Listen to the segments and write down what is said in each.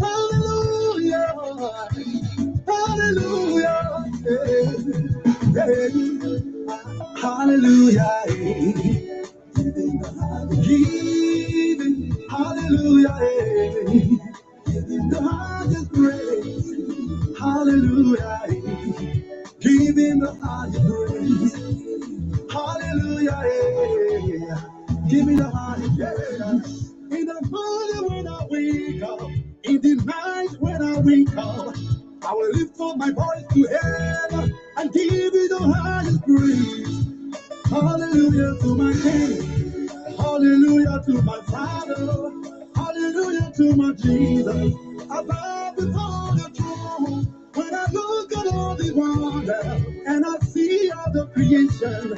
Hallelujah. Hallelujah. Hey, hallelujah. Giving. Hallelujah. Giving the highest praise. Hallelujah. Giving the highest praise. Hallelujah. Giving the highest praise. In the morning when I wake up, in the night when I wake up, I will lift up my voice to heaven and give you the highest praise. Hallelujah to my King. Hallelujah to my Father. Hallelujah to my Jesus. I bow before the throne. When I look at all the wonder and I see all the creation,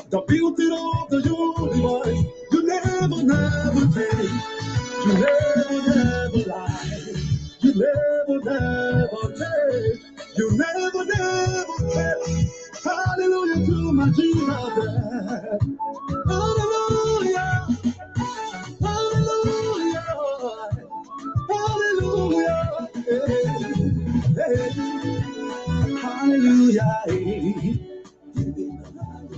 the beauty of the universe, you never, never change. You never, never lie. You never, never change. You never, never change. Hallelujah to my Jesus. Hallelujah. Hallelujah. Hallelujah. Hey, hey. Hallelujah.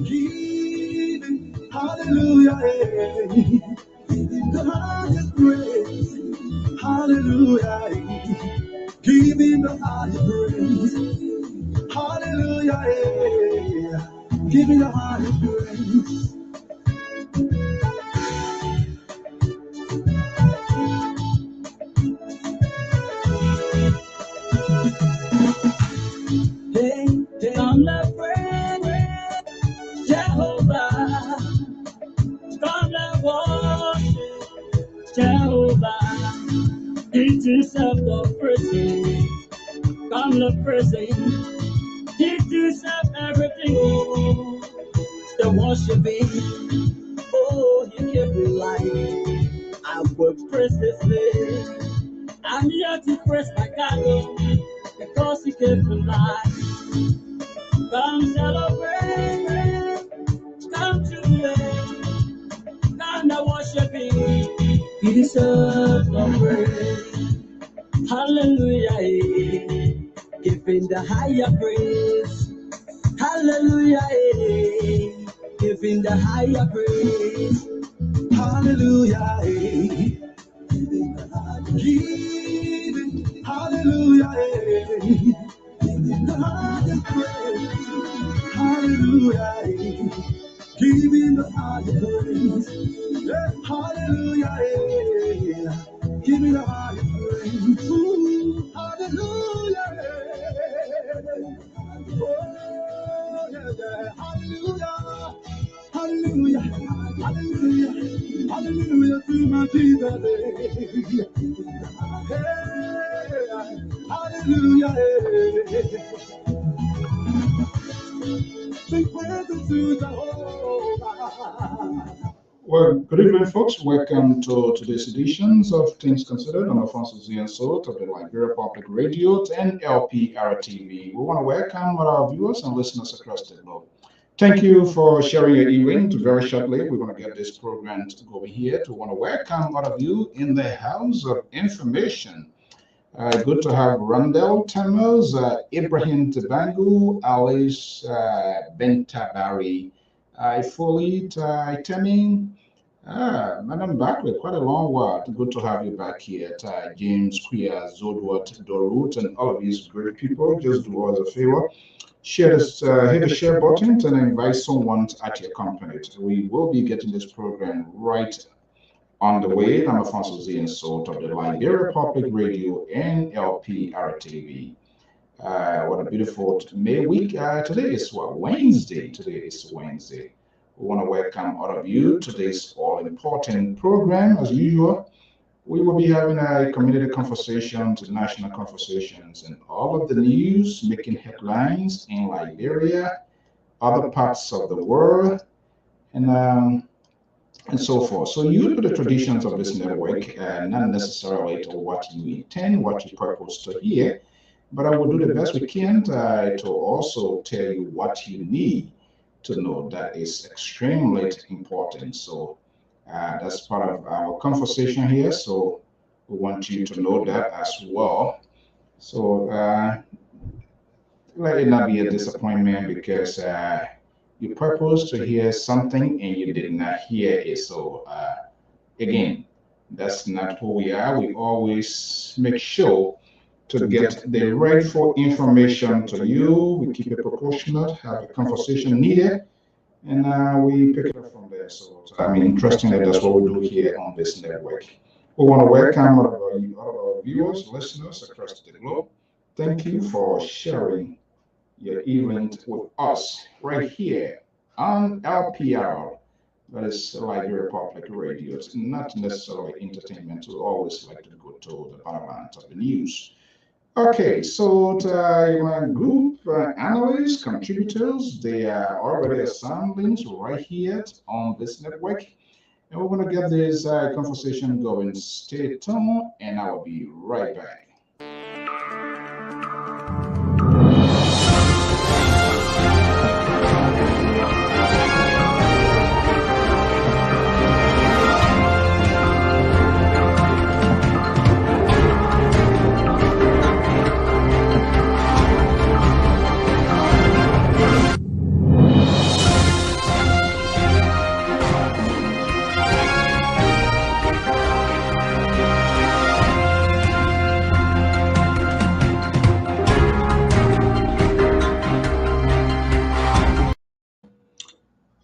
Giving. Hallelujah. Giving the highest praise. Hallelujah. Giving the highest praise. Hallelujah. Giving the highest praise. Hey, I'm the friend, Jehovah. Come and worship Jehovah. He deserves the praise. Come the praise. He deserves everything. The worshiping. Oh, he gave me life. I will praise his name. I'm here to praise my God because he gave me life. Come celebrate, come jubilate, come to worship him. He deserves the praise. Hallelujah, give him the higher praise. Hallelujah, give him the higher praise. Hallelujah, giving. Hallelujah, giving the highest praise. Hallelujah, giving the highest praise. Yeah, hallelujah, giving the highest praise. Ooh, hallelujah, oh, yeah, yeah. Hallelujah, hallelujah, hallelujah, hallelujah to my Jesus. Hey, hallelujah, sing praises to Jehovah. Well, good evening, folks. Welcome to today's editions of Things Considered. I'm Alfonso Zian Sot of the Liberia Public Radio and Lpr-Tv. We want to welcome all our viewers and listeners across the globe. Thank you for sharing your evening. Very shortly, we're going to get this program going here. We want to welcome all of you in the House of Information. Good to have Randall Tamers, Ibrahim Tabangu, Alice Bentabari, Ifoli Teming, Madam Barclay, quite a long while. Good to have you back here. James Quia, Zodwart, Dorut, and all of these great people. Just do us a favor. Share this, hit the share button and invite someone at your company. We will be getting this program right on the way. I'm Alfonso Z and Salt of the Liberia Public Radio and Lpr-Tv. What a beautiful May week. Today is what? Wednesday. Today is Wednesday. We want to welcome all of you to this all-important program. As usual, we will be having a community conversations, national conversations, and all of the news making headlines in Liberia, other parts of the world, and so forth. So you know the traditions of this network, not necessarily to what you intend, what you purpose to hear, but I will do the best we can to also tell you what you need to know that is extremely important. So that's part of our conversation here. So We want you to know that as well. So let it not be a disappointment because you purpose to hear something and you did not hear it. So again, that's not who we are. We always make sure to get the rightful information to you. We keep it proportionate, have a conversation needed, and we pick it up from there. So, I mean, interestingly, that's what we do here on this network. We want to welcome all of our viewers, listeners across the globe. Thank you for sharing your evening with us right here on LPR. That is Liberia Public Radio. It's not necessarily entertainment. We always like to go to the bottom line of the news. Okay, so my group analysts, contributors, they are already assigned links right here on this network. And we're going to get this conversation going. Stay tuned, and I will be right back.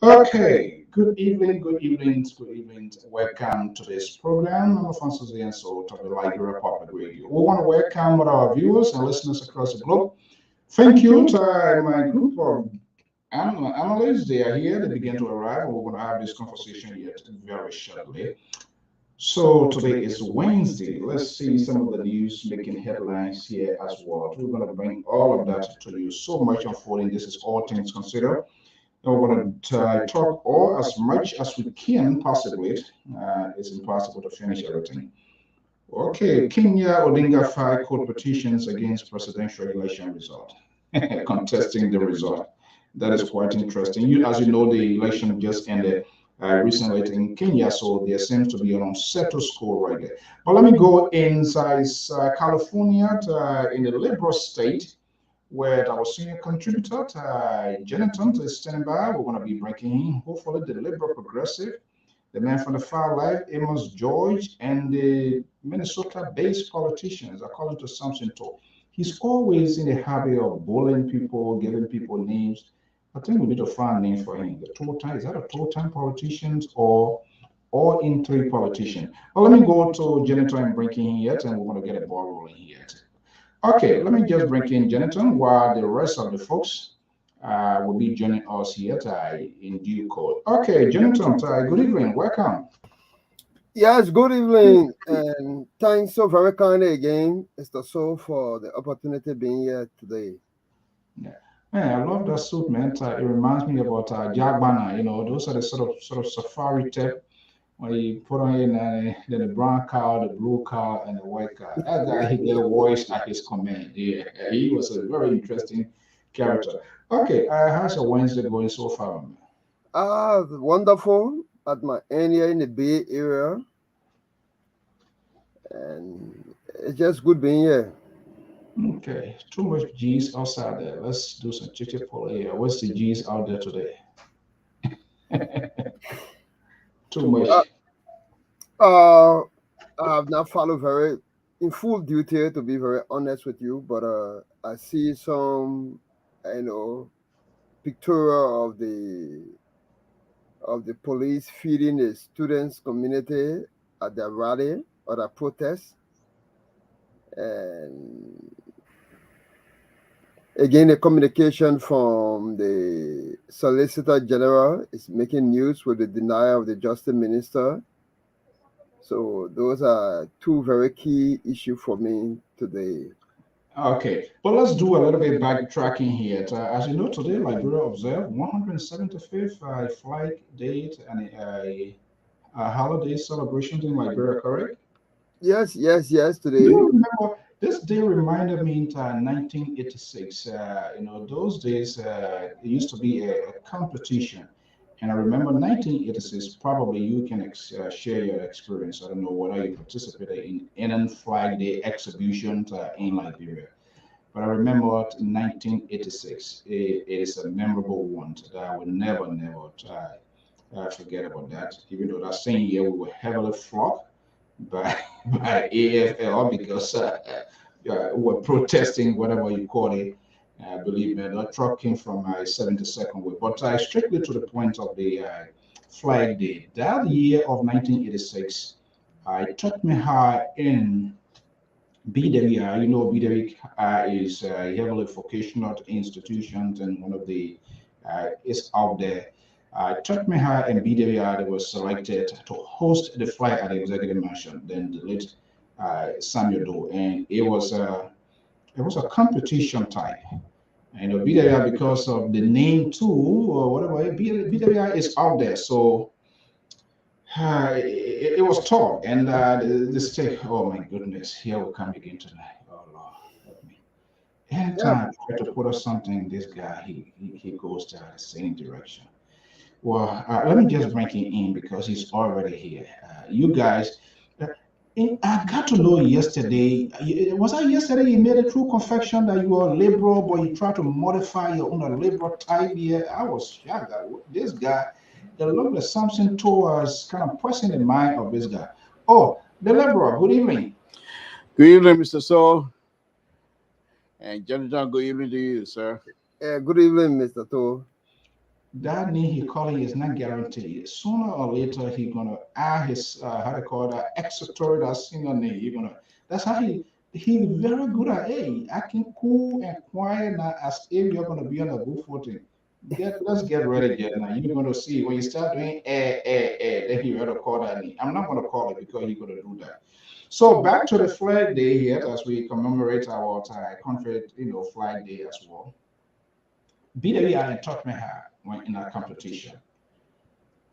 Okay, good evening, good evening, good evening. Welcome to this program. I'm Alfonso Zienso of the Liberia Public Radio. We want to welcome our viewers and listeners across the globe. Thank you to my group of analysts. They are here, they begin to arrive. We're going to have this conversation yet very shortly. So today is Wednesday. Let's see some of the news making headlines here as well. We're going to bring all of that to you. So much unfolding. This is all things considered. And we're going to talk all as much as we can possibly. It's impossible to finish everything. Okay, Kenya Odinga filed court petitions against presidential election result, contesting the result. That is quite interesting. As you know, the election just ended recently in Kenya, so there seems to be an unsettled score right there. But let me go inside California, in the liberal state, where our senior contributor, Jonathan, is standing by. We're going to be breaking in, hopefully, the liberal progressive, the man from the far left, Amos George, and the Minnesota-based politicians, according to Samson Toll. He's always in the habit of bullying people, giving people names. I think we need to find a name for him. The two-time, is that a two-time politician or all in three politician? Well, let me go to Jonathan and breaking in yet, and we're going to get a ball rolling here. Okay, let me just bring in Jonathan while the rest of the folks will be joining us here in due course. Okay, Jonathan, good evening. Welcome. Yes, good evening, and thanks so very kindly again, Mr. So, for the opportunity being here today. Yeah, man, I love that suit, man. It reminds me about Jagbana. Those are the sort of safari tip when you put on in then the brown cow, the blue cow, and the white cow. That guy, he get voice at his command. Yeah, he was a very interesting character. Okay, how's your Wednesday going so far, man? Wonderful at my end here in the Bay Area, and it's just good being here. Okay, too much G's outside there. Let's do some chichi pull here. What's the G's out there today? Too much. I have not followed very in full detail, to be very honest with you, but I see some, pictorial of the police feeding the students community at their rally or their protest. And again, the communication from the Solicitor General is making news with the denial of the Justice Minister. So those are two very key issues for me today. Okay, but let's do a little bit backtracking here. As you know, today Liberia observed 175th flag date and a holiday celebration in Liberia, correct? Yes, today. Do you remember this day reminded me in 1986? Those days it used to be a competition, And I remember 1986, probably you can share your experience. I don't know whether you participated in any Flag Day exhibitions in Liberia. But I remember in 1986, it is a memorable one that I will never forget about that. Even though that same year we were heavily flogged by by AFL because we were protesting whatever you call it. Believe me, that truck came from my 72nd way. But strictly to the point of the Flag Day, that year of 1986, I took me high in BWI. You know, BWI is a heavily vocational institution and one of the is out there. Taught me how and BWI was selected to host the flight at the executive mansion. Then the late Samuel Doe, and it was a competition type. You know, BWI because of the name too or whatever. BWI is out there, so it was tall, and the state. Oh my goodness, here we come again tonight. Oh Lord, help me. Yeah. Anytime I try to put up something, this guy he goes to the same direction. Well, let me just bring him in because he's already here. You guys, uh, I got to know yesterday. Was that yesterday you made a true confession that you are liberal, but you try to modify your own liberal type here? I was shocked that this guy, it looked like something towards kind of pressing the mind of this guy. Oh, the liberal, good evening. Good evening, Mr. Saul. And Jonathan, good evening to you, sir. Good evening, Mr. To. That name he calling is not guaranteed. Sooner or later he gonna add his how to call that extra that senior name. You're gonna that's how he very good at acting cool and quiet now as if you're gonna be on a good footing. Let's get ready, Jet. Now you're gonna see when you start doing then you gotta call that name. I'm not gonna call it because you're gonna do that. So back to the flag day here as we commemorate our country, flag day as well. BWI and Tottenham went in a competition,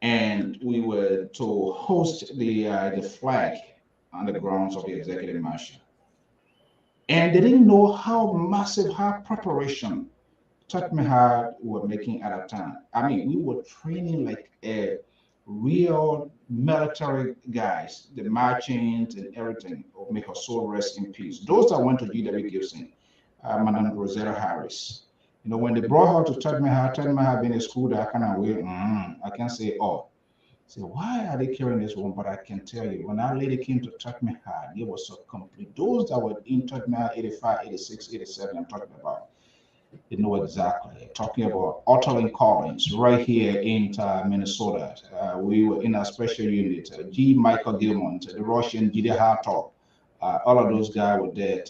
and we were to host the flag on the grounds of the executive mansion. And they didn't know how massive, how preparation Tottenham were making at that time. I mean, we were training like a real military guys, the marching and everything. Or may her soul rest in peace. Those that went to GW Gibson, Madam Rosetta Harris. When they brought her to Tottenham had been a school that I kind of way, I can say, oh, say, why are they carrying this one? But I can tell you, when that lady came to Tottenham, it was so complete. Those that were in Tottenham 85, 86, 87, I'm talking about, they know exactly. Talking about Otterlin Collins right here in Minnesota. We were in a special unit. G. Michael Gilmont, the Russian Gide Hartog. All of those guys were there.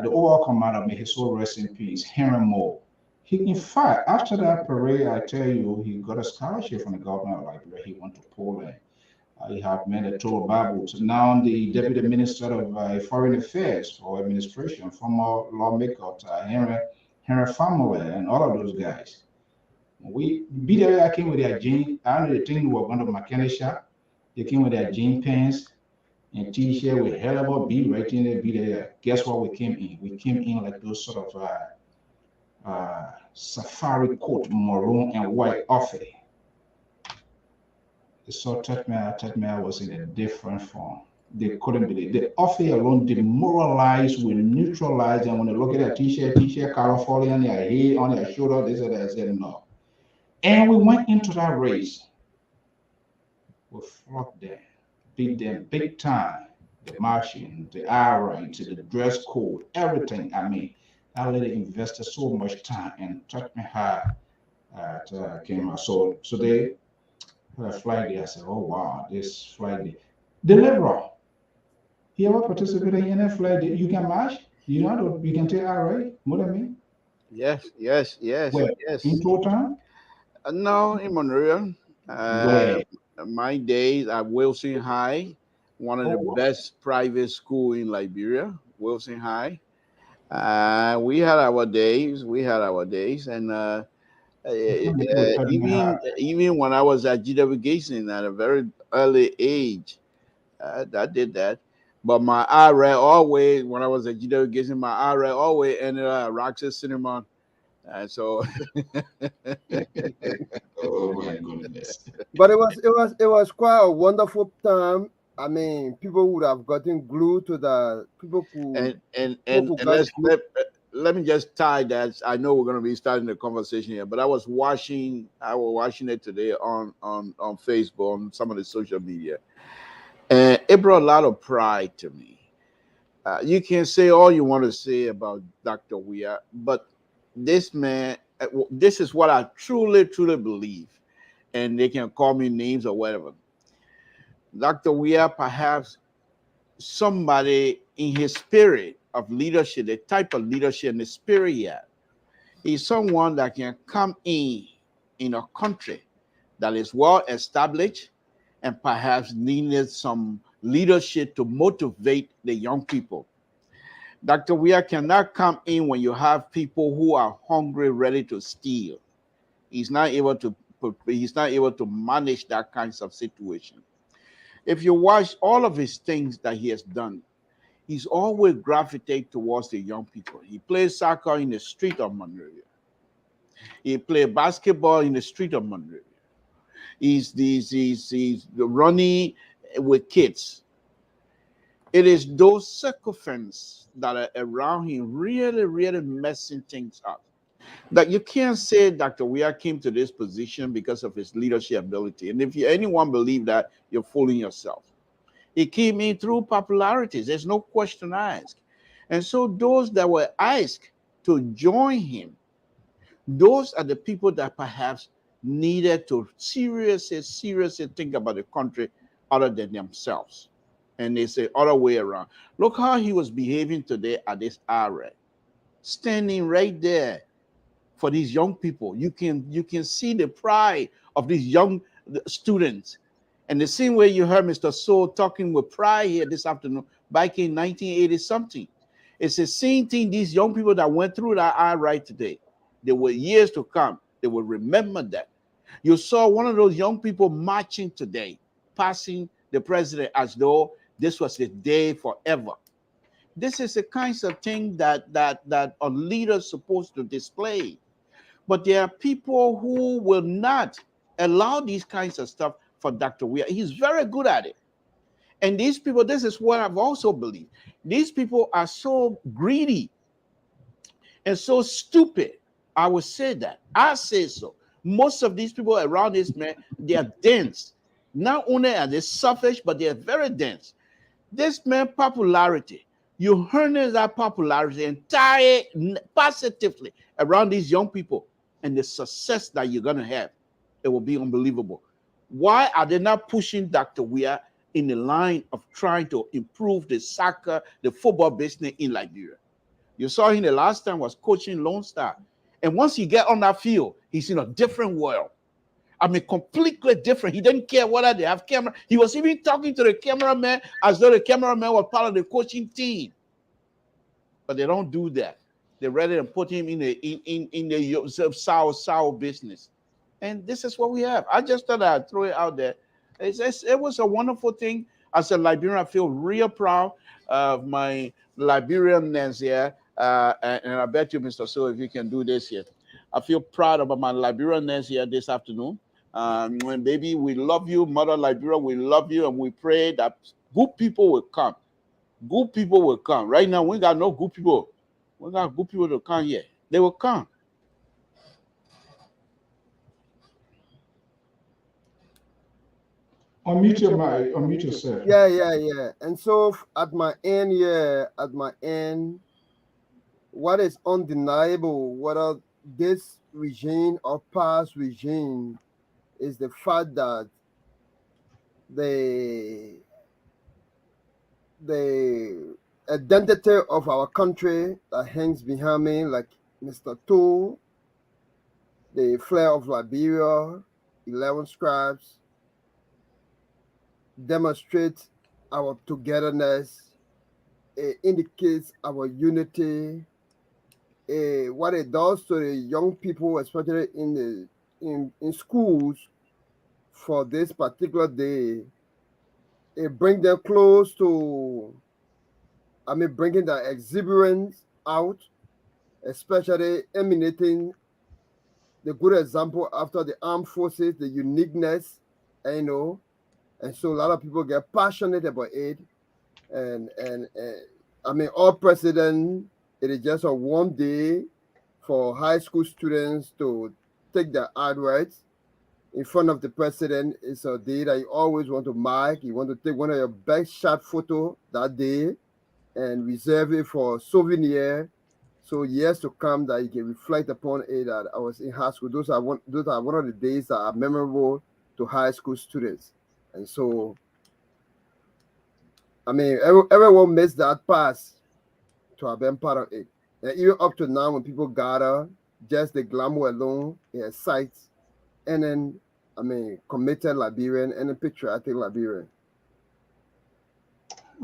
The overall commander, may his soul rest in peace, Henry Moore. In fact, after that parade, I tell you, he got a scholarship from the government of Liberia. He went to Poland. He had made a tour Bible. So now the Deputy Minister of Foreign Affairs or Administration, former lawmaker, Henry Family, and all of those guys. We beat I came with their jeans. I don't know the thing were under mechanic shop. They came with their jean pants and t-shirt with hell of a beat right in there, beat there. Guess what we came in? We came in like those sort of safari coat, maroon and white outfit. So Tatmel was in a different form. They couldn't believe the outfit alone demoralized, will neutralize, and when they look at their t-shirt, California on their head, on their shoulder, they said no. And we went into that race. We flogged them, beat them big time. The marching, the IRA, the dress code, everything. I mean, that lady invested so much time and taught me how it came out. So they had a flag day. I said, oh wow, this flag day. The liberal, he ever participated in a flag day? You can march, you can take IRA, what I mean? Yes, yes, yes, Where? In yes. Total? No, in Monroe. Uh, Where? my days at Wilson High, one of the Oh, best private school in Liberia, Wilson High. We had our days. We had our days, and somebody would tell me how. even when I was at GW Gayson at a very early age, I did that. But my IRA always, when I was at GW Gayson, my IRA always ended up at Roxas Cinema And so Oh my goodness. But it was quite a wonderful time. I mean, people would have gotten glued to the people could and get glued. let me just tie that. I know we're going to be starting the conversation here, but I was watching it today on Facebook, on some of the social media, and it brought a lot of pride to me. You can say all you want to say about Dr. Weir, but this man, this is what I truly believe, and they can call me names or whatever. Dr. Weir, perhaps somebody in his spirit of leadership, the type of leadership and the spirit he had, he's someone that can come in a country that is well established and perhaps needed some leadership to motivate the young people. Dr. Weir cannot come in when you have people who are hungry, ready to steal. He's not able to manage that kinds of situation. If you watch all of his things that he has done, he's always gravitate towards the young people. He plays soccer in the street of Monrovia. He played basketball in the street of Monrovia. He's running with kids. It is those circumstances that are around him really messing things up. That you can't say Dr. Weir came to this position because of his leadership ability. And if anyone believe that, you're fooling yourself. He came in through popularities. There's no question asked. And so those that were asked to join him, those are the people that perhaps needed to seriously think about the country other than themselves. And they say other way around. Look how he was behaving today at this hour, standing right there for these young people. You can see the pride of these young students. And the same way you heard Mr. Soul talking with pride here this afternoon, back in 1980 something. It's the same thing. These young people that went through that eye right today, there were years to come. They will remember that. You saw one of those young people marching today, passing the president as though this was the day forever. This is the kinds of thing that a leader is supposed to display. But there are people who will not allow these kinds of stuff for Dr. Weir. He's very good at it. And these people, this is what I've also believed. These people are so greedy and so stupid. I would say that. I say so. Most of these people around this man, they are dense. Not only are they selfish, but they are very dense. This man popularity, you harness that popularity entire positively around these young people, and the success that you're gonna have, it will be unbelievable. Why are they not pushing Dr. Weir in the line of trying to improve the soccer, the football business in Liberia? You saw him the last time was coaching Lone Star, and once he get on that field, he's in a different world. I mean, completely different. He didn't care whether they have camera. He was even talking to the cameraman as though the cameraman was part of the coaching team. But they don't do that. They rather than put him in the sour business. And this is what we have. I just thought I'd throw it out there. It was a wonderful thing. As a Liberian, I feel real proud of my Liberianness here. And I bet you, Mr. So, if you can do this here. I feel proud about my Liberianness here this afternoon. When baby, we love you, Mother Liberia, we love you, and we pray that good people will come. Good people will come. Right now, we got no good people. We got good people to come here. They will come. Unmute your mic. Unmute yourself. Yeah. And so at my end, what is undeniable, whether this regime or past regime, is the fact that the identity of our country that hangs behind me, like Mr. Tool, the flag of Liberia, 11 scribes, demonstrates our togetherness. It indicates our unity. What it does to the young people, especially in schools, for this particular day, it brings them close to, bringing the exuberance out. especially emanating the good example after the armed forces, the uniqueness, and so a lot of people get passionate about it. And I mean, all president, it is just a warm day for high school students to take their ad rights in front of the president. It's a day that you always want to mark. You want to take one of your best shot photo that day and reserve it for souvenir. So years to come that you can reflect upon it that I was in high school. Those are one of the days that are memorable to high school students. And so I mean everyone missed that pass to have been part of it. And even up to now when people gather, just the glamour alone excites. And then I mean committed Liberian and a patriotic Liberian.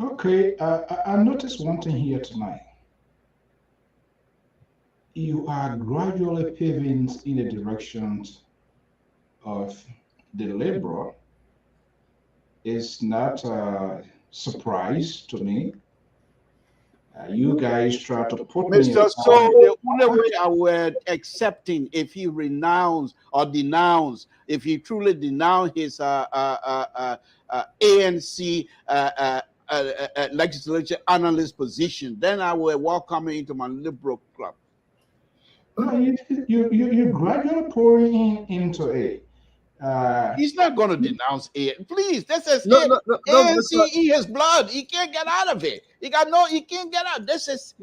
Okay, I noticed one thing here tonight. You are gradually paving in the direction of the liberal. It's not a surprise to me. You guys try to put me Mr. So aside. the only way I would accepting if he renounce or denounce, if he truly denounce his ANC legislature analyst position, then I will welcome him into my liberal club. No, you're gradually pouring into it. He's not going to denounce it. Please, this is No, it. no, no, no, ANC in his blood. He can't get out of it. He can't get out. This is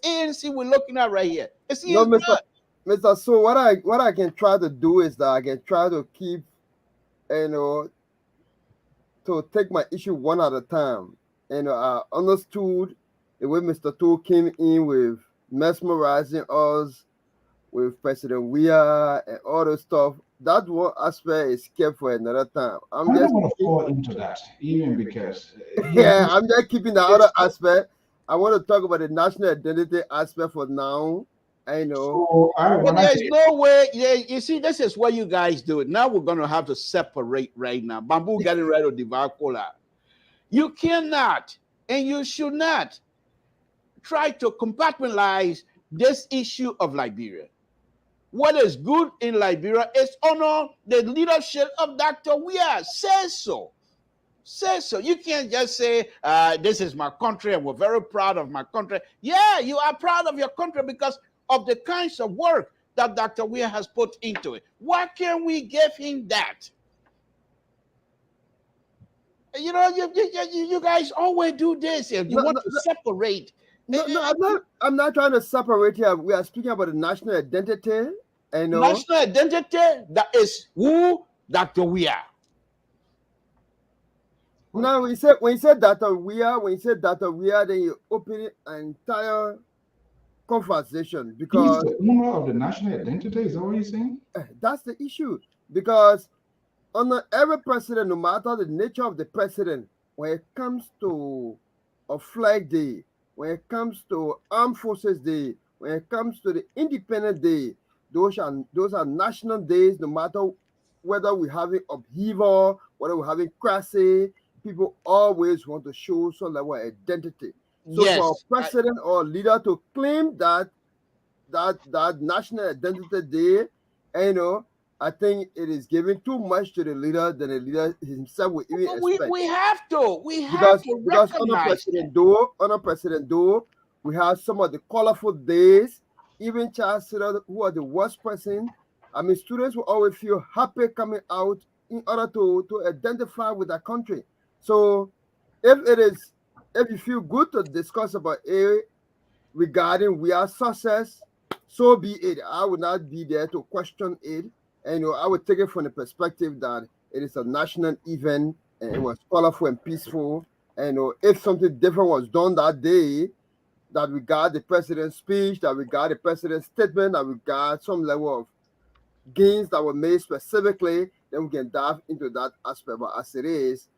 ANC we're looking at right here. It's in no, his blood. Mr. So what I can try to do is that I can try to keep, to take my issue one at a time. I understood the way Mr. Tool came in with mesmerizing us with President Weah and all the stuff. That one aspect is kept for another time. I don't want to fall into that, even because I'm just keeping the other aspect. I want to talk about the national identity aspect for now. I know. So But there's no way. Yeah, you see, this is what you guys do it. Now we're going to have to separate right now. Bamboo getting ready to devour cola. You cannot and you should not try to compartmentalize this issue of Liberia. What is good in Liberia is honor the leadership of Dr. Weah. Say so. Say so. You can't just say, this is my country and we're very proud of my country. Yeah, you are proud of your country because of the kinds of work that Dr. Weah has put into it. Why can't we give him that? You know, you guys always do this. You want to separate. No, I'm not trying to separate here. We are speaking about the national identity. I know. National identity, that is who Dr. Weah. No, when you said Dr. Weah, then you open an entire conversation because he's the owner of the national identity. Is that what you're saying? That's the issue. Because under every president, no matter the nature of the president, when it comes to a flag day, when it comes to armed forces day, when it comes to the Independence Day, those are national days. No matter whether we're having upheaval, whether we're having crisis, people always want to show some level of identity. So yes, for a president or leader to claim that national identity day, I think it is giving too much to the leader than the leader himself would even expect. We have to recognize under President Doe, we have some of the colorful days. Even chancellors who are the worst person. I mean, students will always feel happy coming out in order to identify with their country. So if you feel good to discuss about it regarding our success, so be it. I would not be there to question it. And I would take it from the perspective that it is a national event and it was colorful and peaceful. And if something different was done that day, that we got the president's speech, that we got the president's statement, that we got some level of gains that were made specifically, then we can dive into that aspect. But as it is,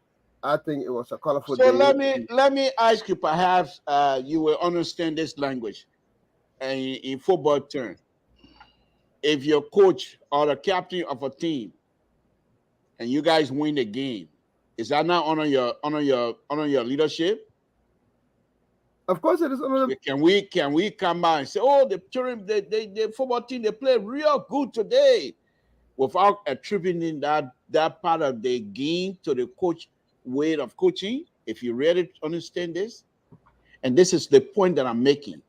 I think it was a colorful day. So let me ask you, perhaps you will understand this language in football terms. If your coach or the captain of a team and you guys win the game, is that not honor your leadership? Of course, it is one of the. Can we come out and say, oh, the children, the football team, they play real good today, without attributing that part of the game to the coach way of coaching? If you really understand this, and this is the point that I'm making.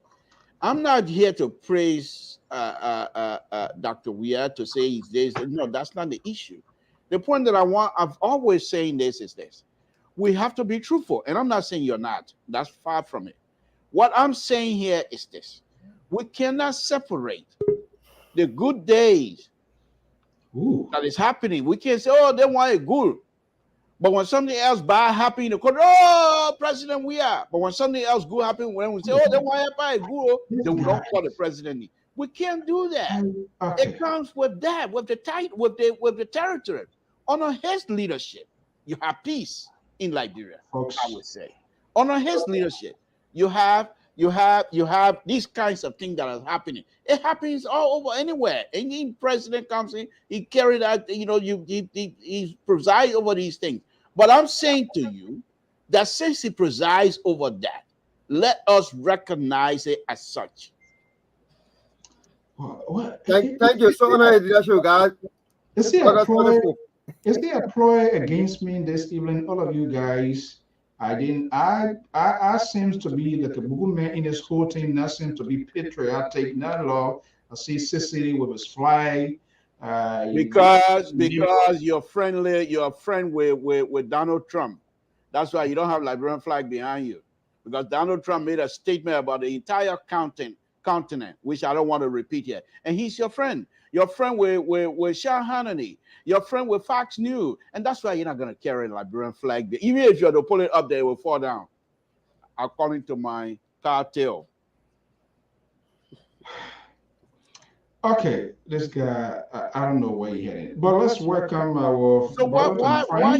I'm not here to praise Dr. Weir to say he's this. No, that's not the issue. The point that I've always saying this is this. We have to be truthful. And I'm not saying you're not. That's far from it. What I'm saying here is this. We cannot separate the good days that is happening. We can't say, oh, they want a good. But when something else bad happen in the country, oh, President, we are. But when something else good happen, when we say, oh, they want to good, then we don't call the president. We can't do that. Okay. It comes with that, with the territory. Under his leadership, you have peace in Liberia. Folks. I would say, under his leadership, you have these kinds of things that are happening. It happens all over anywhere. Any president comes in, he carried out, he presides over these things. But I'm saying to you that since he presides over that, let us recognize it as such. Thank you so much, God. Is there a ploy against me this evening? All of you guys. I seems to be like a man in his whole team. That seems to be patriotic, not law. I see Sicily with his flag. Because you're friend with Donald Trump. That's why you don't have Liberian flag behind you. Because Donald Trump made a statement about the entire continent, which I don't want to repeat here. And he's your friend. Your friend with Sean Hannity. Your friend with Fox News. And that's why you're not going to carry a Liberian flag. Even if you're to pull it up there, it will fall down. According to my cartel. Okay, this guy, I don't know where he headed. But let's welcome our. So why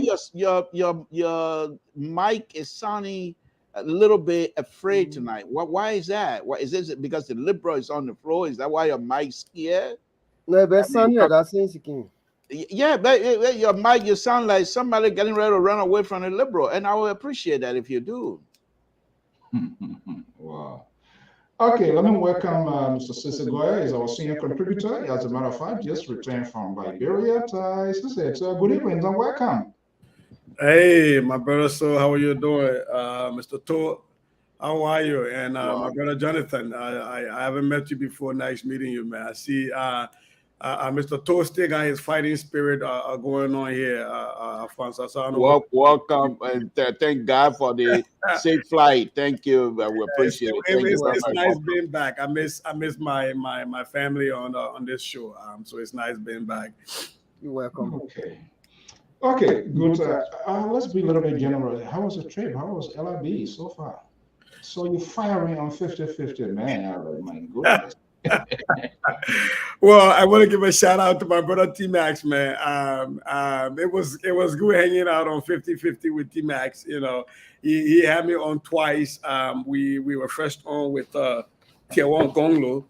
your mic is sounding a little bit afraid tonight? Why is that? Why is this? Because the liberal is on the floor? Is that why your mic's scared? No, but that's insecure. Yeah, but your mic, you sound like somebody getting ready to run away from a liberal, and I will appreciate that if you do. Wow. Okay, let me welcome Mr. Sisi Goya. He's our senior contributor. As a matter of fact, just returned from Liberia. Good evening and welcome. Hey, my brother. So, how are you doing, Mr. To? How are you? And my brother Jonathan. I haven't met you before. Nice meeting you, man. I see Mr. To still got his fighting spirit going on here, Alfonso. So welcome and thank God for the safe flight. Thank you. We appreciate it. It's nice being back. I miss my family on this show. So it's nice being back. You're welcome. Okay, good. Let's be a little bit general. How was the trip? How was LIB so far? So you're firing on 50-50, man. My goodness. Well, I want to give a shout out to my brother T-Max, man. It was good hanging out on 50-50 with T-Max. You know, he had me on twice. We were first on with Tiawan Gonglo,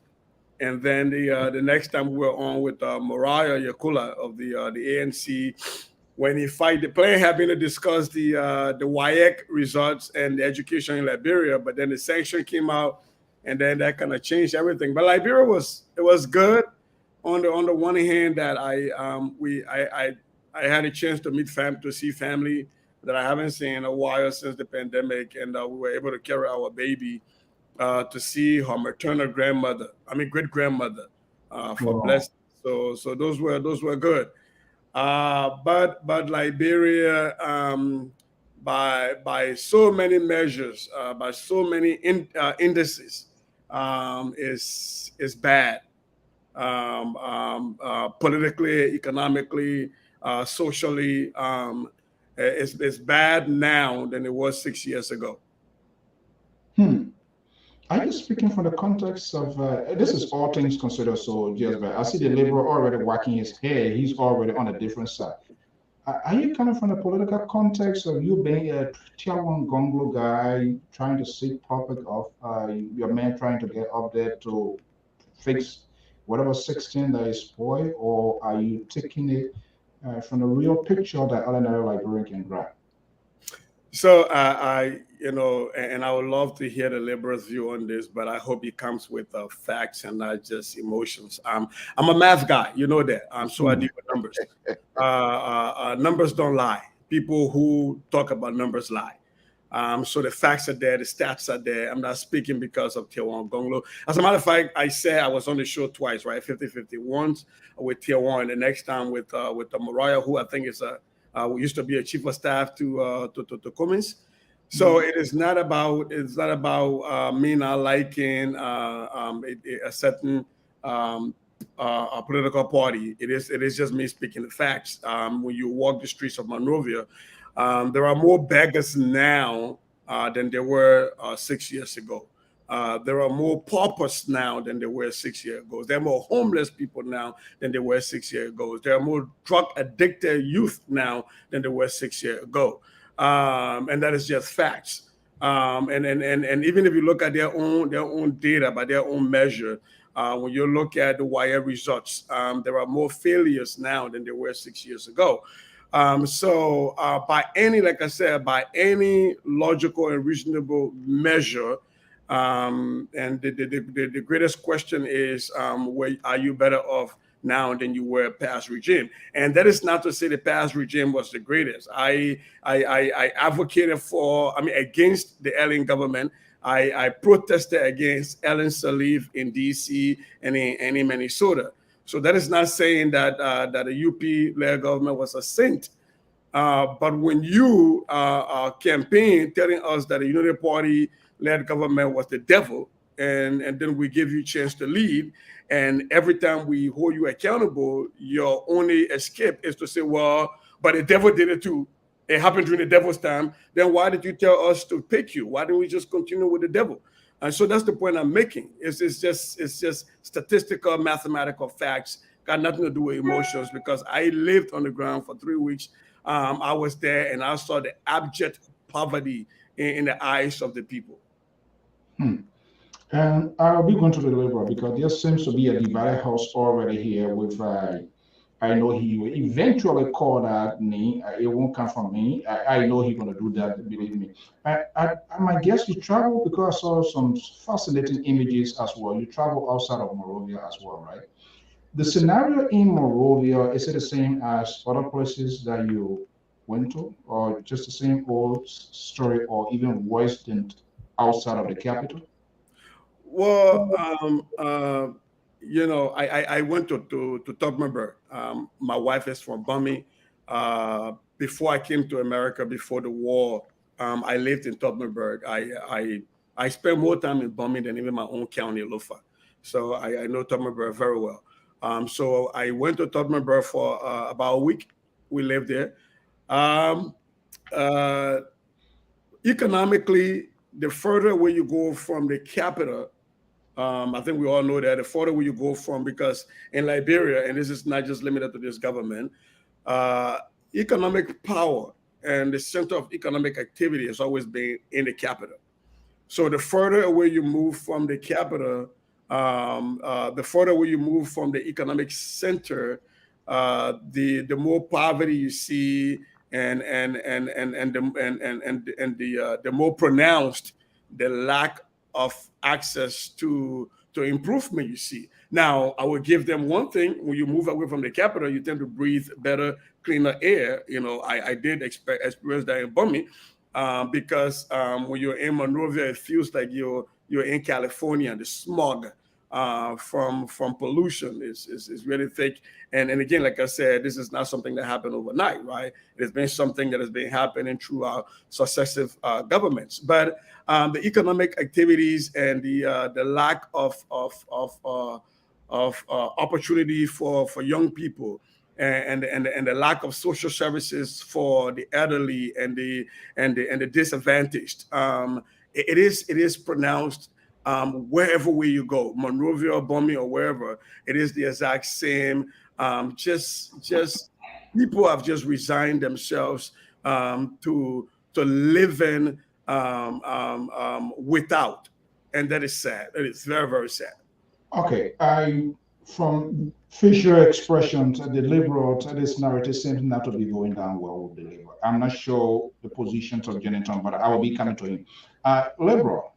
and then the next time we were on with Mariah Yakula of the ANC. When he fight, the plan had been to discuss the WIEC results and the education in Liberia, but then the sanction came out. And then that kind of changed everything. But Liberia was good. On the one hand, that I had a chance to see family that I haven't seen in a while since the pandemic, and we were able to carry our baby to see her maternal great grandmother for blessing. So those were good. But Liberia, by so many measures, by so many indices. Is bad, politically, economically, socially. It's bad now than it was 6 years ago. Are you speaking from the context of this is all things considered? So just I see the Liberal already whacking his head. He's already on a different side. Are you coming from the political context of you being a Tiawan Gonglo guy trying to seek public of your man trying to get up there to fix whatever 16 that is spoiled, or are you taking it from the real picture that ordinary Liberian can grab? So and I would love to hear the liberals' view on this, but I hope it comes with facts and not just emotions. I'm a math guy, you know that. So I deal with numbers. Numbers don't lie. People who talk about numbers lie. So the facts are there, the stats are there. I'm not speaking because of Tier 1 Gonglo. As a matter of fact, I said I was on the show twice, right? 50-50. Once with Tier 1, the next time with the Mariah, who I think is used to be a chief of staff to Cummins. So it's not about me not liking a certain a political party. It is just me speaking the facts. When you walk the streets of Monrovia, there are more beggars now than there were 6 years ago. There are more paupers now than there were 6 years ago. There are more homeless people now than there were 6 years ago. There are more drug addicted youth now than there were 6 years ago. And that is just facts. And even if you look at their own data by their own measure, when you look at the wire results, there are more failures now than there were 6 years ago. By any, like I said, by any logical and reasonable measure, and the greatest question is, where are you better off now than you were past regime? And that is not to say the past regime was the greatest. I advocated against the Allen government. I protested against Ellen Sirleaf in D.C. and in Minnesota. So that is not saying that that the UP-led government was a saint. But when you campaign telling us that the Unity Party-led government was the devil, and then we give you a chance to lead, and every time we hold you accountable, your only escape is to say, well, but the devil did it too. It happened during the devil's time. Then why did you tell us to pick you? Why didn't we just continue with the devil? And so that's the point I'm making. It's just statistical, mathematical facts. Got nothing to do with emotions, because I lived on the ground for 3 weeks. I was there and I saw the abject poverty in the eyes of the people. And I'll be going to the liberal because there seems to be a divided house already here with I know he will eventually call that me. It won't come from me. I know he's going to do that, believe me. My guess you travel because I saw some fascinating images as well. You travel outside of Morovia as well, right? The scenario in Morovia, is it the same as other places that you went to, or just the same old story, or even worse than outside of the capital? Well, I went to Tubmanburg. My wife is from Bummy. Before I came to America, before the war, I lived in Tubmanburg. I spent more time in Bummy than even my own county, Lofa. So I know Tubmanburg very well. So I went to Tubmanburg for about a week. We lived there. Um, uh, Economically, the further away you go from the capital, I think we all know that the further away you go from, because in Liberia, and this is not just limited to this government, uh, economic power and the center of economic activity has always been in the capital. So the further away you move from the capital, the further away you move from the economic center, the more poverty you see, and the more pronounced the lack of access to improvement you see. Now, I would give them one thing: when you move away from the capital, you tend to breathe better, cleaner air. I did experience that in Bummy, because when you're in Monrovia, it feels like you're in California. The smog from pollution is really thick. And again, like I said, this is not something that happened overnight, right? It has been something that has been happening throughout successive governments. But the economic activities and the lack of opportunity for young people, and the lack of social services for the elderly and the disadvantaged. It is pronounced wherever way you go, Monrovia or Bummy or wherever. It is the exact same. Just people have just resigned themselves to living without, and that is sad. It is very, very sad. Okay, I from facial expressions, the liberal, this narrative seems not to be going down well with the liberal. I'm not sure the positions of Jennington, but I will be coming to him. Liberal.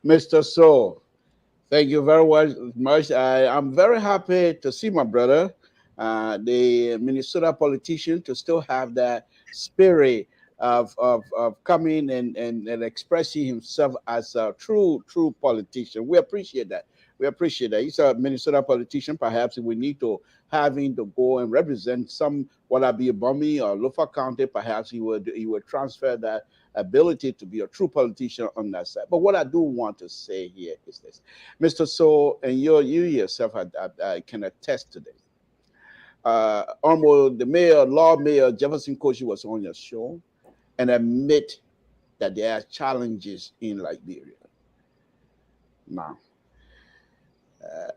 Mr. So, thank you very much. I'm very happy to see my brother, the Minnesota politician, to still have that spirit of coming and expressing himself as a true politician. We appreciate that. We appreciate that. He's a Minnesota politician. Perhaps we need to have him to go and represent some, whether it be Bummy or Lofa County. Perhaps he would transfer that ability to be a true politician on that side. But what I do want to say here is this, Mr. So, and you yourself, I can attest to this. Almost the Lord Mayor Jefferson Koshi was on your show and admit that there are challenges in Liberia. Now,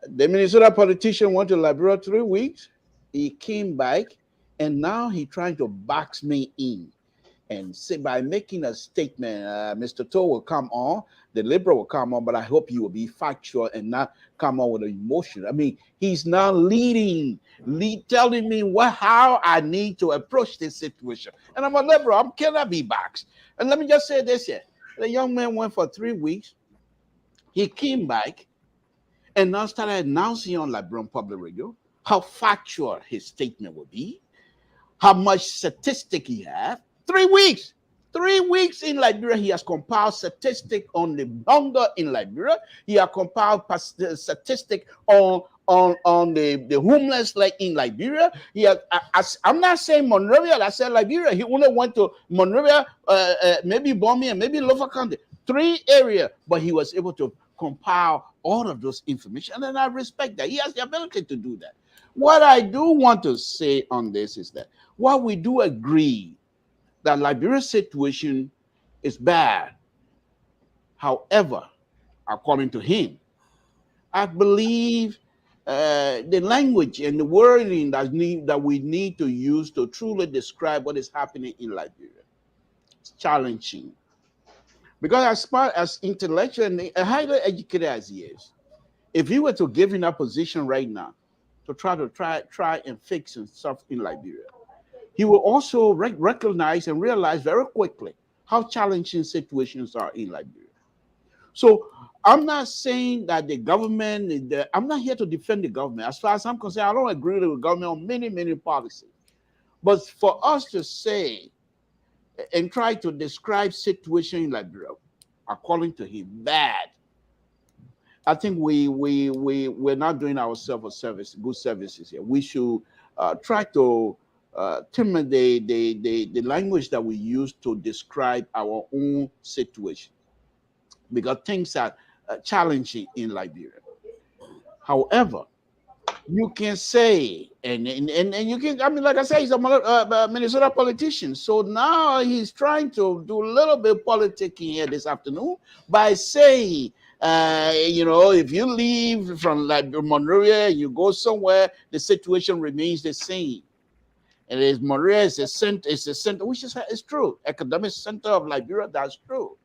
the Minnesota politician went to Liberia 3 weeks. He came back, and now he's trying to box me in and say by making a statement, Mr. Toe will come on, the liberal will come on, but I hope he will be factual and not come on with emotion. I mean, he's now telling me how I need to approach this situation. And I'm a liberal, I cannot be boxed. And let me just say this here. The young man went for 3 weeks. He came back and now started announcing on Liberian Public Radio how factual his statement would be, how much statistic he had. 3 weeks. 3 weeks in Liberia, he has compiled statistic on the hunger in Liberia. He has compiled statistic on the homeless in Liberia. He has, I'm not saying Monrovia, I said Liberia. He only went to Monrovia, maybe Bomi, and maybe Lofa County. 3 areas, but he was able to compile all of those information, and I respect that. He has the ability to do that. What I do want to say on this is that while we do agree that Liberia's situation is bad, however, according to him, I believe the language and the wording that we need to use to truly describe what is happening in Liberia is challenging. Because as smart, as intellectual, and highly educated as he is, if he were to give him a position right now to try and fix and stuff in Liberia, he will also recognize and realize very quickly how challenging situations are in Liberia. So I'm not saying that the government, I'm not here to defend the government. As far as I'm concerned, I don't agree with the government on many policies. But for us to say and try to describe situation in Liberia, according to him, bad, I think we're not doing ourselves good services here. We should try to timber the language that we use to describe our own situation, because things are challenging in Liberia. However, you can say, and you can, I mean, like I said, he's a Minnesota politician. So now he's trying to do a little bit of politicking here this afternoon by saying, if you leave from Monrovia, you go somewhere, the situation remains the same. And Monrovia is a center, which is true. Academic center of Liberia, that's true.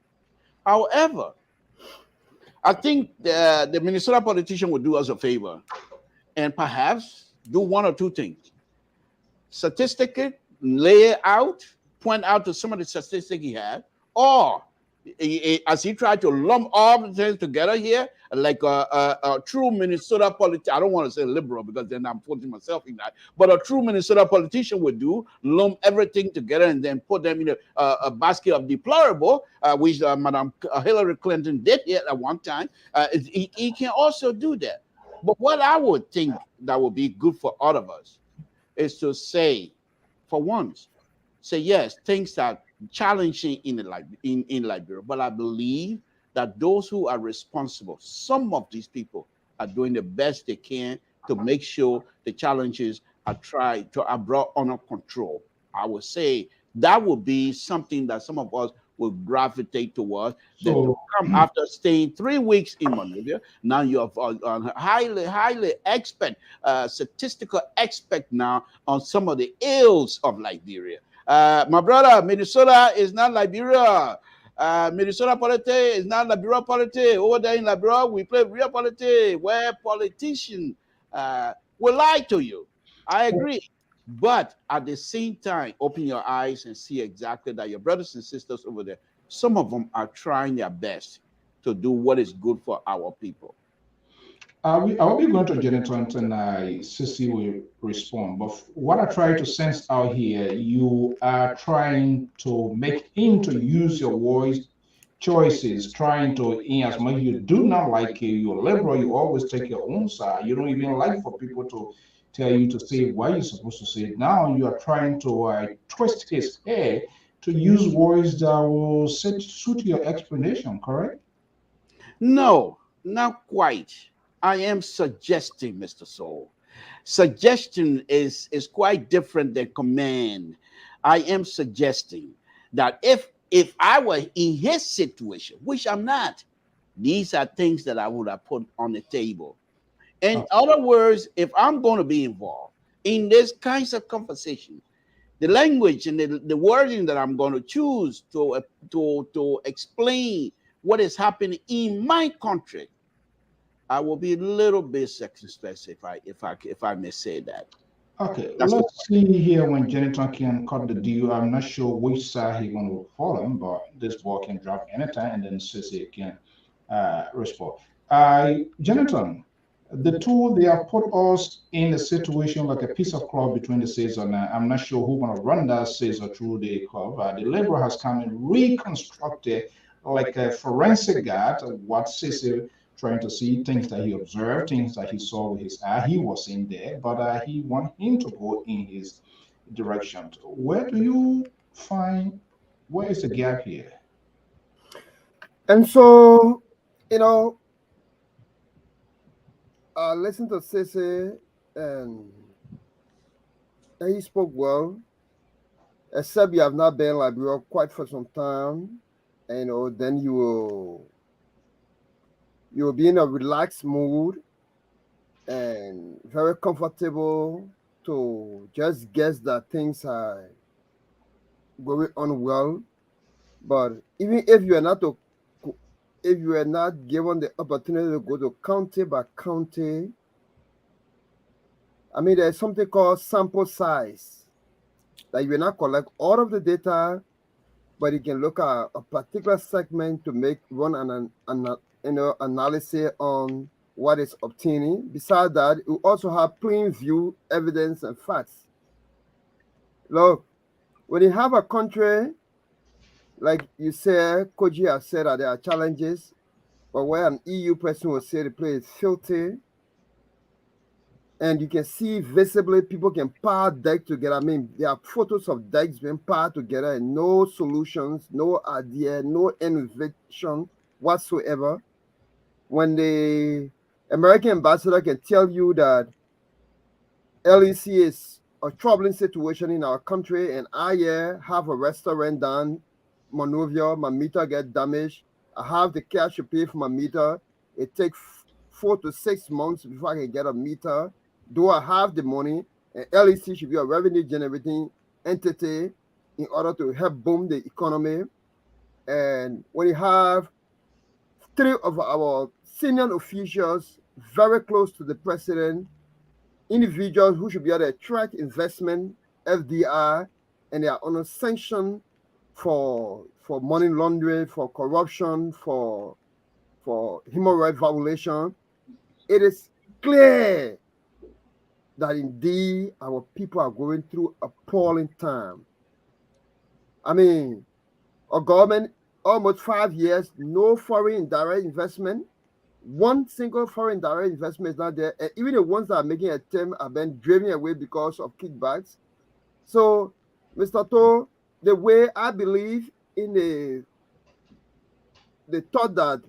However, I think the Minnesota politician would do us a favor and perhaps do one or two things. Statistically, lay it out, point out to some of the statistics he had, or as he tried to lump all the things together here, like a true Minnesota politician, I don't want to say liberal because then I'm putting myself in that, but a true Minnesota politician would do, lump everything together and then put them in a basket of deplorable, which Madam Hillary Clinton did here at one time. He can also do that. But what I would think that would be good for all of us is to say, for once, say, yes, things are challenging in Liberia, but I believe that those who are responsible, some of these people are doing the best they can to make sure the challenges are brought under control. I would say that would be something that some of us will gravitate towards. Then to come after staying 3 weeks in Monrovia, now you have highly expert, statistical expert now on some of the ills of Liberia. My brother, Minnesota is not Liberia. Minnesota politics is not liberal politics. Over there in liberal, we play real politics where politicians will lie to you. I agree. But at the same time, open your eyes and see exactly that your brothers and sisters over there, some of them are trying their best to do what is good for our people. I will be going to Jennifer and Sissy will respond. But what I try to sense out here, you are trying to make him to use your voice choices, trying to, in as much you do not like it, you're liberal, you always take your own side. You don't even like for people to tell you to say what you're supposed to say. Now you are trying to twist his hair to use words that will suit your explanation, correct? No, not quite. I am suggesting, Mr. Soul. Suggestion is quite different than command. I am suggesting that if I were in his situation, which I'm not, these are things that I would have put on the table. In other words, if I'm going to be involved in this kinds of conversation, the language and the wording that I'm going to choose to explain what is happening in my country, I will be a little bit sexist if I may say that. Okay, That's the let's see here when Jennifer can cut the deal. I'm not sure which side he's going to follow him, but this ball can drop anytime and then Sissy can respond. Jonathan, the two they have put us in a situation like a piece of cloth between the states, and I'm not sure who's going to run that states through the club. The Labour has come and reconstructed like a forensic guide what Sissy trying to see things that he observed, things that he saw with his eye. He was in there, but he want him to go in his direction. Where do you find where is the gap here? And so, you know, I listened to Sissy and he spoke well, except you have not been Liberia quite for some time. And, you know, then you'll be in a relaxed mood and very comfortable to just guess that things are going on well. But even if you are not given the opportunity to go to county by county, I mean, there's something called sample size that you will not collect all of the data, but you can look at a particular segment to run an analysis on what is obtaining. Besides that, you also have plain view evidence and facts. Look, when you have a country, like you said, Koji has said that there are challenges, but where an EU person will say the place is filthy, and you can see visibly people can power deck together. I mean, there are photos of decks being powered together and no solutions, no idea, no innovation whatsoever. When the American ambassador can tell you that LEC is a troubling situation in our country, and I have a restaurant down Monrovia, my meter get damaged. I have the cash to pay for my meter. It takes 4 to 6 months before I can get a meter. Do I have the money? And LEC should be a revenue generating entity in order to help boom the economy. And when you have 3 of our senior officials very close to the president, individuals who should be able to attract investment, FDI, and they are on a sanction for money laundering, for corruption, for human rights violation, it is clear that indeed our people are going through appalling time. I mean, our government, almost 5 years, no foreign direct investment. One single foreign direct investment is not there. And even the ones that are making a attempt have been driven away because of kickbacks. So, Mr. To, the way I believe in the thought that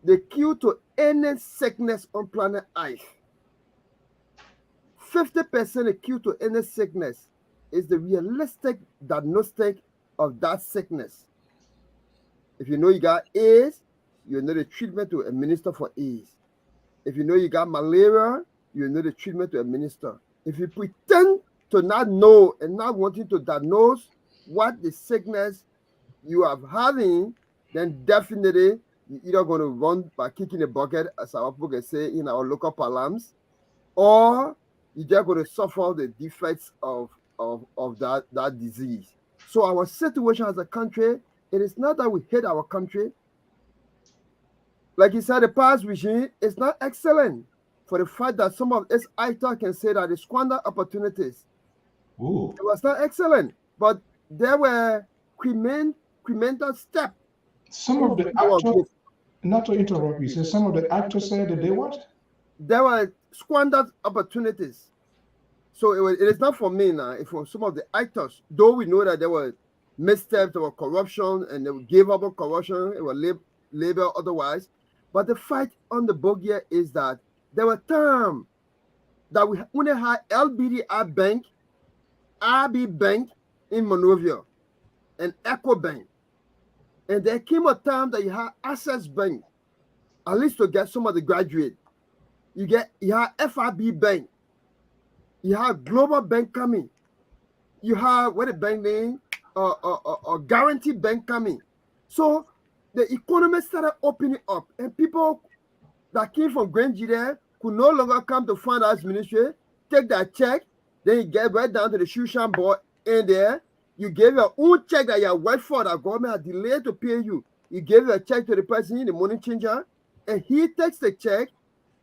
the cure to any sickness on planet Earth, 50% the cure to any sickness is the realistic diagnostic of that sickness. If you know you got AIDS, you know the treatment to administer for AIDS. If you know you got malaria, you know the treatment to administer. If you pretend to not know and not wanting to diagnose what the sickness you have having, then definitely you're either going to run by kicking the bucket, as our people can say in our local parlance, or you're just going to suffer the defects of that disease. So our situation as a country, it is not that we hate our country. Like you said, the past regime is not excellent for the fact that some of its actors can say that they squander opportunities. Ooh. It was not excellent, but there were incremental steps. Some of the actors, not to interrupt you, say some of the actors said that they what? There were squandered opportunities. So it is not for me now. It's for some of the actors. Though we know that there were missteps, there were corruption, and they gave up on corruption, it was labor otherwise. But the fight on the book here is that there were times that we only had LBDR Bank, RB Bank in Monrovia, and Echo Bank. And there came a time that you had Access Bank, at least to get some of the graduate. You have FRB Bank, you have Global Bank coming, you have what the bank name, Guarantee Bank coming. So the economy started opening up, and people that came from Grand there could no longer come to finance ministry, take that check, then you get right down to the Shushan board in there. You gave your own check that you worked for, that government had delayed to pay you. You gave your check to the person, the money changer, and he takes the check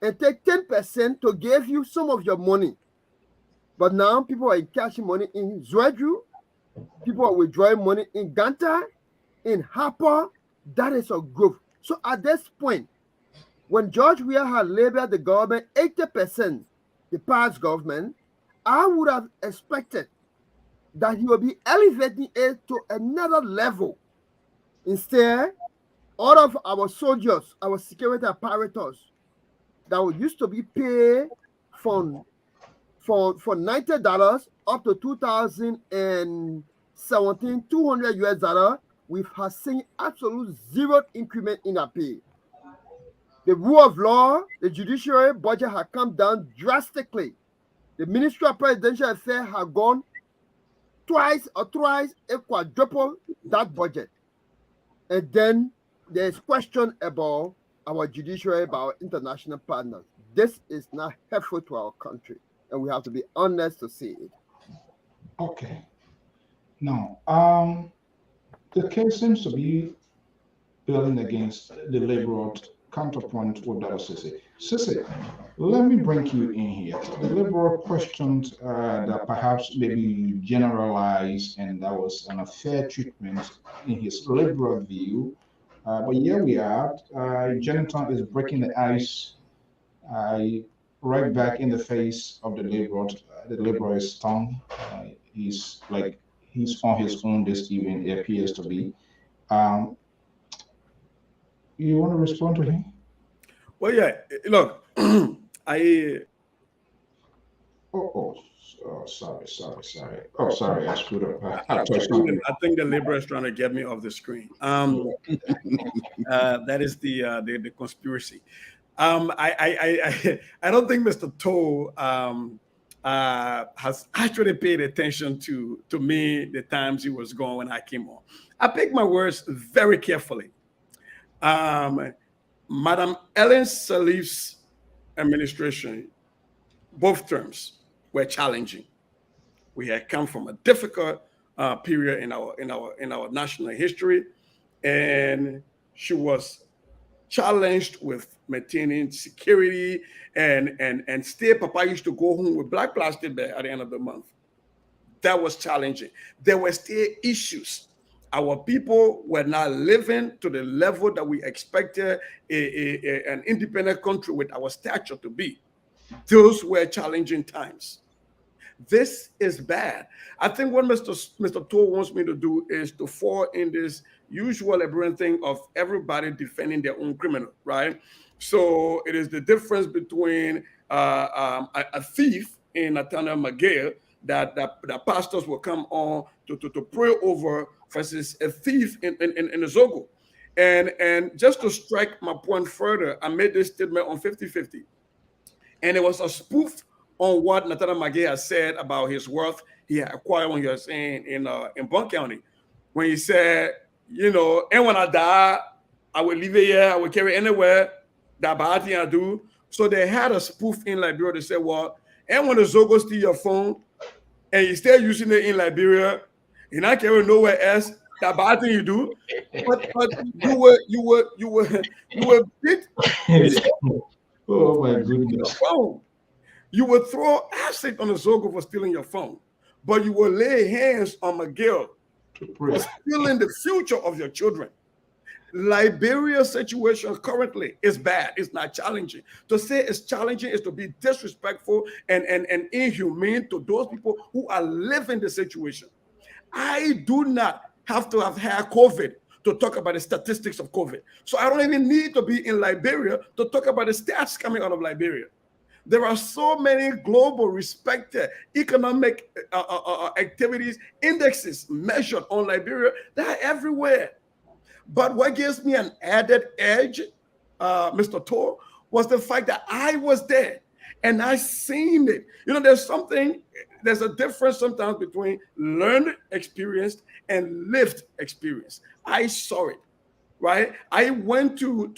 and take 10% to give you some of your money. But now people are cashing money in Zwedru, people are withdrawing money in Ganta, in Harper. That is a growth. So at this point, when George Weah had labeled the government 80%, the past government, I would have expected that he would be elevating it to another level. Instead, all of our soldiers, our security apparatus that used to be paid for $90 up to 2017, $200, we have seen absolute zero increment in our pay. The rule of law, the judiciary budget has come down drastically. The Ministry of Presidential Affairs has gone twice or thrice, a quadruple that budget. And then there's question about our judiciary, about our international partners. This is not helpful to our country, and we have to be honest to say it. Okay. Now, the case seems to be building against the liberal counterpoint with that of Sisi. Sisi, let me bring you in here. The liberal questioned that perhaps maybe generalized and that was an unfair treatment in his liberal view. But here we are. Jonathan is breaking the ice right back in the face of the liberal. The liberal is stung. He's like he's on his own this evening. It appears to be. Um, you want to respond to him? Well, yeah. Look, I. Sorry. Oh, sorry, I screwed up. I touched something. I think the liberal is trying to get me off the screen. That is the conspiracy. I don't think Mr. Toe has actually paid attention to me the times he was gone when I came on. I picked my words very carefully. Madam Ellen Sirleaf's administration, both terms were challenging. We had come from a difficult period in our national history, and she was challenged with maintaining security and still Papa used to go home with black plastic bag at the end of the month. That was challenging. There were still issues. Our people were not living to the level that we expected an independent country with our stature to be. Those were challenging times. This is bad. I think what Mr. Toll wants me to do is to fall in this usual aberrant thing of everybody defending their own criminal, right? So it is the difference between a thief in Nathaniel McGill that pastors will come on to pray over versus a thief in a Zogo. And just to strike my point further, I made this statement on 50-50. And it was a spoof on what Nathaniel McGill has said about his wealth he had acquired when he was in Bond County. When he said you know, and when I die, I would leave it here, I would carry it anywhere, that bad thing I do. So they had a spoof in Liberia. They said, well, and when the Zogo steal your phone and you still using it in Liberia, you're not carrying nowhere else, that bad thing you do. But you were beat Oh my your goodness. phone. You would throw acid on the Zogo for stealing your phone, but you will lay hands on McGill for stealing the future of your children. Liberia's situation currently is bad. It's not challenging. To say it's challenging is to be disrespectful and inhumane to those people who are living the situation. I do not have to have had COVID to talk about the statistics of COVID. So I don't even need to be in Liberia to talk about the stats coming out of Liberia. There are so many global respected economic activities indexes measured on Liberia that are everywhere. But what gives me an added edge, Mr. Tor, was the fact that I was there and I seen it. You know, there's a difference sometimes between learned experience and lived experience. I saw it, right? I went to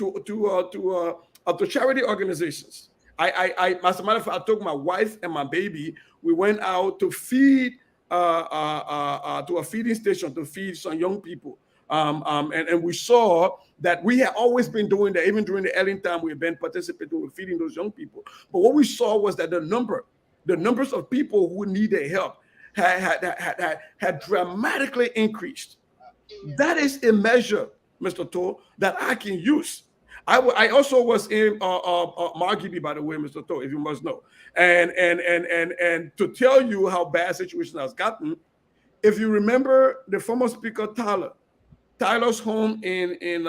charity organizations. As a matter of fact, I took my wife and my baby. We went out to feed to a feeding station to feed some young people. And we saw that we had always been doing that, even during the early time we've been participating with feeding those young people. But what we saw was that the numbers of people who needed help had dramatically increased. That is a measure, Mr. Toll, that I can use. I also was in Margibi, by the way, Mr. Toll, if you must know, and to tell you how bad situation has gotten. If you remember the former speaker Tyler's home in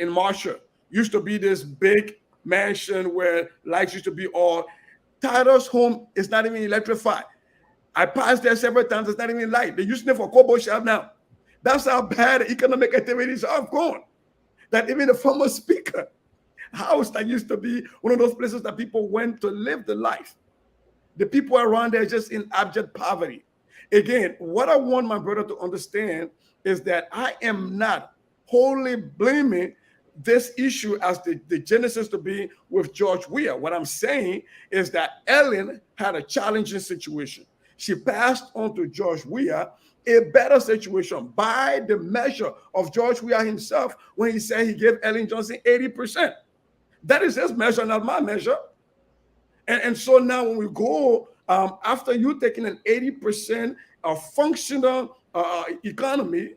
Marshall used to be this big mansion where lights used to be all. Tyler's home is not even electrified. I passed there several times. It's not even light. They're using it for Kobo shop now. That's how bad the economic activities have gone. That even the former speaker house that used to be one of those places that people went to live the life. The people around there just in abject poverty. Again, what I want my brother to understand is that I am not wholly blaming this issue as the genesis to be with George Weah. What I'm saying is that Ellen had a challenging situation. She passed on to George Weah a better situation by the measure of George Weah himself when he said he gave Ellen Johnson 80%. That is his measure, not my measure. And so now when we go, after you taking an 80% of functional economy,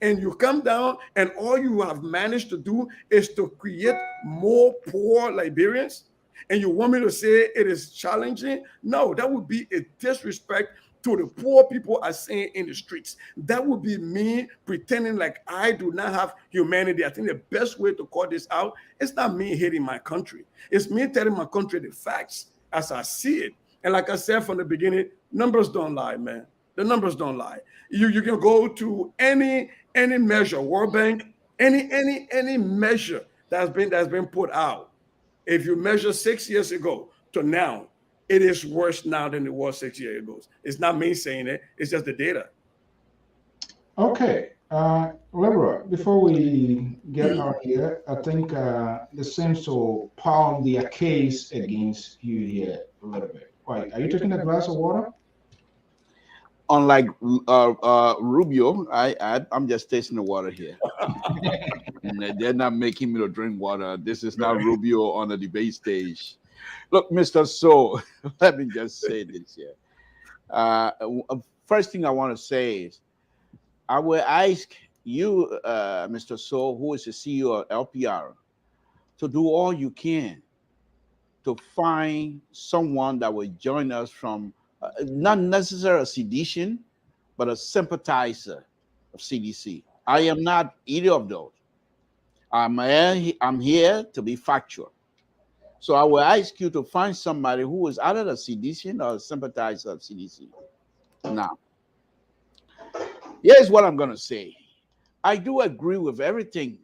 and you come down and all you have managed to do is to create more poor Liberians, and you want me to say it is challenging? No, that would be a disrespect to the poor people are saying in the streets. That would be me pretending like I do not have humanity. I think the best way to call this out is not me hating my country. It's me telling my country the facts as I see it. And like I said from the beginning, numbers don't lie, man. The numbers don't lie. You can go to any measure, World Bank, any measure that's been put out. If you measure 6 years ago to now, it is worse now than it was 6 years ago. It's not me saying it, it's just the data. Okay. Lebra, before we get out here, I think this seems to pound their case against you here a little bit. Why? Are you taking a glass of water? Unlike Rubio, I'm just tasting the water here. And they're not making me to drink water. This is not Rubio on the debate stage. Look, Mr. So, let me just say this here. First thing I want to say is, I will ask you, Mr. So, who is the CEO of LPR, to do all you can to find someone that will join us from not necessarily a sedition, but a sympathizer of CDC. I am not either of those. I'm here to be factual. So I will ask you to find somebody who is either a sedition or a sympathizer of CDC. Now, here's what I'm going to say. I do agree with everything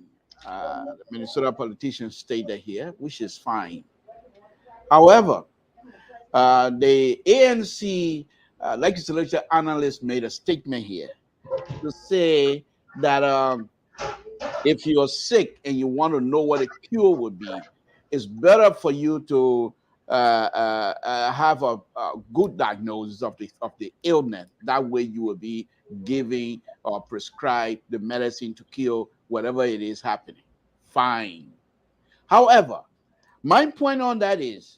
the Minnesota politicians stated here, which is fine. However, the ANC legislature analyst made a statement here to say that if you're sick and you want to know what a cure would be, it's better for you to have a good diagnosis of the illness. That way, you will be giving or prescribe the medicine to cure whatever it is happening. Fine. However, my point on that is,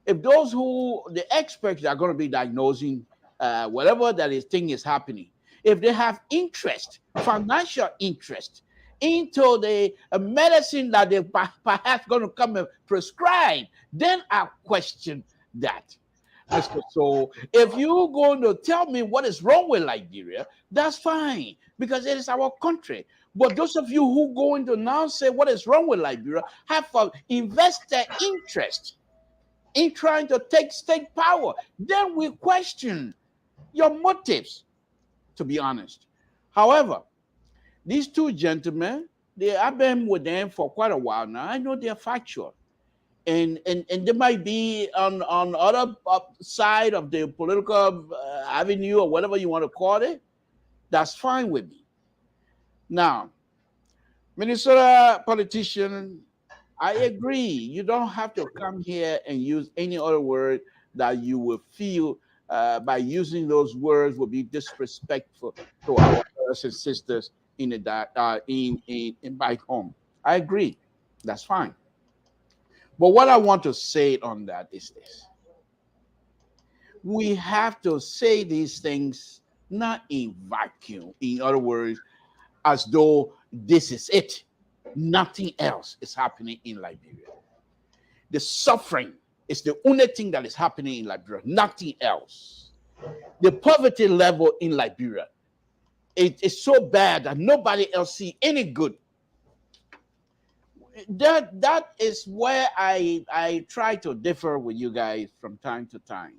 if the experts that are going to be diagnosing whatever that is thing is happening, if they have interest, financial interest into the medicine that they perhaps going to come and prescribe, then I question that. So if you're going to tell me what is wrong with Liberia, that's fine, because it is our country. But those of you who going to now say what is wrong with Liberia have invested interest in trying to take state power, then we question your motives, to be honest. However, these two gentlemen, I've been with them for quite a while now. I know they're factual. And they might be on other side of the political avenue or whatever you want to call it. That's fine with me. Now, Minnesota politician, I agree. You don't have to come here and use any other word that you will feel by using those words will be disrespectful to our brothers and sisters in back home. I agree. That's fine. But what I want to say on that is this. We have to say these things not in vacuum. In other words, as though this is it. Nothing else is happening in Liberia. The suffering is the only thing that is happening in Liberia, nothing else. The poverty level in Liberia, it is so bad that nobody else see any good. That is where I try to differ with you guys from time to time,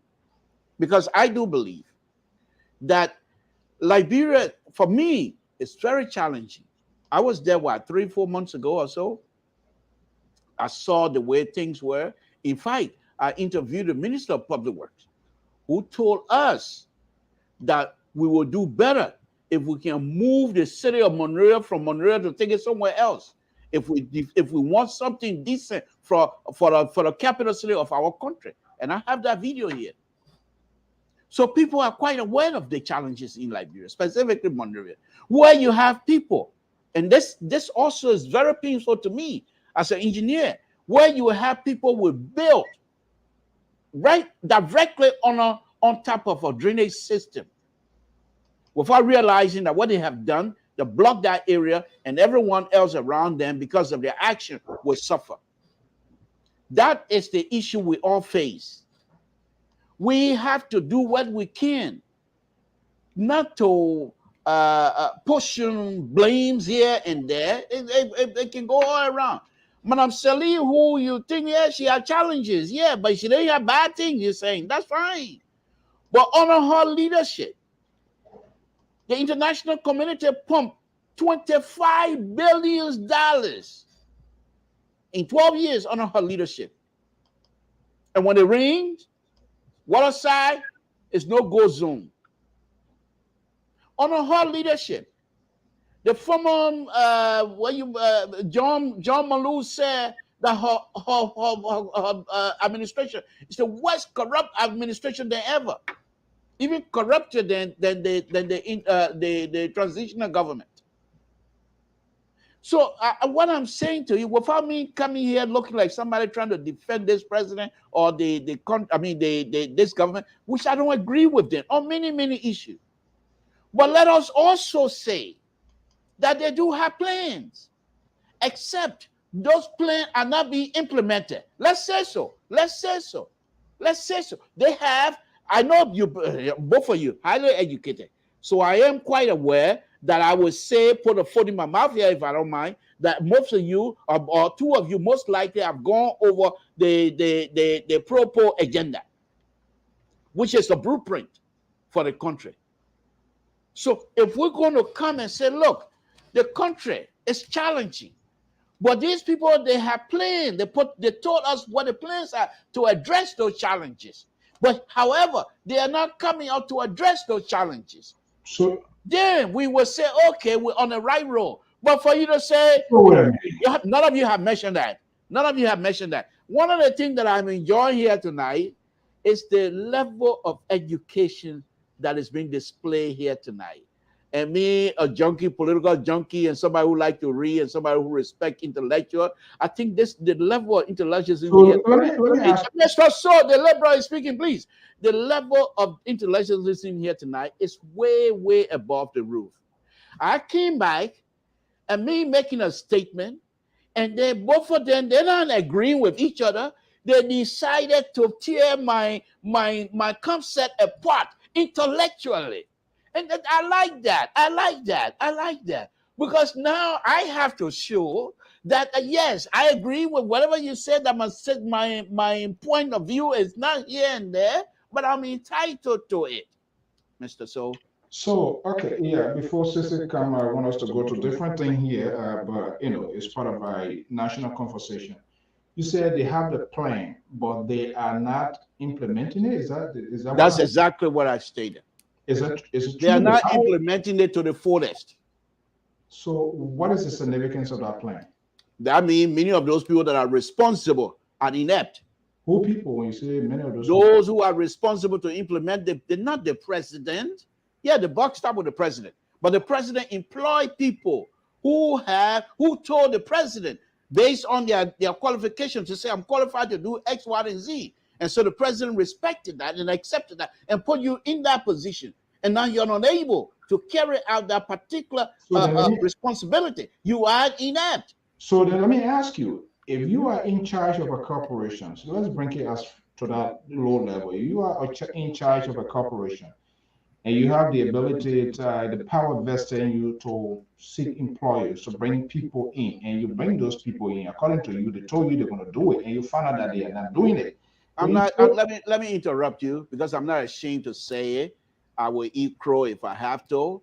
because I do believe that Liberia, for me, is very challenging. I was there, 3-4 months ago or so. I saw the way things were. In fact, I interviewed the Minister of Public Works, who told us that we will do better if we can move the city of Monrovia from Monrovia to take it somewhere else. If we want something decent for the capital city of our country. And I have that video here. So people are quite aware of the challenges in Liberia, specifically Monrovia, where you have people, and this also is very painful to me as an engineer, where you have people with built right directly on top of a drainage system, without realizing that what they have done, they block that area, and everyone else around them, because of their action, will suffer. That is the issue we all face. We have to do what we can, not to pushing blames here and there. It can go all around. Madam Sally, who you think, yeah, she had challenges, yeah, but she didn't have bad things, you're saying, that's fine. But under her leadership, the international community pumped $25 billion in 12 years under her leadership. And when it rains, water side is no go zone. Under her leadership, the former John Malou said that her administration is the worst corrupt administration than ever, even corrupted than the transitional government. So what I'm saying to you, without me coming here looking like somebody trying to defend this president or this government, which I don't agree with them on many issues. But let us also say that they do have plans, except those plans are not being implemented. Let's say so. They have, I know you, both of you, highly educated. So I am quite aware that I would say, put a foot in my mouth here if I don't mind, that most of you, or two of you most likely have gone over the Pro agenda, which is the blueprint for the country. So if we're going to come and say, look, the country is challenging, but these people, they have plans. They told us what the plans are to address those challenges. But however, they are not coming out to address those challenges. So then we will say, okay, we're on the right road. But for you to say, Oh, wait a minute. none of you have mentioned that. None of you have mentioned that. One of the things that I'm enjoying here tonight is the level of education that is being displayed here tonight. And me, a junkie, political junkie, and somebody who like to read and somebody who respect intellectual, I think the level of intellectualism So here. let me ask. The liberal is speaking, please. The level of intellectualism here tonight is way, way above the roof. I came back and me making a statement, and they both of them, they're not agreeing with each other. They decided to tear my concept apart intellectually. And I like that. I like that. I like that. Because now I have to show that yes, I agree with whatever you said. My point of view is not here and there, but I'm entitled to it, Mr. So. So, okay, yeah, before Sissy come, I want us to go to different thing here, but it's part of our national conversation. You said they have the plan, but they are not implementing it. Is that That's what exactly what I stated. is it They are true? not implementing it to the fullest. So, what is the significance of that plan? That means many of those people that are responsible are inept. Who people, when you say many of those Those who are responsible to implement they're not the president. Yeah, the buck stopped with the president. But the president employed people who told the president based on their qualifications to say, I'm qualified to do X, Y, and Z. And so the president respected that and accepted that and put you in that position. And now you're not able to carry out that particular responsibility. You are inept. So then let me ask you, if you are in charge of a corporation, so let's bring it us to that low level. You are in charge of a corporation, and you have the ability, the power vested in you to seek employers, to bring people in, and you bring those people in according to you. They told you they're going to do it, and you find out that they are not doing it. Let me interrupt you because I'm not ashamed to say it. I will eat crow if I have to.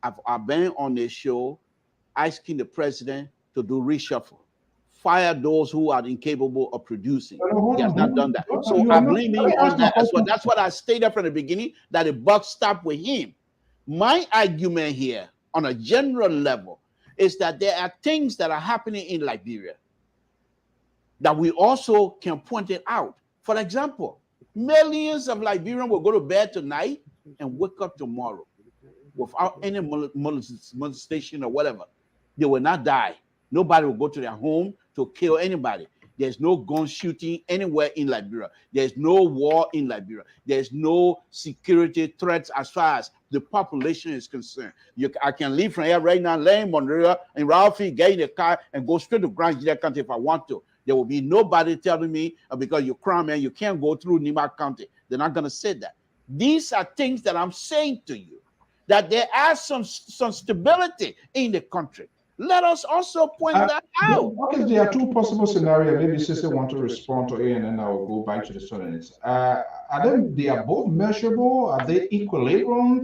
I've been on this show asking the president to do reshuffle, fire those who are incapable of producing. He has not done that. So I blame him on that as well. That's what I stated from the beginning, that the buck stopped with him. My argument here on a general level is that there are things that are happening in Liberia that we also can point it out. For example, millions of Liberians will go to bed tonight and wake up tomorrow without any molestation or whatever. They will not die. Nobody will go to their home to kill anybody. There's no gun shooting anywhere in Liberia. There's no war in Liberia. There's no security threats as far as the population is concerned. I can leave from here right now, lay in Monrovia, and Ralphie, get in the car, and go straight to Grand Judea County if I want to. There will be nobody telling me because you're crown man, you can't go through Nima County. They're not going to say that. These are things that I'm saying to you, that there are some stability in the country. Let us also point that out. Okay, there are two possible scenarios. Maybe Sister want to respond to it, and then I'll go back to the students. They are both measurable? Are they equilibrium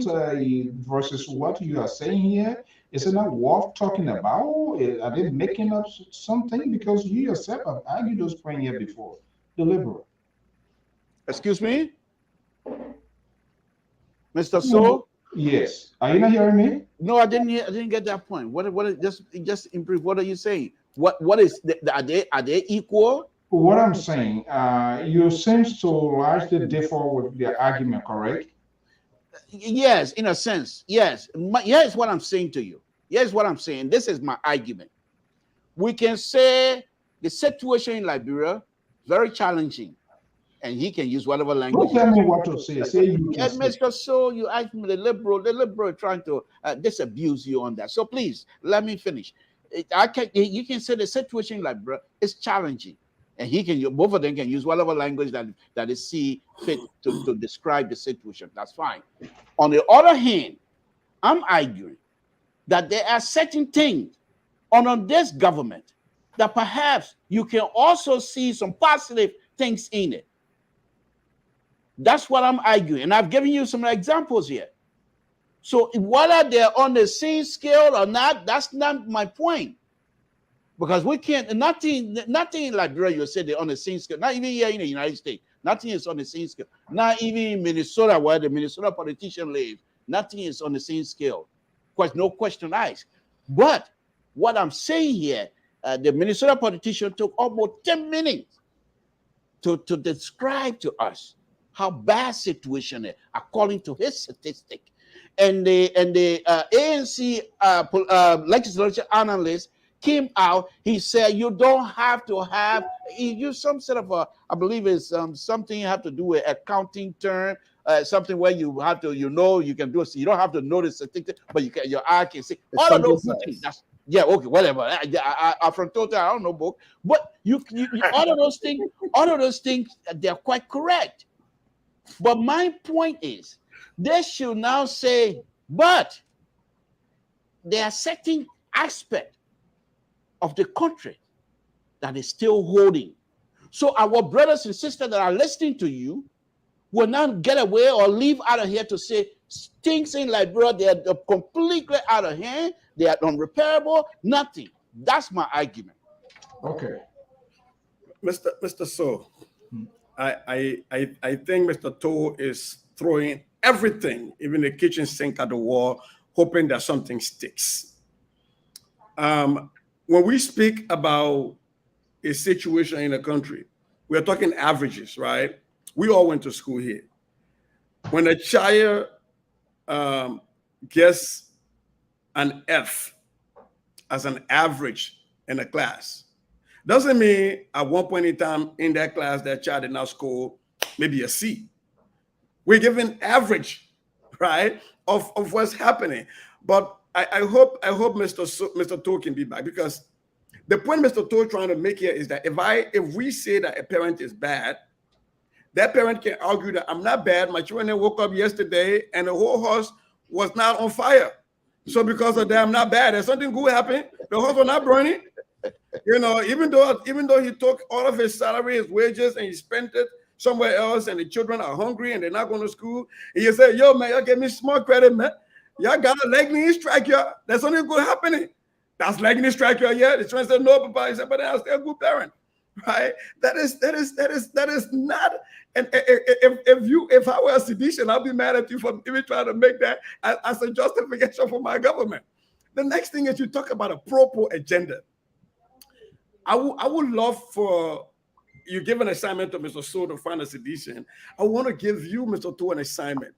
versus what you are saying here? Is it not worth talking about? Are they making up something? Because you yourself have argued those points here before. The liberal. Excuse me, Mr. So. Yes. Are you not hearing me? No, I didn't get that point. What just improve? What are you saying? What is are they equal? What I'm saying, you seem to largely differ with their argument, correct? Yes, in a sense. Yes. Here's what I'm saying to you. Here's what I'm saying. This is my argument. We can say the situation in Liberia very challenging. And he can use whatever language. Don't tell me what to say. Say you can say. Mr. So, you asked me the liberal trying to disabuse you on that. So please let me finish. You can say the situation like is challenging, and both of them can use whatever language that is see fit to describe the situation. That's fine. On the other hand, I'm arguing that there are certain things on this government that perhaps you can also see some positive things in it. That's what I'm arguing. And I've given you some examples here. So whether they're on the same scale or not, that's not my point. Because we can't, nothing in Liberia, you say they're on the same scale. Not even here in the United States. Nothing is on the same scale. Not even in Minnesota, where the Minnesota politician lives. Nothing is on the same scale. No question asked. But what I'm saying here, the Minnesota politician took almost 10 minutes to describe to us how bad situation is according to his statistic. And the ANC legislature analyst came out. He said you don't have to have, he used some sort of a, I believe it's something you have to do with accounting term, something where you have to, you can do it. You don't have to know the statistic, but you can, your eye can see all of those things. That's, yeah, okay, whatever. I from total, I don't know book, but you all of those things, they're quite correct. But my point is, they should now say, but there are certain aspects of the country that is still holding. So our brothers and sisters that are listening to you will not get away or leave out of here to say things in Liberia, they are completely out of hand, they are unrepairable, nothing. That's my argument. Okay. Mr. So, I think Mr. To is throwing everything, even the kitchen sink at the wall, hoping that something sticks. When we speak about a situation in a country, we're talking averages, right? We all went to school here. When a child gets an F as an average in a class, doesn't mean at one point in time in that class that child did not score maybe a C. We're giving average, right, of what's happening. But I hope Mr. To can be back, because the point Mr. To trying to make here is that if we say that a parent is bad, that parent can argue that I'm not bad. My children woke up yesterday and the whole house was not on fire. So because of that, I'm not bad. There's something good happened. The house was not burning. Even though he took all of his salary, his wages, and he spent it somewhere else, and the children are hungry and they're not going to school. And you say, yo, man, y'all give me small credit, man. Y'all got a lightning strike, y'all. There's something good happening. That's lightning strike, y'all. Yeah. The children said, no, Papa. He said, but I'm still a good parent. Right? That is not. And if I were a sedition, I'll be mad at you for even trying to make that as a justification for my government. The next thing is you talk about a pro-poor agenda. I would love for you give an assignment to Mr. So to find a sedition. I want to give you, Mr. To, an assignment.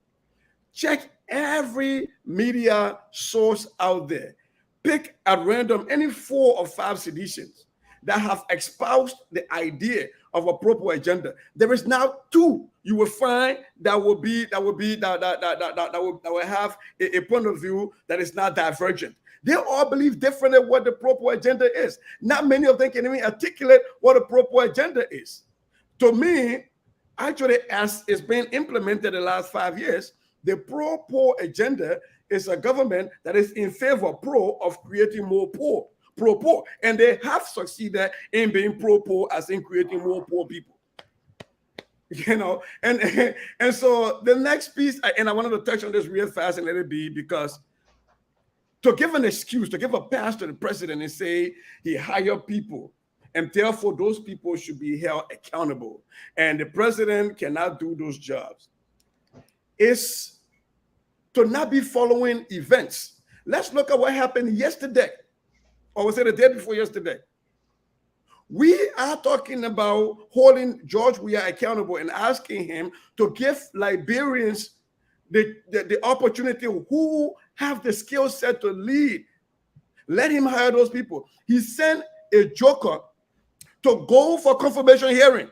Check every media source out there. Pick at random any 4 or 5 seditions that have espoused the idea of a pro-poor agenda. There is now 2 you will find that will have a point of view that is not divergent. They all believe differently what the pro-poor agenda is. Not many of them can even articulate what a pro-poor agenda is. To me, actually, as it's been implemented the last 5 years, the pro-poor agenda is a government that is in favor, of creating more poor, pro-poor. And they have succeeded in being pro-poor, as in creating more poor people. And so the next piece, and I wanted to touch on this real fast and let it be, because to give an excuse, to give a pass to the president and say he hired people, and therefore those people should be held accountable, and the president cannot do those jobs, is to not be following events. Let's look at what happened yesterday, or was it the day before yesterday? We are talking about holding George Weah accountable and asking him to give Liberians the opportunity who have the skill set to lead. Let him hire those people. He sent a joker to go for confirmation hearing.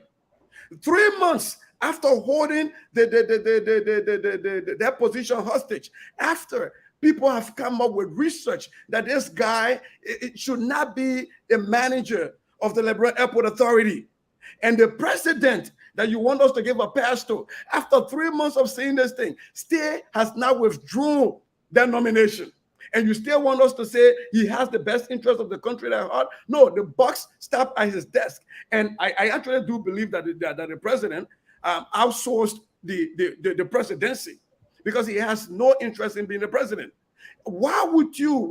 3 months after holding that position hostage, after people have come up with research that this guy it should not be a manager of the Liberia Airport Authority. And the president that you want us to give a pass to, after 3 months of saying this thing, still has now withdrawn that nomination. And you still want us to say he has the best interest of the country at heart? No, the buck stopped at his desk. And I actually do believe that the president outsourced the presidency, because he has no interest in being the president. Why would you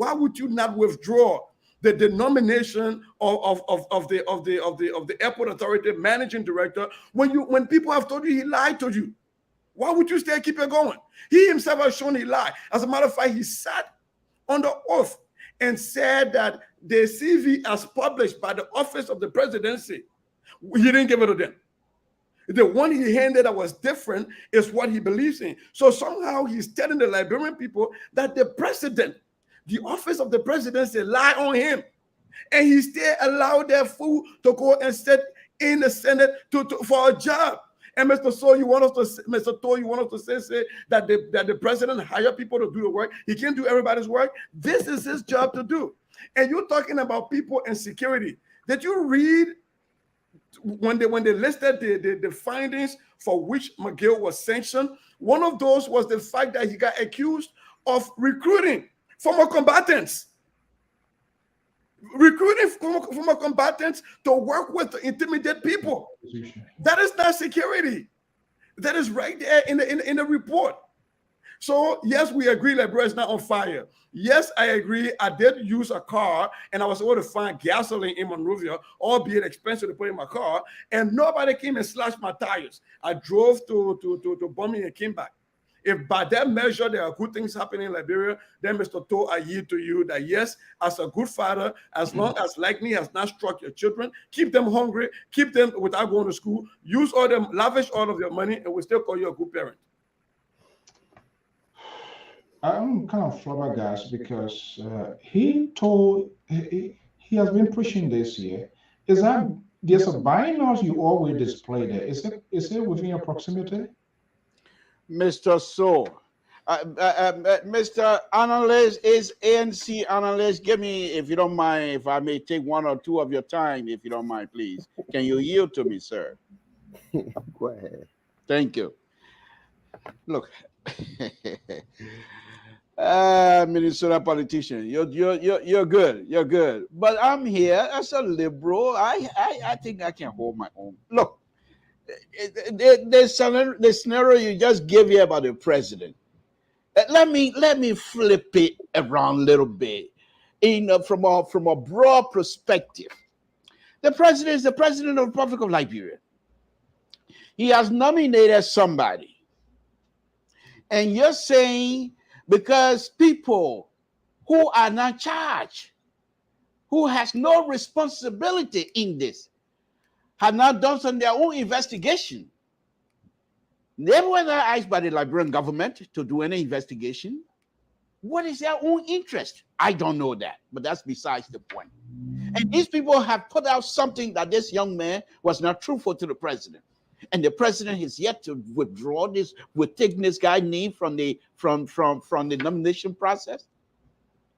not withdraw the nomination of the airport authority managing director when people have told you he lied to you? Why would you still keep it going? He himself has shown he lied. As a matter of fact, he sat under oath and said that the CV as published by the office of the presidency, he didn't give it to them. The one he handed that was different is what he believes in. So somehow he's telling the Liberian people that the president, the office of the presidency, lie on him. And he still allowed their fool to go and sit in the Senate for a job. And Mr. So, you want us to, Mr. To, you want us to say that the president hire people to do the work? He can't do everybody's work. This is his job to do. And you're talking about people and security. Did you read when they listed the findings for which McGill was sanctioned? One of those was the fact that he got accused of recruiting former combatants. Recruiting former combatants to work with to intimidate people. That is not security. That is right there in the report. So yes, we agree Liberia is not on fire. Yes, I agree. I did use a car and I was able to find gasoline in Monrovia, albeit expensive to put in my car, and nobody came and slashed my tires. I drove to Bombay and came back. If by that measure there are good things happening in Liberia, then Mr. To, I yield to you that yes, as a good father, as long as lightning has not struck your children, keep them hungry, keep them without going to school, use all them, lavish all of your money, and we still call you a good parent. I'm kind of flabbergasted because he has been pushing this year. Is that there's a bylaws you always display there? Is it within your proximity? Mr. So, Mr. Analyst, is ANC analyst. Give me, if you don't mind, if I may take 1 or 2 of your time, if you don't mind, please. Can you yield to me, sir? Go ahead. Thank you. Look, Minnesota politician, you're good. You're good. But I'm here as a liberal. I think I can hold my own. Look. The scenario you just gave here about the president. Let me flip it around a little bit. From a broad perspective, the president is the president of the Republic of Liberia. He has nominated somebody, and you're saying because people who are not charged, who has no responsibility in this, have not done some their own investigation. They were not asked by the Liberian government to do any investigation. What is their own interest? I don't know that, but that's besides the point. And these people have put out something that this young man was not truthful to the president. And the president has yet to withdraw this, with taking this guy's name from the nomination process.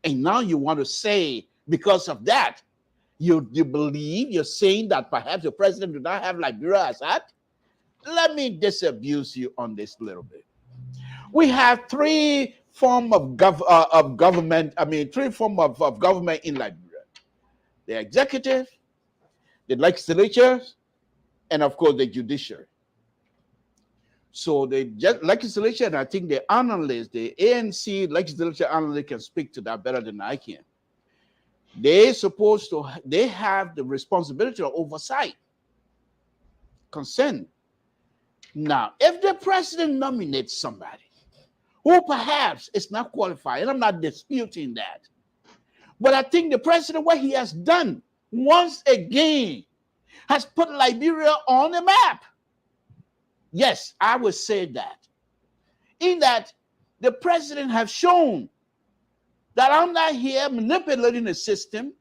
And now you want to say, because of that, you believe, you're saying that perhaps the president do not have Liberia as that? Let me disabuse you on this a little bit. We have 3 forms of government. I mean, 3 forms of government in Liberia: the executive, the legislature, and of course the judiciary. So the legislature, and I think the analysts, the ANC legislature analyst can speak to that better than I can. They have the responsibility of oversight, consent. Now, if the president nominates somebody who perhaps is not qualified, and I'm not disputing that, but I think the president, what he has done once again, has put Liberia on the map. Yes, I would say that. In that, the president has shown that I'm not here manipulating the system.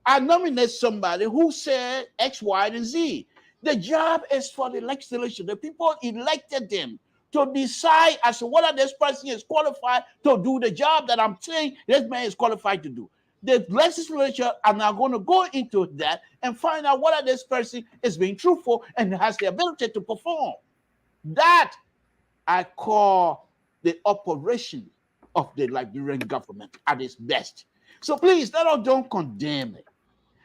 I nominate somebody who said X, Y, and Z. The job is for the legislature. The people elected them to decide as to whether this person is qualified to do the job that I'm saying this man is qualified to do. The legislature are now going to go into that and find out whether this person is being truthful and has the ability to perform. That I call the operation of the Liberian government at its best. So please, don't condemn it.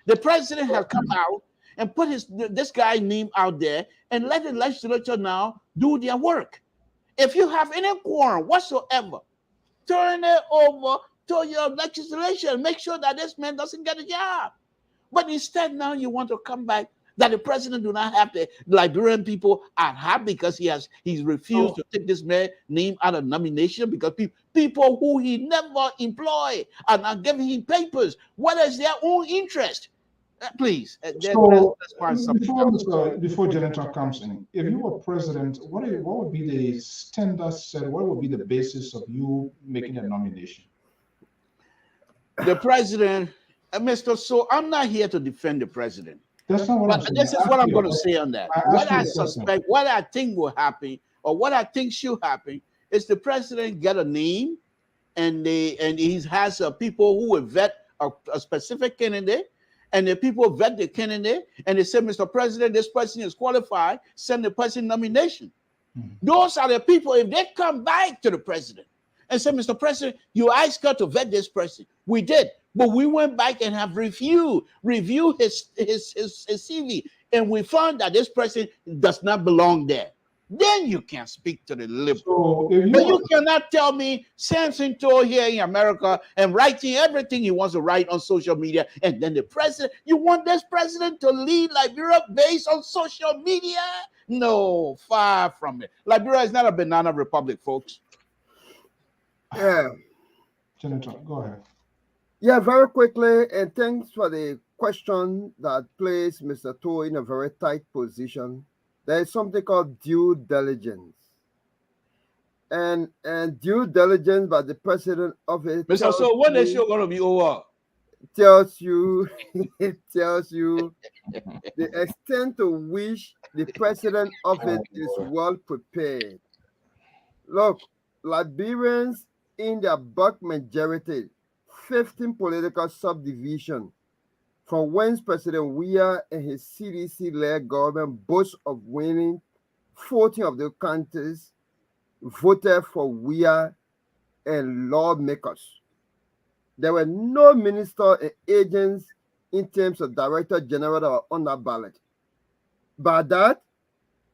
The president has come out and put this guy's name out there and let the legislature now do their work. If you have any quorum whatsoever, turn it over to your legislation. Make sure that this man doesn't get a job. But instead now you want to come back that the president do not have the Liberian people at heart because he's refused to take this man's name out of nomination because people who he never employed are not giving him papers. What is their own interest? Please, So let's find something. before Janitor comes in, if you were president, what would be the standard set? What would be the basis of you making a nomination? The president, Mr. So I'm not here to defend the president. That's not what I'm But saying. this is what I'm going to say on that. What I suspect, what I think will happen, or what I think should happen, is the president get a name, and he has people who will vet a specific candidate, and the people vet the candidate, and they say, Mr. President, this person is qualified, send the person nomination. Those are the people, if they come back to the president and say, Mr. President, you asked her to vet this person. We did, but we went back and have reviewed his CV, and we found that this person does not belong there. Then you can speak to the liberal. But you cannot tell me Samson Tour here in America and writing everything he wants to write on social media, and then the president, you want this president to lead Liberia based on social media? No, far from it. Liberia is not a banana republic, folks. Yeah. Senator, go ahead. Yeah, very quickly, and thanks for the question that placed Mr. Tour in a very tight position. There is something called due diligence. And due diligence by the president of it. Mr. So when is show going to be over? Tells you, it tells you the extent to which the president of it is well prepared. Look, Liberians in their bulk majority, 15 political subdivisions, from whence President Weah and his CDC-led government boast of winning 14 of the counties, voted for Weah and lawmakers. There were no ministers and agents in terms of director general that were on that ballot. By that,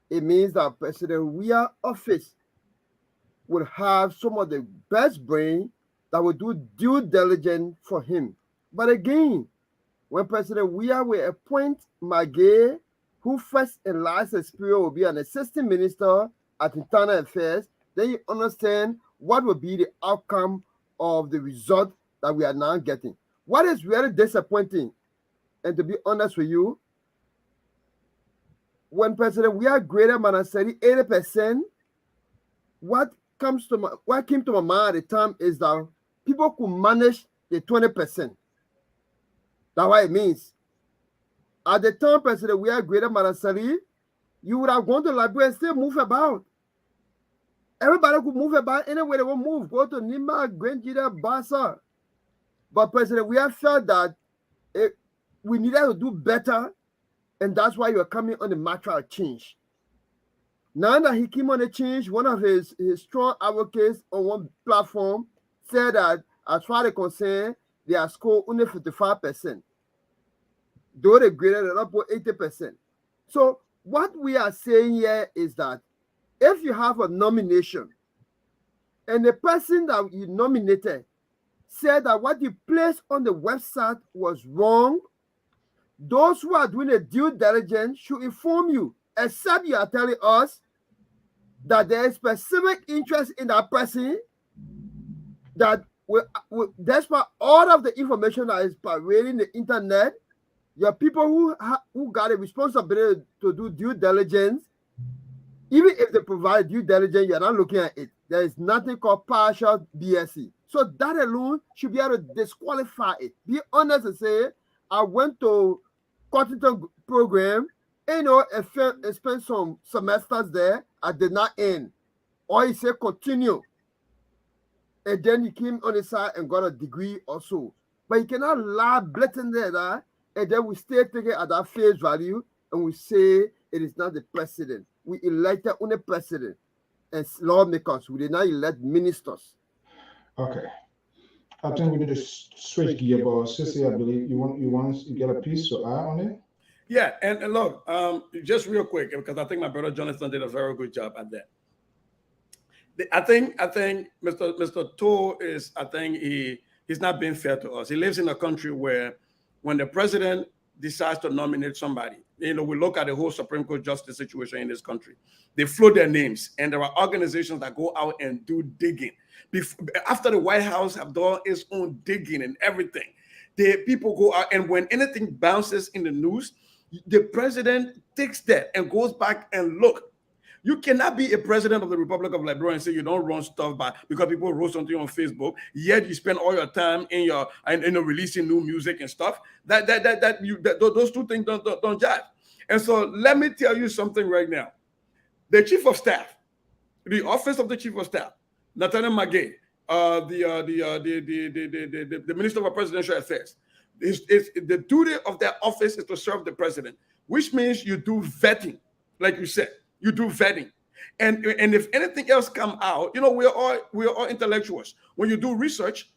it means that President Weah's office would have some of the best brain that would do due diligence for him. But again, when President Weah will appoint Magay, who first and last experience will be an assistant minister at internal affairs, then you understand what will be the outcome of the result that we are now getting. What is really disappointing, and to be honest with you, when President Weah graded Manaseri 80%, what came to my mind at the time is that people could manage the 20%. That's what it means. At the time President Weah graded Manaseri, you would have gone to Liberia and still move about. Everybody could move about anywhere they want to move. Go to Nima, Grenjida, Bassa. But President Weah felt that we needed to do better, and that's why you are coming on the matter of change. Now that he came on the change, one of his strong advocates on one platform said that as far as concerned, they are scored only 55%. Though they graded it up to 80%. So what we are saying here is that if you have a nomination and the person that you nominated said that what you placed on the website was wrong, those who are doing a due diligence should inform you, except you are telling us that there is specific interest in that person, that despite all of the information that is parading the internet, your people who got a responsibility to do due diligence, even if they provide due diligence, you're not looking at it. There is nothing called partial BSc. So that alone should be able to disqualify it. Be honest and say, I went to Cottington program, and I spent some semesters there. I did not end. Or he said continue. And then he came on the side and got a degree also. But you cannot lie blatantly there, and then we still take it at that face value, and we say it is not the president. We elected only president and lawmakers. We did not elect ministers. Okay. I think we need to switch gear, but Sissy, I believe you get a piece to add on it? Yeah, and look, just real quick, because I think my brother Jonathan did a very good job at that. I think Mr. Tour is, I think he's not being fair to us. He lives in a country where when the president decides to nominate somebody, we look at the whole Supreme Court justice situation in this country. They float their names, and there are organizations that go out and do digging. After the White House have done its own digging and everything, the people go out, and when anything bounces in the news, the president takes that and goes back and look. You cannot be a president of the Republic of Liberia and say you don't run stuff because people wrote something on Facebook, yet you spend all your time in releasing new music and stuff. Those two things don't jive. And so let me tell you something right now. The chief of staff, the office of the chief of staff, Nathaniel Magay, the minister of presidential affairs, the duty of their office is to serve the president, which means you do vetting, like you said. You do vetting, and if anything else come out, we're all intellectuals. When you do research,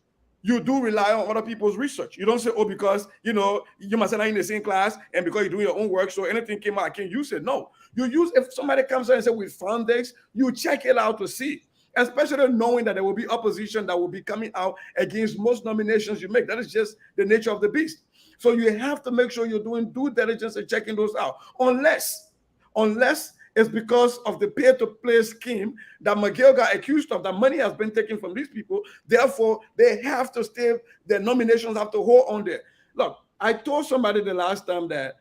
you do rely on other people's research. You don't say, oh, because you must not in the same class, and because you're doing your own work, so anything came out, I can't use it. No, you use, if somebody comes out and say we found this, you check it out to see. Especially knowing that there will be opposition that will be coming out against most nominations you make. That is just the nature of the beast. So you have to make sure you're doing due diligence and checking those out, unless it's because of the pay-to-play scheme that McGill got accused of, that money has been taken from these people. Therefore, they have to stay, their nominations have to hold on there. Look, I told somebody the last time that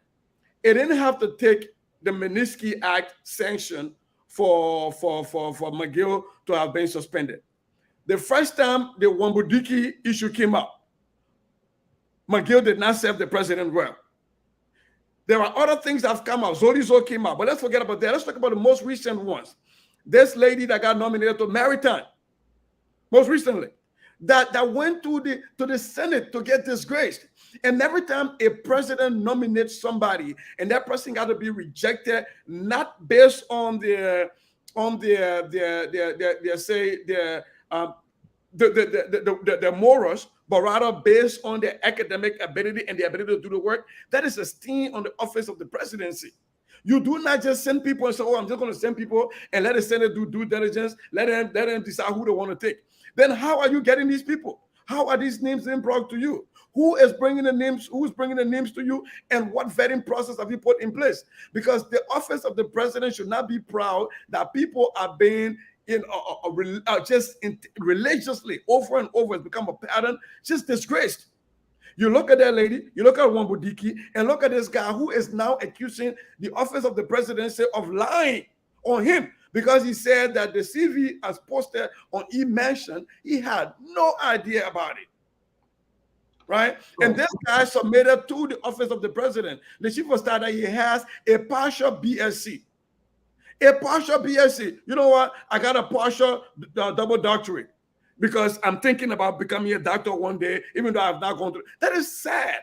it didn't have to take the Magnitsky Act sanction for McGill to have been suspended. The first time the Wambudiki issue came up, McGill did not serve the president well. There are other things that have come out. Zolizo came out, but let's forget about that. Let's talk about the most recent ones. This lady that got nominated to Maritime, most recently, that went to the Senate to get disgraced. And every time a president nominates somebody, and that person got to be rejected, not based on their morals, but rather based on their academic ability and the ability to do the work. That is a stain on the office of the presidency. You do not just send people and say, oh, I'm just going to send people and let the Senate do due diligence, let them decide who they want to take. Then how are you getting these people? How are these names being brought to you? Who is bringing the names? Who is bringing the names to you? And what vetting process have you put in place? Because the office of the president should not be proud that people are being religiously over and over. It's become a pattern, just disgraced. You look at that lady, you look at Wambudiki, and look at this guy who is now accusing the office of the presidency of lying on him because he said that the CV as posted on e-mention, he had no idea about it. Right? And this guy submitted to the office of the president, the chief of staff, that he has a partial BSc. A partial BSc. You know what? I got a partial double doctorate because I'm thinking about becoming a doctor one day, even though I've not gone through. That is sad.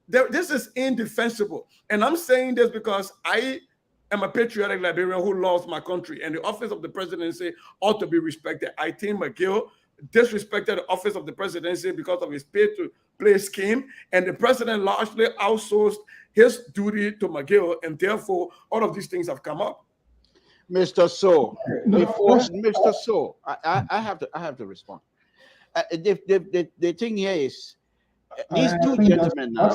This is indefensible. And I'm saying this because I am a patriotic Liberian who loves my country, and the office of the presidency ought to be respected. I think McGill disrespected the office of the presidency because of his pay-to-play scheme, and the president largely outsourced his duty to McGill, and therefore all of these things have come up. Mr. So, Mr. So, I have to respond. The thing here is these two gentlemen now.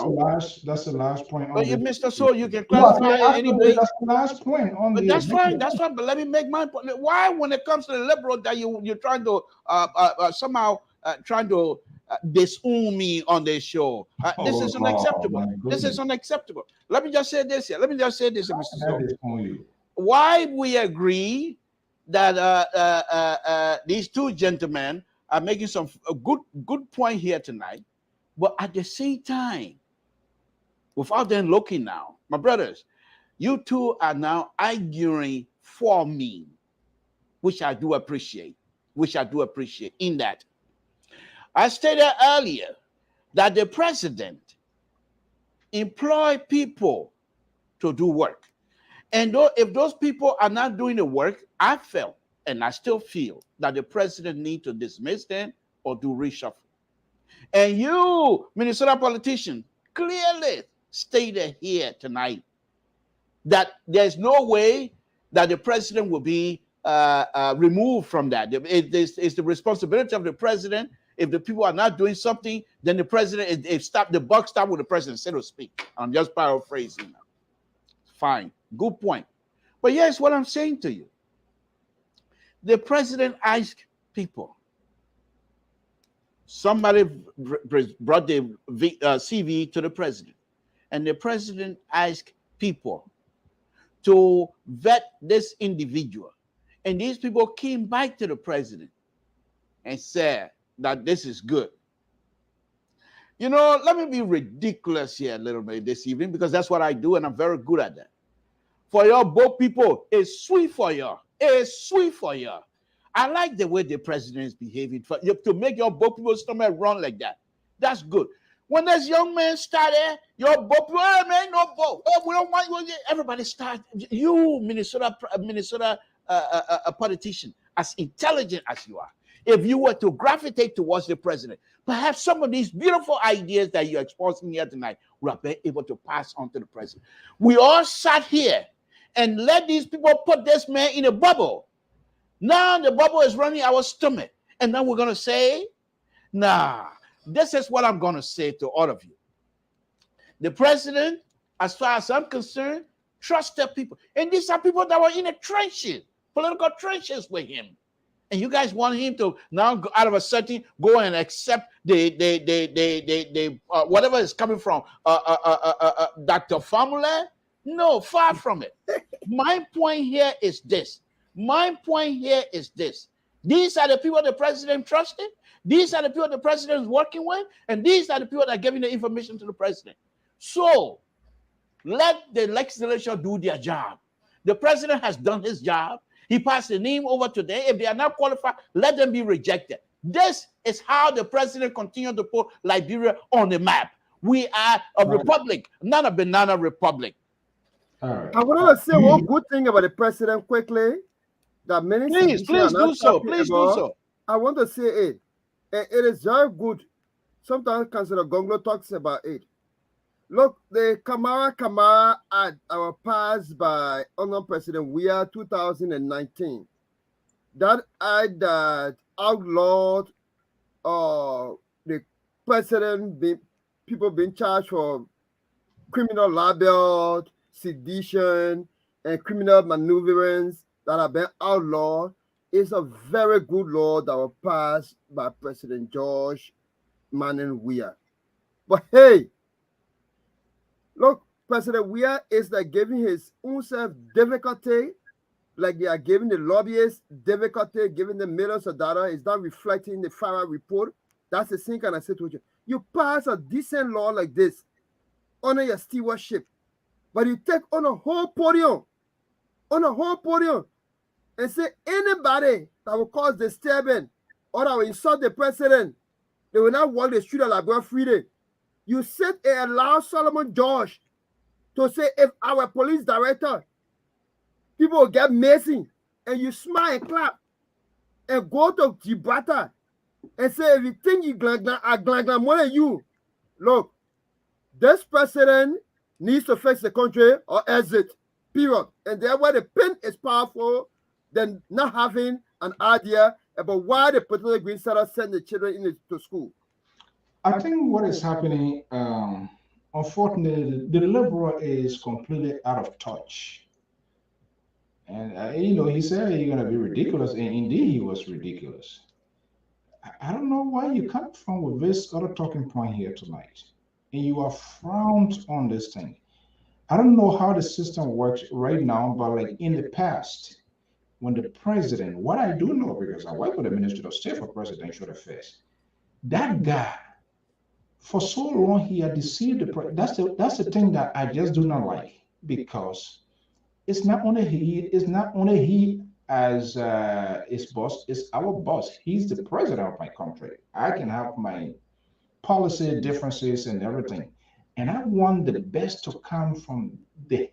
That's the last point. But Mr. So, you can clarify anyway. That's the last point on but the. That's fine. That's fine. But let me make my point. Why, when it comes to the liberal, that you're trying to somehow trying to disown me on this show? This is unacceptable. This is unacceptable. Let me just say this here. Mr. So. Why we agree that these two gentlemen are making a good point here tonight, but at the same time, without them looking now, my brothers, you two are now arguing for me, which I do appreciate. In that, I stated earlier that the president employ people to do work. And if those people are not doing the work, I felt, and I still feel, that the president needs to dismiss them or do reshuffle. And you, Minnesota politician, clearly stated here tonight that there's no way that the president will be removed from that. It's the responsibility of the president. If the people are not doing something, then the president, the buck stops with the president, so to speak. I'm just paraphrasing now. Fine. Good point. But here's what I'm saying to you. The president asked people. Somebody brought the CV to the president, and the president asked people to vet this individual. And these people came back to the president and said that this is good. You know, let me be ridiculous here a little bit this evening, because that's what I do, and I'm very good at that. For your both people, it's sweet for you. It's sweet for you. I like the way the president is behaving to make your both people's stomach run like that. That's good. When this young man started, your both people, oh, man, no vote. Oh, we don't want you. Everybody start. You, Minnesota politician, as intelligent as you are, if you were to gravitate towards the president, perhaps some of these beautiful ideas that you're exposing here tonight would have been able to pass on to the president. We all sat here and let these people put this man in a bubble. Now the bubble is running our stomach. And now we're going to say, nah, this is what I'm going to say to all of you. The president, as far as I'm concerned, trusted people. And these are people that were in the trenches, political trenches with him. And you guys want him to now go out of a certain go and accept the whatever is coming from Dr. Formula? No, far from it. My point here is this. These are the people the president trusted. These are the people the president is working with. And these are the people that are giving the information to the president. So let the legislature do their job. The president has done his job. He passed the name over today. If they are not qualified, let them be rejected. This is how the president continued to put Liberia on the map. We are a republic, not a banana republic. I want to say one good thing about the president quickly. That many please do so. Please do so. I want to say it. It is very good. Sometimes Councillor Gonglo talks about it. Look, the Kamara at our pass by Honorable President Weah 2019. That act that outlawed the president people being charged for criminal libel, sedition, and criminal maneuverings that have been outlawed is a very good law that was passed by President George Manning Weah. But hey, look, President Weah is like giving his own self difficulty, like they are giving the lobbyists difficulty, giving them millions of dollars. It's not reflecting the FARA report. That's the same kind of situation. You pass a decent law like this under your stewardship, but you take on a whole podium, and say anybody that will cause disturbance or that will insult the president, they will not walk the street of Liberia freely. You sit and allow Solomon George to say if our police director, people will get messy, and you smile and clap and go to Gibraltar and say if you think you glang more than you, look, this president needs to fix the country or exit, period. And there where the pen is powerful than not having an idea about why the political green settler send the children into school. I think what is happening, unfortunately, the liberal is completely out of touch. And, he said you're going to be ridiculous. And indeed, he was ridiculous. I don't know why you come from with this other talking point here tonight. And you are frowned on this thing. I don't know how the system works right now, but like in the past, when the president, what I do know, because I work with the Ministry of State for Presidential Affairs, that guy, for so long, he had deceived the president. That's the thing that I just do not like, because it's not only he as his boss, it's our boss. He's the president of my country. I can have my policy differences and everything, and I want the best to come from the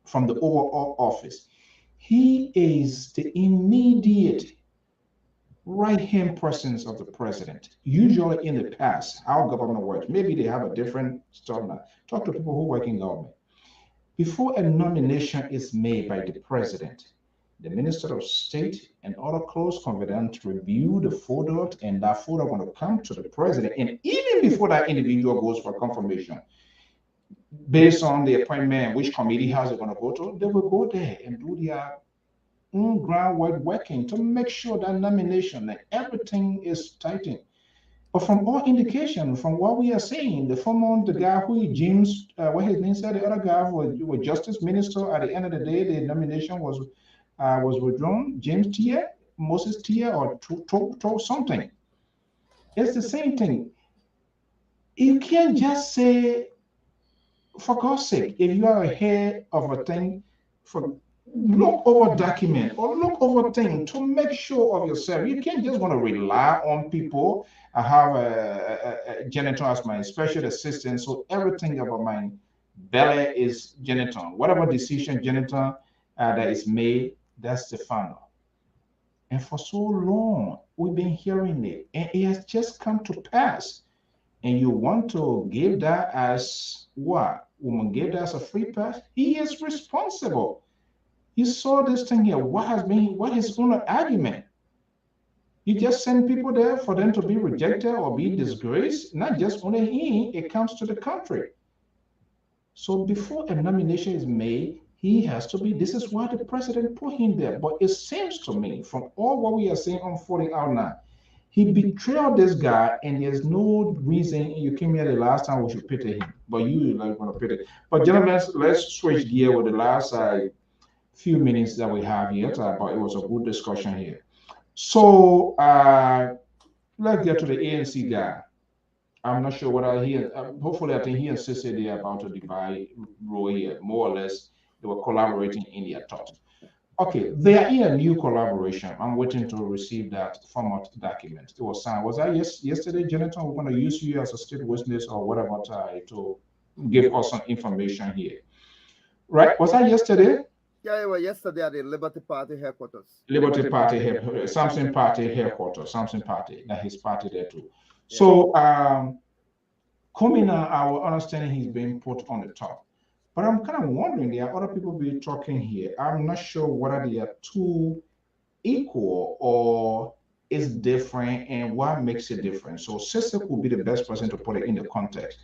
overall office. He is the immediate right-hand presence of the president. Usually in the past, how government works, maybe they have a different story now. Talk to people who work in government. Before a nomination is made by the president, the Minister of State and other close confidants review the photo, and that photo going to come to the president. And even before that individual goes for confirmation, based on the appointment, which committee house they're going to go to, they will go there and do their own groundwork working to make sure that nomination and everything is tightened. But from all indication, from what we are seeing, the guy who James, what his name said, the other guy who was Justice Minister. At the end of the day, the nomination was withdrawn. James Tier, Moses Tier, or to something. It's the same thing. You can't just say, for God's sake, if you are ahead of a thing, for look over document or look over thing to make sure of yourself. You can't just want to rely on people. I have a janitor as my special assistant, so everything about my belly is janitor. Whatever decision janitor that is made, that's the final. And for so long, we've been hearing it, and it has just come to pass. And you want to give that as what? Woman give that as a free pass? He is responsible. You saw this thing here. What is own argument? You just send people there for them to be rejected or be disgraced. Not just only him, it comes to the country. So before a nomination is made, he has to be. This is why the president put him there. But it seems to me, from all what we are seeing unfolding out now, he betrayed this guy, and there's no reason you came here the last time we should pity him. But you like want to pity. But gentlemen, let's switch gear with the last few minutes that we have here. But it was a good discussion here. So let's get to the ANC guy. I'm not sure whether hopefully, I think he insisted they're about to divide role here. More or less, they were collaborating in their thought. Okay, they are in a new collaboration. I'm waiting to receive that format document. It was signed. Was that yesterday, Jonathan? We're going to use you as a state witness or whatever to give us some information here. Right? Was that yesterday? Yeah, it was yesterday at the Liberty Party headquarters. Liberty Party headquarters, Samson Party headquarters, Samson Party, that his party there too. Yeah. So, coming now, our understanding he's being put on the top. But I'm kind of wondering, there are other people be talking here. I'm not sure whether they are two equal or is different and what makes it different. So Sisek will be the best person to put it in the context.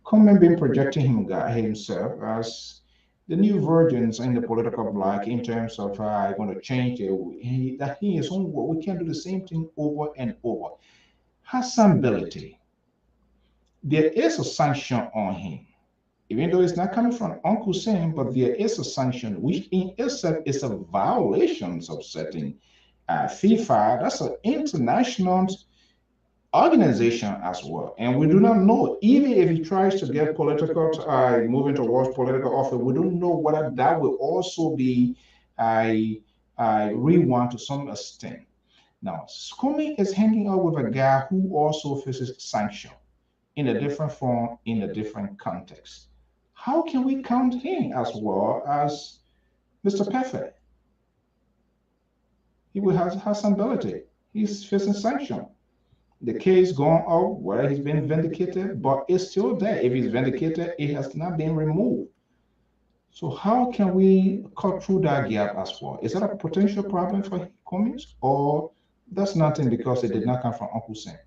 Coleman been projecting himself as the new virgins in the political block in terms of going to change it. That he is on. We can't do the same thing over and over. Has some ability. There is a sanction on him, even though it's not coming from Uncle Sam, but there is a sanction, which in itself is a violation of certain FIFA. That's an international organization as well. And we do not know, even if he tries to get political, moving towards political office, we don't know whether that will also be a rewind to some extent. Now, Comey is hanging out with a guy who also faces sanction in a different form, in a different context. How can we count him as well as Mr. Perfect? He will have some ability. He's facing sanction. The case gone out, whether he's been vindicated, but it's still there. If he's vindicated, it has not been removed. So how can we cut through that gap as well? Is that a potential problem for Cummings, or that's nothing because it did not come from Uncle Sam?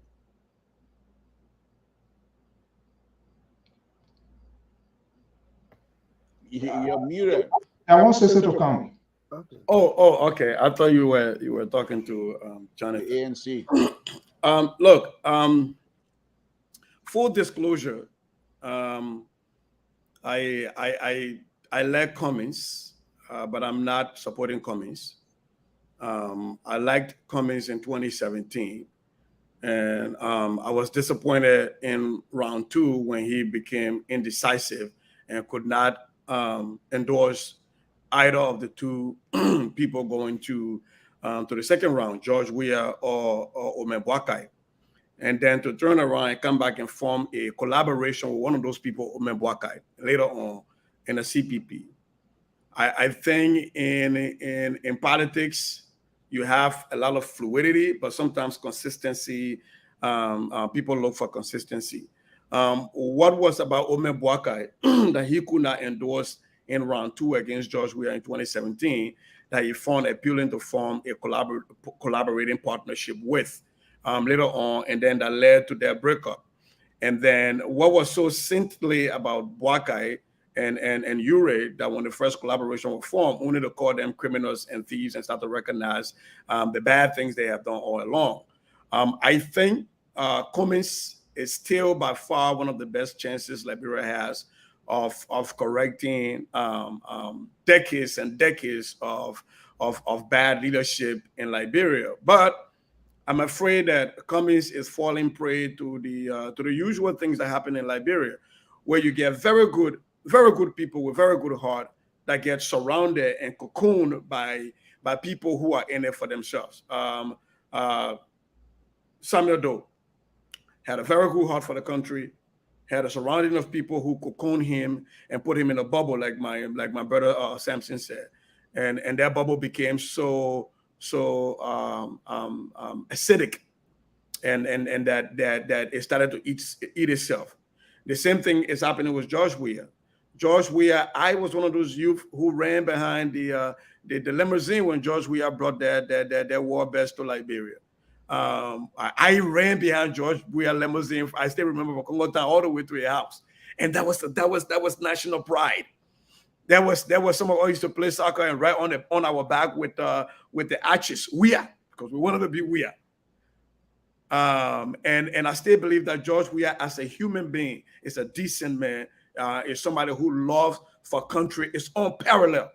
You're muted. I want Cesar to come. Okay. Oh, okay. I thought you were talking to Jonathan. The ANC. Look, full disclosure, I like Cummings, but I'm not supporting Cummings. I liked Cummings in 2017, and I was disappointed in round 2 when he became indecisive and could not endorse either of the two people going to the second round, George Weah or Ome Boakai. And then to turn around and come back and form a collaboration with one of those people, Ome Boakai, later on in the CPP. I think in politics, you have a lot of fluidity, but sometimes consistency, people look for consistency. What was about Ome Boakai that he could not endorse in round 2 against George Weah in 2017, that he found appealing to form a collaborating partnership with later on, and then that led to their breakup. And then what was so saintly about Boakai and Ure, that when the first collaboration was formed, only to call them criminals and thieves and start to recognize the bad things they have done all along. I think Cummins is still by far one of the best chances Liberia has of correcting decades and decades of bad leadership in Liberia. But I'm afraid that Cummins is falling prey to the usual things that happen in Liberia, where you get very good people with very good heart that get surrounded and cocooned by people who are in it for themselves. Samuel Doe had a very good heart for the country, had a surrounding of people who cocooned him and put him in a bubble, like my brother Samson said, and that bubble became so acidic, and that it started to eat itself. The same thing is happening with George Weah. George Weah, I was one of those youth who ran behind the limousine when George Weah brought that war best to Liberia. I ran behind George Weah limousine. I still remember from Congo Town all the way to a house, and that was national pride. There was some of us used to play soccer and right on our back with the arches, Weah, because we wanted to be Weah. And I still believe that George Weah, as a human being, is a decent man. Is somebody who loves for country. It's unparalleled.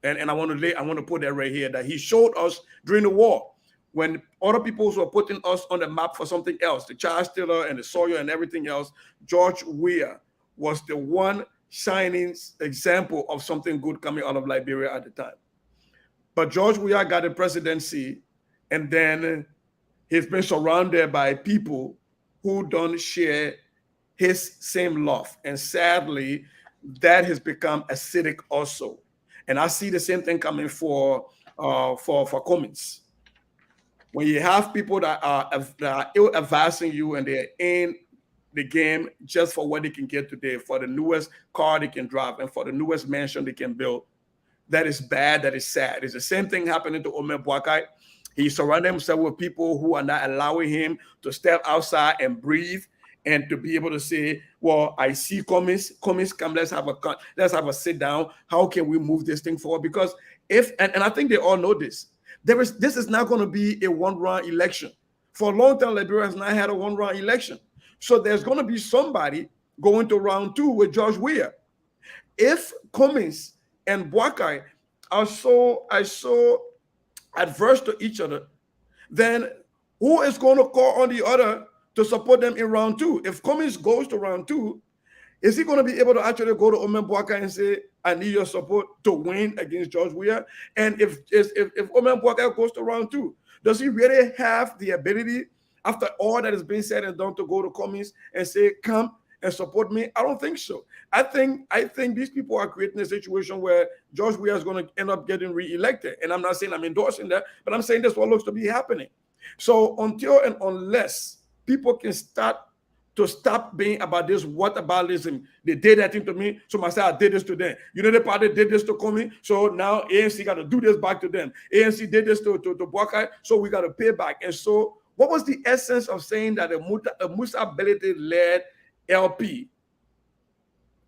And I want to put that right here, that he showed us during the war, when other people were putting us on the map for something else, the child stealer and the Sawyer and everything else. George Weah was the one shining example of something good coming out of Liberia at the time. But George Weah got the presidency, and then he's been surrounded by people who don't share his same love. And sadly, that has become acidic also. And I see the same thing coming for Cummins. When you have people that are ill-advising you and they're in the game just for what they can get today, for the newest car they can drive and for the newest mansion they can build, that is bad, that is sad. It's the same thing happening to Omer Boakai. He surrounded himself with people who are not allowing him to step outside and breathe and to be able to say, well, I see Cummins, come, let's have a sit down. How can we move this thing forward? Because and I think they all know this, this is not going to be a one-round election. For a long time, Liberia has not had a one-round election. So there's going to be somebody going to round two with George Weah. If Cummins and Boakai are so adverse to each other, then who is going to call on the other to support them in round two? If Cummins goes to round two, is he going to be able to actually go to Omer Boakai and say, I need your support to win against George Weah? And if Omer Boakai goes to round two, does he really have the ability, after all that has been said and done, to go to Cummins and say, come and support me? I don't think so. I think these people are creating a situation where George Weah is going to end up getting re-elected. And I'm not saying I'm endorsing that, but I'm saying that's what looks to be happening. So until and unless people can stop being about this whataboutism, they did that thing to me, so myself I did this to them. You know, the party did this to Comey, so now ANC got to do this back to them. ANC did this to Boakai, so we got to pay back. And so what was the essence of saying that a Musa Belete-led LP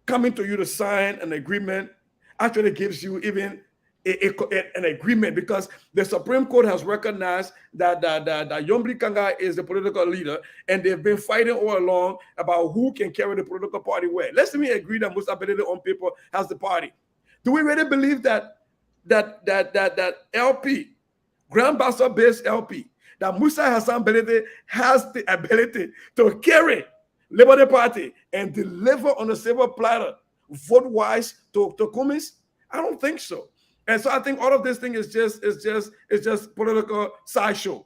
coming to you to sign an agreement actually gives you even an agreement, because the Supreme Court has recognized that Yombri Kanga is the political leader, and they've been fighting all along about who can carry the political party where. Let's me agree that Musa Belete on paper has the party. Do we really believe that LP, Grand Bassa-based LP, that Musa Hassan Belete has the ability to carry Liberty Party and deliver on a silver platter, vote-wise, to Cummins? I don't think so. And so I think all of this thing is just political sideshow.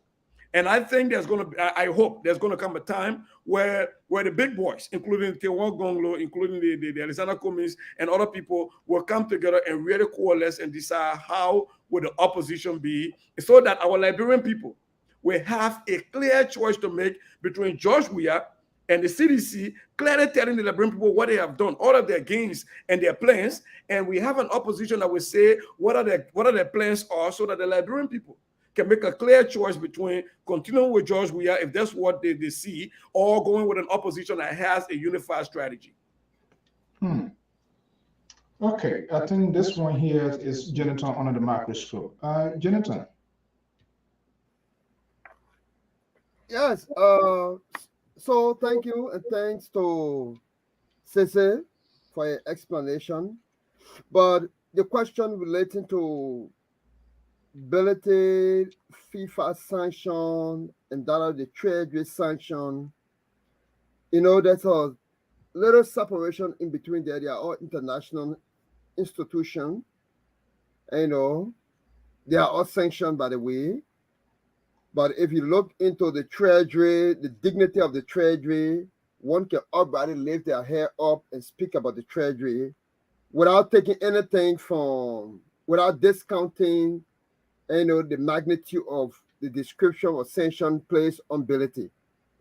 And I think I hope there's going to come a time where the big boys, including Tewan Gonglo, including the Alexander Cummins and other people, will come together and really coalesce and decide how would the opposition be, so that our Liberian people will have a clear choice to make between George Weah and the CDC, clearly telling the Liberian people what they have done, all of their gains and their plans, and we have an opposition that will say what are their plans are, so that the Liberian people can make a clear choice between continuing with George Weah if that's what they see, or going with an opposition that has a unified strategy. Okay, I think this one here is Jonathan under the microscope. Jonathan. Yes. So thank you, and thanks to Cece for your explanation. But the question relating to ability FIFA sanction and that of the Treasury sanction, there's a little separation in between there. They are all international institutions. They are all sanctioned by the way. But if you look into the Treasury, the dignity of the Treasury, one can already lift their hair up and speak about the Treasury without taking anything without discounting, the magnitude of the description or sanction placed on ability.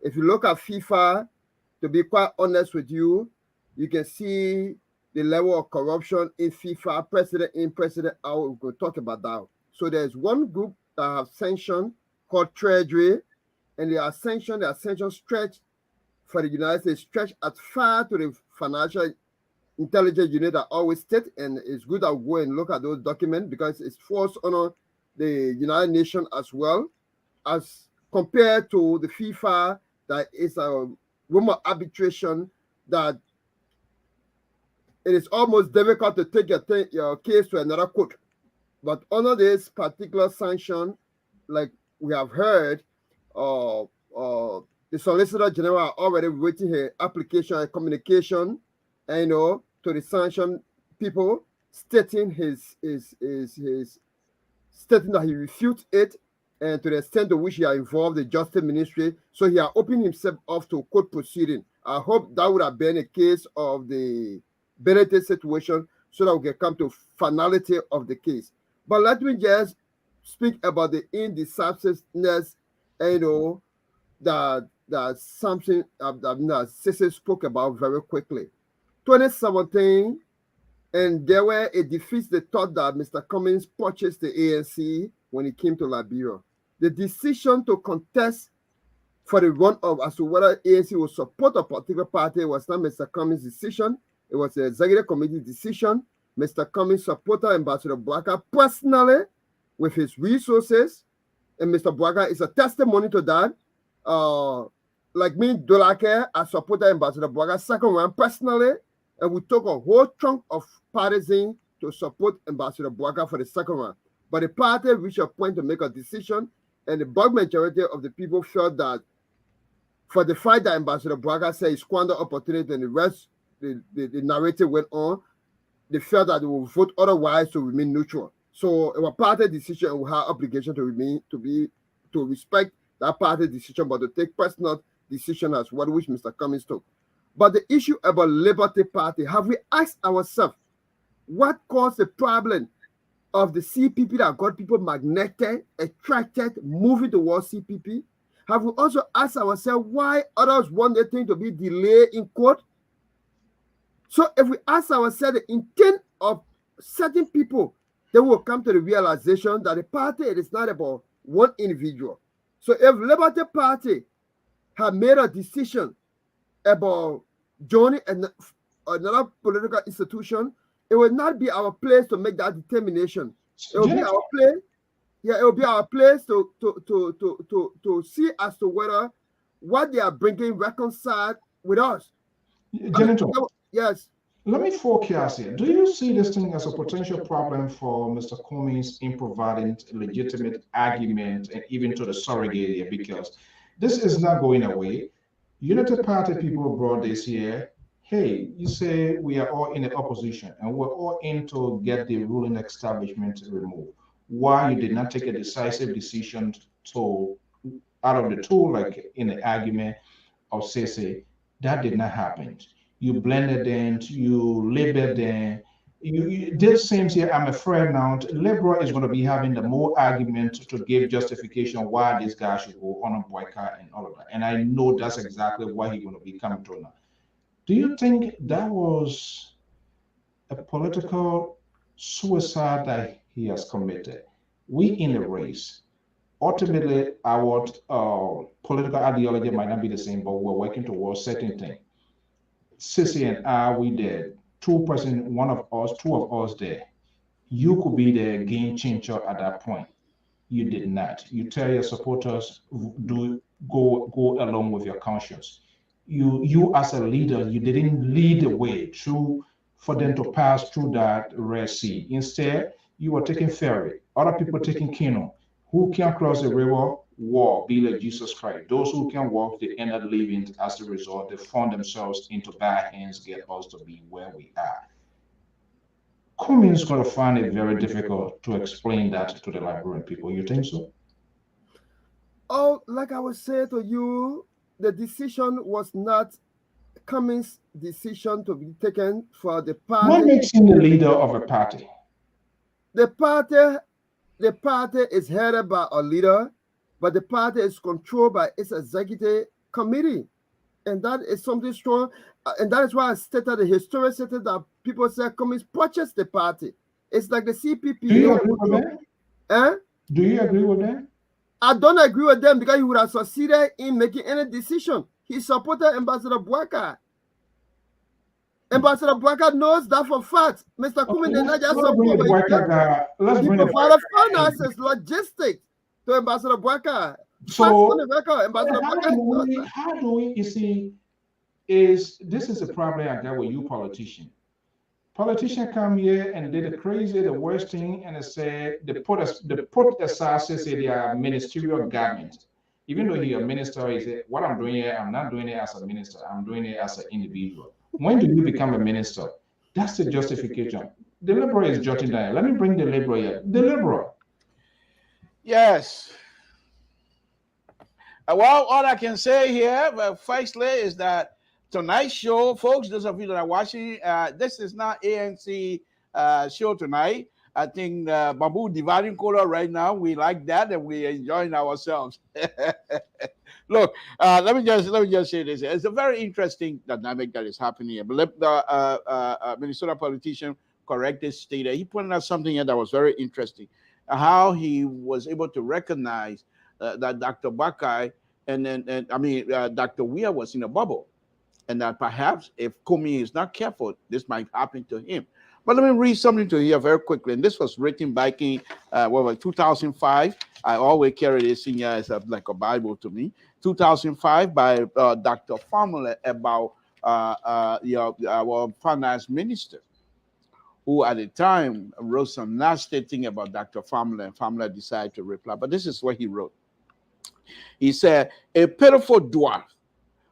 If you look at FIFA, to be quite honest with you, you can see the level of corruption in FIFA, president in, president out. We could talk about that. So there's one group that have sanctioned called Treasury, and their sanction stretch for the United States, stretch as far to the financial intelligence unit that always state, and it's good that we go and look at those documents because it's forced on the United Nations as well, as compared to the FIFA that is a room of arbitration that it is almost difficult to take your case to another court. But under this particular sanction, like we have heard, the Solicitor General already written her application and communication, to the sanction people, stating stating that he refutes it, and to the extent to which he has involved the Justice Ministry. So he has opened himself off to court proceeding. I hope that would have been a case of the Benedict situation, so that we can come to finality of the case. But let me just speak about the indecisiveness, that something that Cece spoke about very quickly. 2017, and there were a defeat. They thought that Mr. Cummings purchased the ANC when he came to Liberia. The decision to contest for the run-up as to whether ANC will support a particular party was not Mr. Cummings' decision. It was the executive committee decision. Mr. Cummings supported Ambassador Bouaka personally with his resources, and Mr. Bouaka is a testimony to that. Like me, Dolake, I supported Ambassador Bouaka second round personally, and we took a whole chunk of partisan to support Ambassador Bouaka for the second round. But the party reached a point to make a decision, and the bulk majority of the people felt that for the fight that Ambassador Bouaka said he squandered opportunity, and the rest, the narrative went on, they felt that they would vote otherwise to remain neutral. So it was party decision, and we have obligation to respect that party decision, but to take personal decision as well, which Mr. Cummings took. But the issue about Liberty Party, have we asked ourselves what caused the problem of the CPP that got people magneted, attracted, moving towards CPP? Have we also asked ourselves why others want the thing to be delayed in court? So if we ask ourselves the intent of certain people, they will come to the realization that the party, it is not about one individual. So if Liberty Party had made a decision about joining another political institution, it will not be our place to make that determination. It will be our place. Yeah, it will be our place to see as to whether what they are bringing reconciled with us. Jennifer, yes. Let me forecast here. Do you see this thing as a potential problem for Mr. Cummings in providing legitimate argument and even to the surrogate here? Because this is not going away. United Party people brought this here. Hey, you say we are all in the opposition and we're all in to get the ruling establishment removed. Why you did not take a decisive decision to, out of the two, like in the argument of say that did not happen. You blended in, you labeled in. This seems here, I'm afraid now, Liberal is going to be having the more argument to give justification why this guy should go on a boycott and all of that. And I know that's exactly what he's going to be coming to now. Do you think that was a political suicide that he has committed? We in the race, ultimately our political ideology might not be the same, but we're working towards certain things. Sissy and I, we did 2%, one of us, two of us there. You could be the game changer at that point. You did not. You tell your supporters, do go along with your conscience. You as a leader, you didn't lead the way through for them to pass through that Red Sea. Instead, you were taking ferry. Other people taking canoe. Who can cross the river? Walk, be like Jesus Christ. Those who can walk, they end up living as a result. They found themselves into bad hands, get us to be where we are. Kumi is going to find it very difficult to explain that to the Liberian people. You think so? Oh, like I was saying to you, the decision was not Cummings' decision to be taken for the party. What makes him the leader of a party? The party is headed by a leader, but the party is controlled by its executive committee. And that is something strong. And that is why I stated the historicity that people say Cummings purchased the party. It's like the CPP. Do you agree with that? Do you agree with that? I don't agree with them because he would have succeeded in making any decision. He supported Ambassador Bouaka. Ambassador Bouaka knows that for fact. Mr. Kumi did not just support. He provided finances, logistics to Ambassador Bouaka. So how do we, you see, this is a problem I got with you politicians. Politicians come here and did the crazy, the worst thing, and they say they put aside, say they are ministerial government. Even though you're a minister, he said, what I'm doing here, I'm not doing it as a minister, I'm doing it as an individual. When do you become a minister? That's the justification. The liberal is jotting down. Let me bring the liberal here. The liberal. Yes. Well, all I can say here, firstly, is that tonight's show, folks, those of you that are watching, this is not ANC show tonight. I think Babu dividing color right now. We like that and we're enjoying ourselves. Look, let me just say this. It's a very interesting dynamic that is happening here. But the Minnesota politician corrected stated. He pointed out something here that was very interesting. How he was able to recognize that Dr. Bakai Dr. Weir was in a bubble. And that perhaps if Kumi is not careful, this might happen to him. But let me read something to you very quickly. And this was written back in 2005. I always carry this in here as like a Bible to me. 2005 by Dr. Famula about our finance minister, who at the time wrote some nasty thing about Dr. Famula, and Famula decided to reply. But this is what he wrote. He said, a pitiful dwarf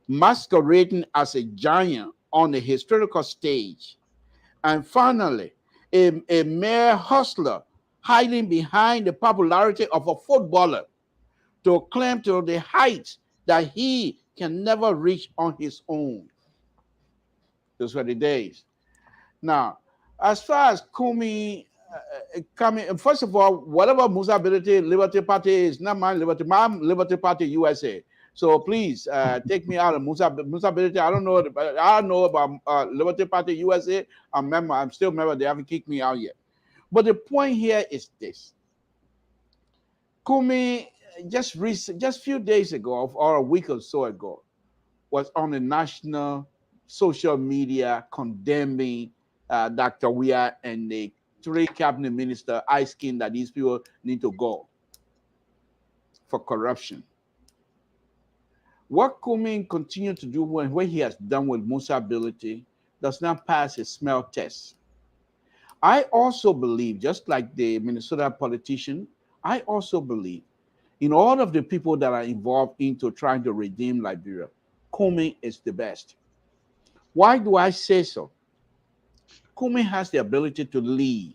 masquerading as a giant on the historical stage, and finally, a mere hustler hiding behind the popularity of a footballer to climb to the heights that he can never reach on his own. Those were the days. Now, as far as Kumi coming, first of all, whatever Musa Liberty Party is, not my Liberty Party USA. So please take me out of Musa Ability. I don't know about Liberty Party USA. I'm still a member. They haven't kicked me out yet. But the point here is this. Kumi, just a few days ago, or a week or so ago, was on the national social media condemning Dr. Weir and the 3 cabinet ministers, asking that these people need to go for corruption. What Kumi continued to do when what he has done with Musa Ability does not pass his smell test. I also believe, just like the Minnesota politician, I also believe in all of the people that are involved into trying to redeem Liberia, Kumi is the best. Why do I say so? Kumi has the ability to lead,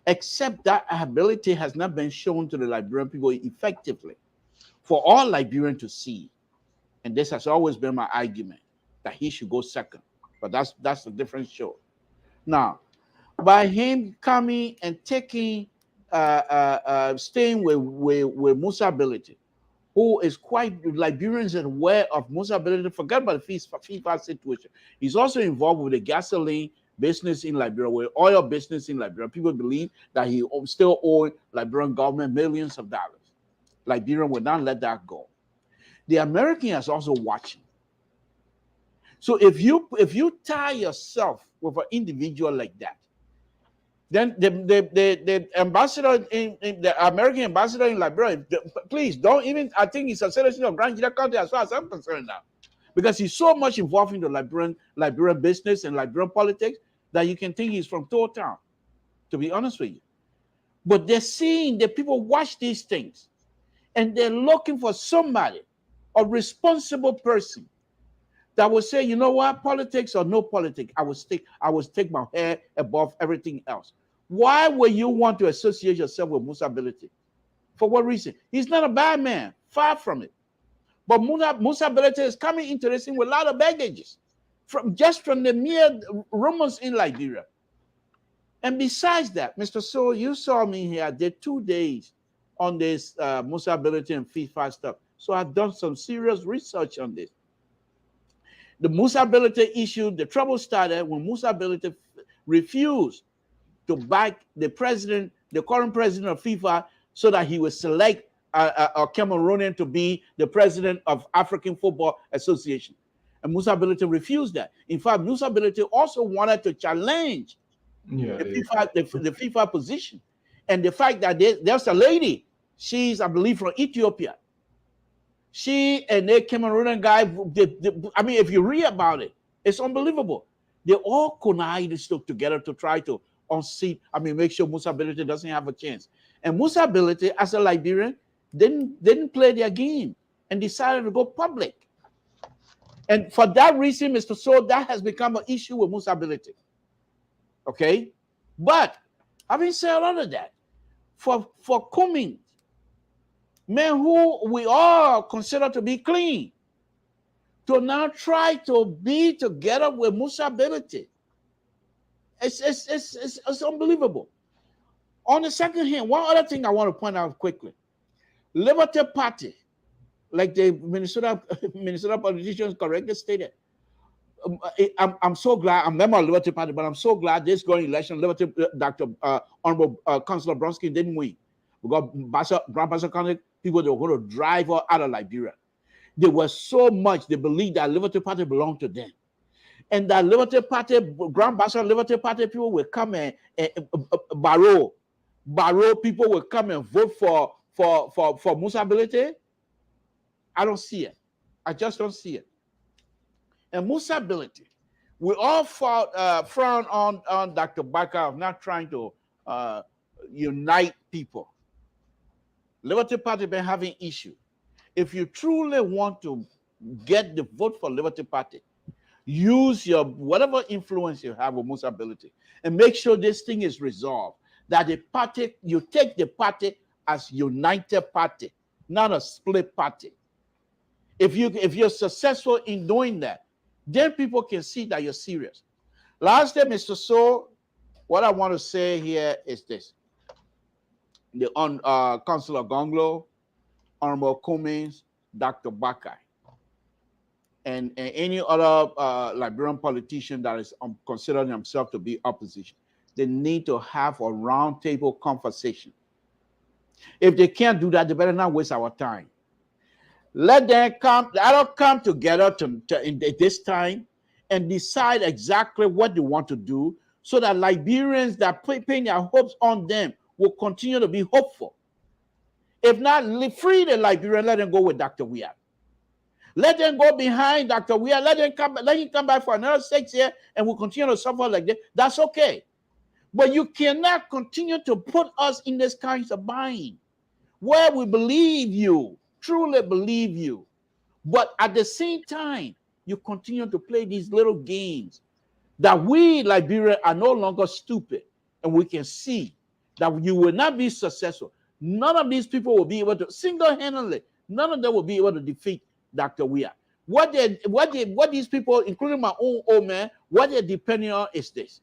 except that ability has not been shown to the Liberian people effectively for all Liberians to see. And this has always been my argument, that he should go second. But that's a different show. Now, by him coming and taking, staying with Musa Ability, who is quite, Liberians are aware of Musa Ability, forget about the FIFA situation. He's also involved with the gasoline business in Liberia, with oil business in Liberia. People believe that he still owes Liberian government millions of dollars. Liberian will not let that go. The American is also watching. So if you tie yourself with an individual like that, then the ambassador in the American ambassador in Liberia, please don't even. I think it's a citizen of Grand Gila County as far as I'm concerned now, because he's so much involved in the Liberian business and Liberian politics that you can think he's from Town Town, to be honest with you. But they're seeing that people watch these things, and they're looking for somebody, a responsible person, that will say, you know what, politics or no politics, I will take my hair above everything else. Why would you want to associate yourself with Musa Ability? For what reason? He's not a bad man, far from it. But Musa Ability is coming into this thing with a lot of baggages, from the mere rumors in Liberia. And besides that, Mr. So, you saw me here. I did 2 days on this Musa Ability and FIFA stuff. So I've done some serious research on this. The Musa Ability issue, the trouble started when Musa Ability refused to back the current president of FIFA, so that he would select a Cameroonian to be the president of African Football Association. And Musa Ability refused that. In fact, Musa Ability also wanted to challenge the FIFA position. And the fact that there's a lady, she's, I believe, from Ethiopia. She and the Cameroonian guy, I mean, if you read about it, it's unbelievable. They all connived together to try to unseat, make sure Musa Ability doesn't have a chance. And Musa Ability, as a Liberian, didn't play their game and decided to go public. And for that reason, Mr. So, that has become an issue with Musa Ability. Okay? But having said all of that, for Cummings, men who we all consider to be clean, to now try to be together with Musa Ability, it's unbelievable. On the second hand, one other thing I want to point out quickly: Liberty Party, like the Minnesota politicians correctly stated. I'm so glad I'm a member of Liberty Party, but I'm so glad this going election, Liberty, Dr. Honorable Councilor Bronsky didn't win, because Grand Bassa County people, they were going to drive her out of Liberia. They were so much, they believed that Liberty Party belonged to them. And that Liberty Party, Grand Bassa Liberty Party people will come and Barrow people will come and vote for Musa Ability. I don't see it. I just don't see it. And Musa Ability, we all frown on Dr. Baka of not trying to unite people. Liberty Party been having issue. If you truly want to get the vote for Liberty Party, use your whatever influence you have with Musa Ability and make sure this thing is resolved. That the party, you take the party as united party, not a split party. If you're successful in doing that, then people can see that you're serious. Last day, Mr. So, what I want to say here is this: the Councilor Gonglo, Honorable Cummings, Dr. Bakai, and any other Liberian politician that is considering himself to be opposition, they need to have a roundtable conversation. If they can't do that, they better not waste our time. Let them come together in this time and decide exactly what they want to do, so that Liberians that pin their hopes on them will continue to be hopeful. If not, free the Liberian, let them go with Dr. Weah. Let them go behind Dr. Weah. Let him come back for another 6 years, and we'll continue to suffer like that. That's okay. But you cannot continue to put us in this kind of bind where we believe you, truly believe you, but at the same time, you continue to play these little games that we, Liberia, are no longer stupid, and we can see that you will not be successful. None of these people will be able to, single-handedly, none of them will be able to defeat Dr. Weah. What these people, including my own old man, what they're depending on is this.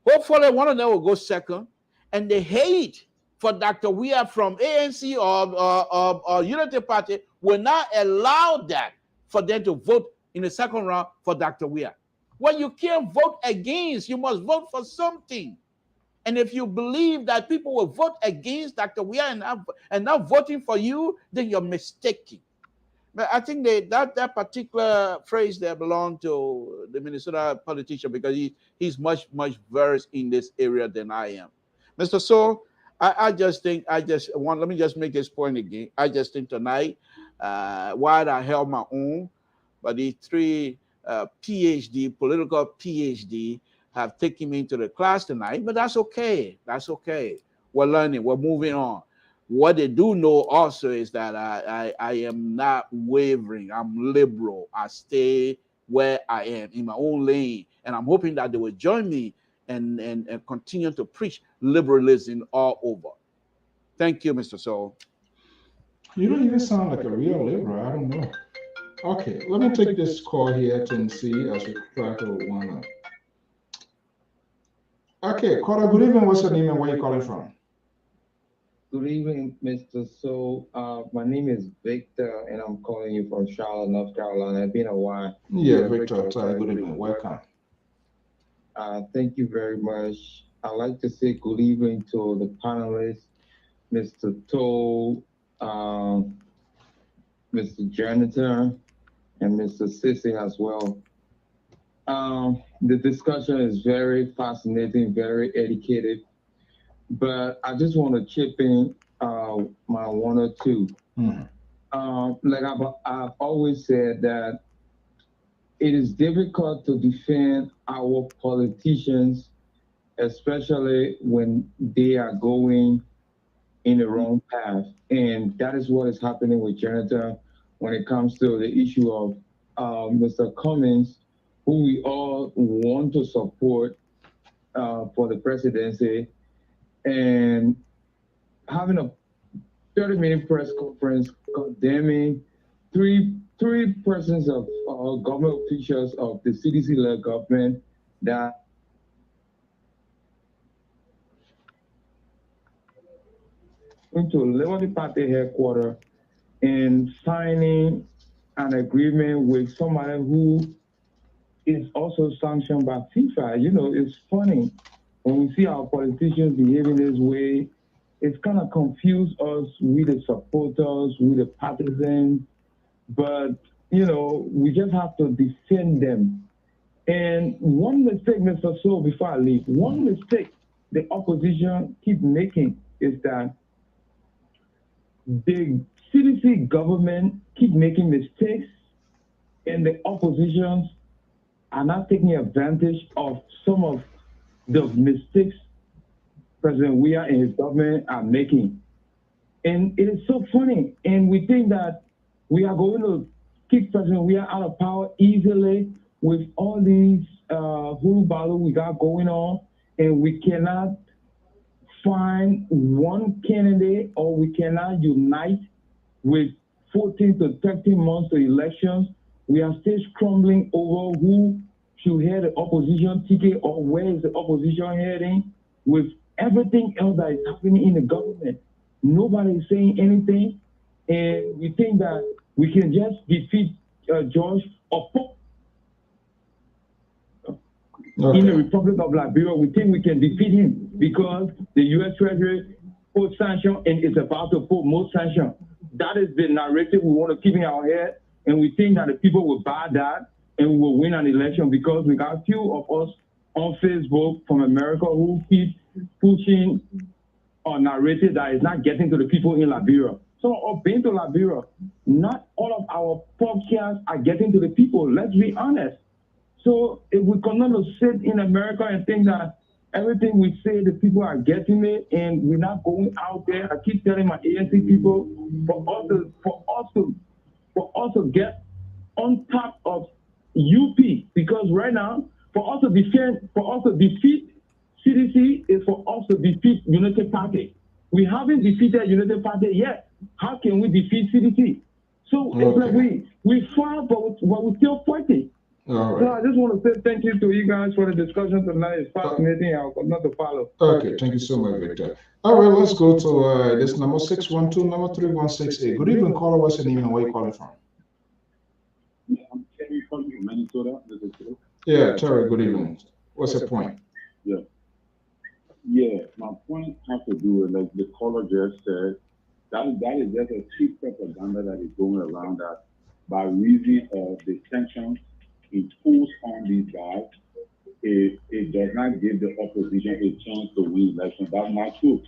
Hopefully, one of them will go second, and the hate for Dr. Weah from ANC or Unity Party will not allow that for them to vote in the second round for Dr. Weah. When you can't vote against, you must vote for something. And if you believe that people will vote against Dr. Weah and not voting for you, then you're mistaken. But I think that particular phrase there belonged to the Minnesota politician because he's much versed in this area than I am. Mr. So, I just think let me just make this point again. I just think tonight, while I held my own, but the three political PhD, have taken me into the class tonight. But that's okay. That's okay. We're learning. We're moving on. What they do know also is that I am not wavering. I'm liberal. I stay where I am in my own lane, and I'm hoping that they will join me and continue to preach liberalism all over. Thank you, Mr. Soul. You don't even sound like a real liberal. I don't know. Okay, let me take this call here and see as we try to one. Okay, caller, good evening. What's your name and where you calling from? Good evening, Mr. So. My name is Victor, and I'm calling you from Charlotte, North Carolina. It's been a while. Yeah, Victor. Good evening. Welcome. Thank you very much. I'd like to say good evening to the panelists, Mr. Toll, Mr. Janitor, and Mr. Sissy as well. The discussion is very fascinating, very educated. But I just want to chip in my one or two. Like I've always said that it is difficult to defend our politicians, especially when they are going in the wrong path. And that is what is happening with Jonathan when it comes to the issue of Mr. Cummings, who we all want to support for the presidency. And having a 30-minute press conference condemning three persons of government officials of the CDC-led government that went to Liberty Party headquarters and signing an agreement with somebody who is also sanctioned by FIFA. You know, it's funny when we see our politicians behaving this way. It's kind of confused us, we the supporters, we the partisans, but, you know, we just have to defend them. And one mistake, Mr. Soul, before I leave, one mistake the opposition keep making is that the CDC government keep making mistakes and the oppositions are not taking advantage of some of the mistakes President Weah and his government are making. And it is so funny. And we think that we are going to kick President Weah out of power easily with all these hulu baloo we got going on. And we cannot find one candidate or we cannot unite with 14 to 13 months to elections. We are still scrambling over who should head the opposition ticket or where is the opposition heading with everything else that is happening in the government. Nobody is saying anything, and we think that we can just defeat George or in the Republic of Liberia. We think we can defeat him because the U.S. Treasury put sanction and is about to put more sanction. That is the narrative we want to keep in our head, and we think that the people will buy that and we will win an election because we got a few of us on Facebook from America who keep pushing a narrative that is not getting to the people in Liberia. So, of being to Liberia, not all of our podcasts are getting to the people. Let's be honest. So, if we cannot sit in America and think that everything we say, the people are getting it, and we're not going out there. I keep telling my ANC people for us to get on top of UP, because right now, for us to defeat CDC is for us to defeat United Party. We haven't defeated United Party yet. How can we defeat CDC? So it's like we fought, but we're still fighting. All right. So I just want to say thank you to you guys for the discussion tonight. It's fascinating. I'll not to follow. Okay, thank you so much, Victor. All right, let's go to this number 612, number 3168. Good evening, caller. What's your name and where you calling from? I'm Terry from Minnesota. Yeah, Terry, good evening. What's your point? Yeah. Yeah, my point has to do with like the caller just said. That is just a cheap propaganda that is going around that by reason of the sanctions imposed on these guys, it does not give the opposition a chance to win election. That's not true.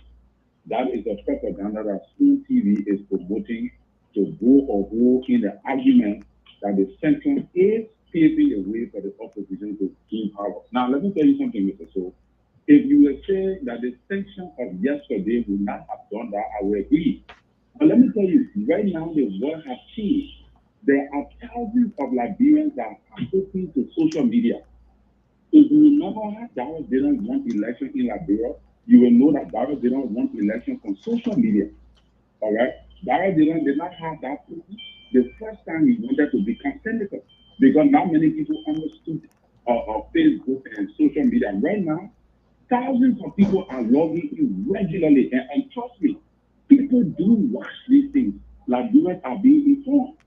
That is a propaganda that Spoon TV is promoting to go or go in the argument that the sanction is paving the way for the opposition to gain power. Now, let me tell you something, Mr. So. If you were saying that the sanction of yesterday would not have done that, I would agree. But let me tell you, right now the world has changed. There are thousands of Liberians that are open to social media. If you remember Dara didn't want election in Liberia, you will know that Dara didn't want election from social media. All right? Dara did not have that the first time he wanted to become senator because not many people understood Facebook and social media. Right now, thousands of people are logging in regularly, and trust me, people do watch these things. Liberians are being informed.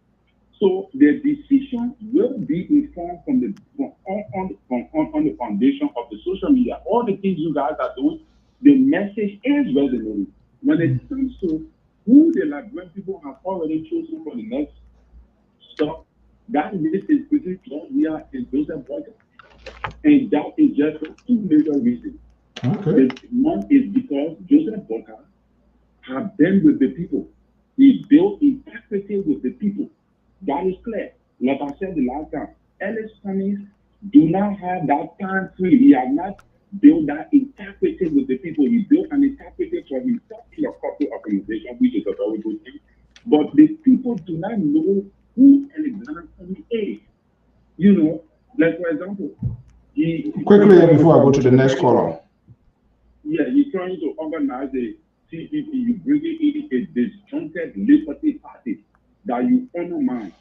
So the decision will be informed from on the foundation of the social media. All the things you guys are doing, the message is resonating. When it comes to who the Liberian people have already chosen for the next stop, that list is pretty clear. We are in Joseph Boyka. And that is just for two major reasons. Okay. One is because Joseph Boyka have been with the people. He built integrity with the people. That is clear. Like I said the last time, Ellis Cummings do not have that time free. He has not built that integrity with the people. He built an integrity for himself in a corporate organization, which is a very good thing. But the people do not know who Alexander Cummings is. You know, like for example, Quickly before I go to the next caller. Yeah, you're trying to organize a CPP, you bring it in a disjointed Liberty Party that you honor man.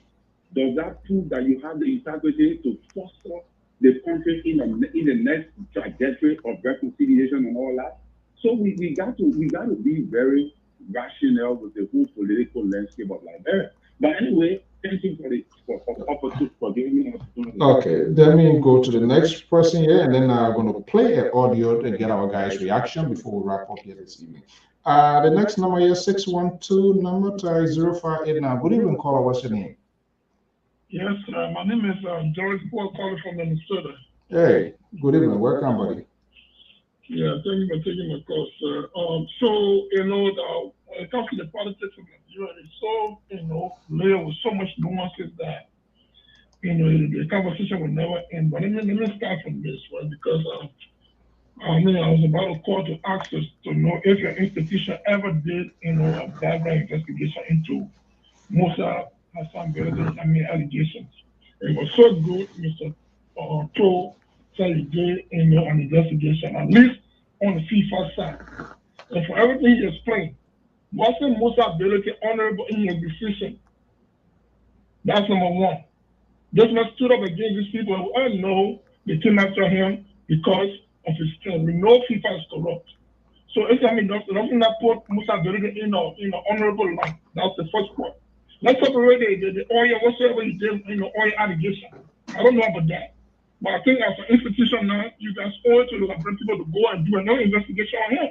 Does that prove that you have the integrity to foster the country in the next trajectory of reconciliation and all that? So we got to be very rational with the whole political landscape of Liberia. But anyway, thank you for giving me an opportunity. Okay, let me go to the next person here, and then I'm going to play an audio to get our guys' reaction before we wrap up here this evening. The next number here, 612, number 0589. Good evening, caller. What's your name? Yes, my name is George Paul, calling from Minnesota. Hey, good evening. Welcome, buddy. Yeah, thank you for taking my call, sir. So, when it comes to the politics of Nigeria, it's so, layered with so much nuances that, the conversation will never end. But let me start from this, right? Because, I was about to call to ask us to know if your institution ever did, a background investigation into Musa Hassan Bello's allegations. It was so good, Mr. Cho said he did an investigation, at least on the FIFA side. And for everything he explained, wasn't Musa Bello honorable in his decision? That's number one. This man stood up against these people who all know they came after him because of his strength. We know FIFA is corrupt. So it's nothing that put Musa Bello in an honorable light. That's the first point. Let's separate the oil, whatsoever you did in the oil allegation. I don't know about that. But I think as an institution now, you guys owe it to the people to go and do another investigation on him.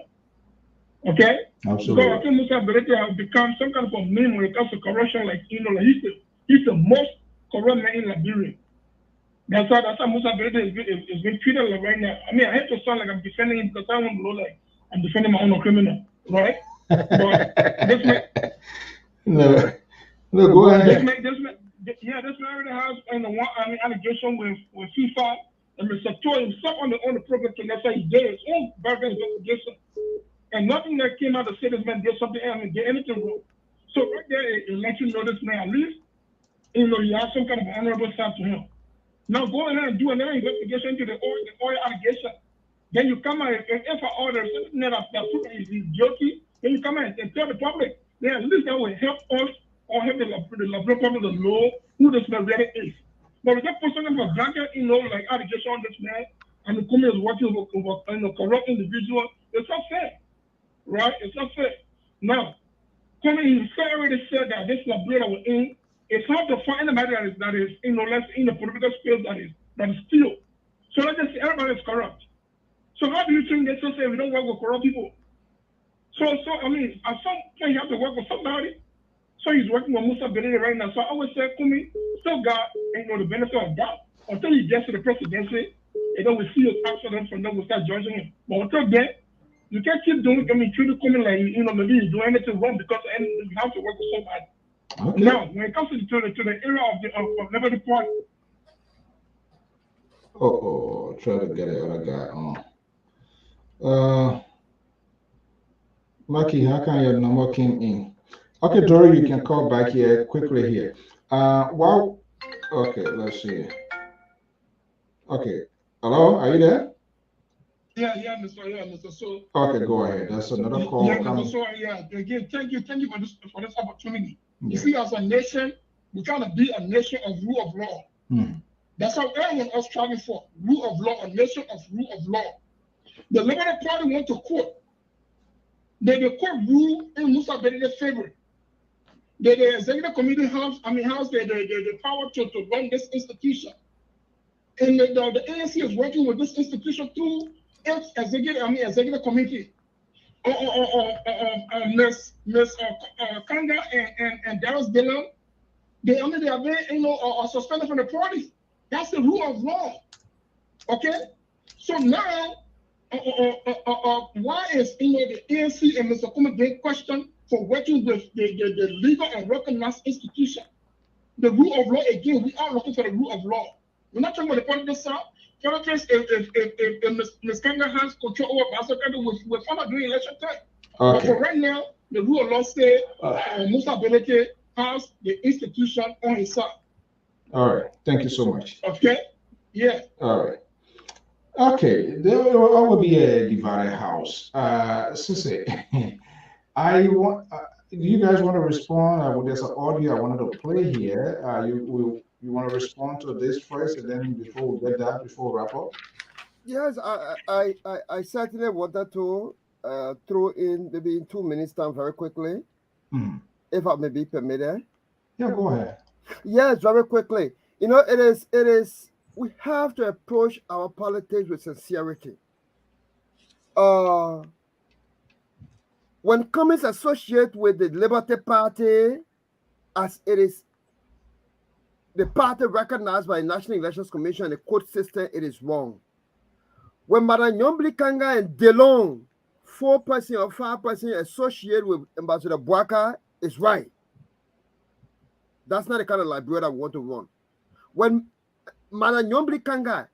Okay? Absolutely. Because I think Musa Bello has become some kind of a meme when it comes to corruption, like, he's the most corrupt man in Liberia. That's how Musa Bello is being treated like right now. I mean, I hate to sound like I'm defending him because I want to look like I'm defending my own criminal, right? But this man... No, go ahead. This man already has one allegation with FIFA, and Mr. Cho himself on the program tonight said he did his own background investigation, and nothing that came out to say this man did something and did anything wrong. So right there, it lets you know this man at least, he has some kind of honorable side to him. Now go ahead and do another investigation into the oil allegation. Then you come out and if I order something that is guilty, then you come out and tell the public. Then at least that will help us or help the Liberal public to know who this man really is. But if that person has a blanket, like allegation on this man, and the company is working with a corrupt individual, it's not fair. Right? It's not fair. Now, Cummings already said that this Liberia we're in, it's hard to find anybody that is let's in the political space that is still. So let's just say everybody is corrupt. So how do you think they still say we don't work with corrupt people? So I mean, at some point you have to work with somebody. So he's working with Musa Benedict right now. So I always say, Kumi still got the benefit of doubt until he gets to the presidency, and then we see his actions from then we start judging him. But until then, you can't keep doing. I mean, treating Kumi like maybe he's doing anything wrong because you have to work with somebody. Okay. Now, when it comes to the era of Liberty Party. Try to get the other guy on. Maki, how come your number came in? Okay, Dory, you can call back here quickly here. Okay, let's see. Okay, hello, are you there? Yeah, Mr. So. Okay, go ahead. That's another call. Yeah, Mr. So, again, thank you for this opportunity. Yeah. You see, as a nation, we're trying to be a nation of rule of law. That's how everyone else striving for rule of law, a nation of rule of law. The Liberal Party went to court. The court ruled in Musa Benedict's favor. The executive committee has the power to run this institution. And the ANC is working with this institution through its executive committee. Miss Kanga and Darius Dillon, they are being suspended from the party. That's the rule of law. Okay? So now why is the ANC and Mr. Kuma being questioned for working with the legal and recognized institution? The rule of law, again, we are looking for the rule of law. We're not talking about the politics side. Politics, if Ms. Kanga has control over Pastor Kanga, we're not doing election time. Okay. But for right now, the rule of law says Musa Beleke has the institution on his side. All right. Thank you so much. Okay? Yeah. All right. Okay, there will be a divided house. Sissy, do you guys want to respond? There's an audio I wanted to play here. You want to respond to this first, and then before we get that, before we wrap up? Yes, I certainly wanted to throw in maybe in 2 minutes time very quickly, if I may be permitted. Yeah, go ahead. Yes, very quickly. It is. We have to approach our politics with sincerity. When Cummings associate with the Liberty Party, as it is the party recognized by the National Elections Commission and the court system, it is wrong. When Madam Nyombli Kanga and DeLong, 4% or 5% associate with Ambassador Bwaka, is right. That's not the kind of Liberia that we want to run. When Madam Nyombli Kanga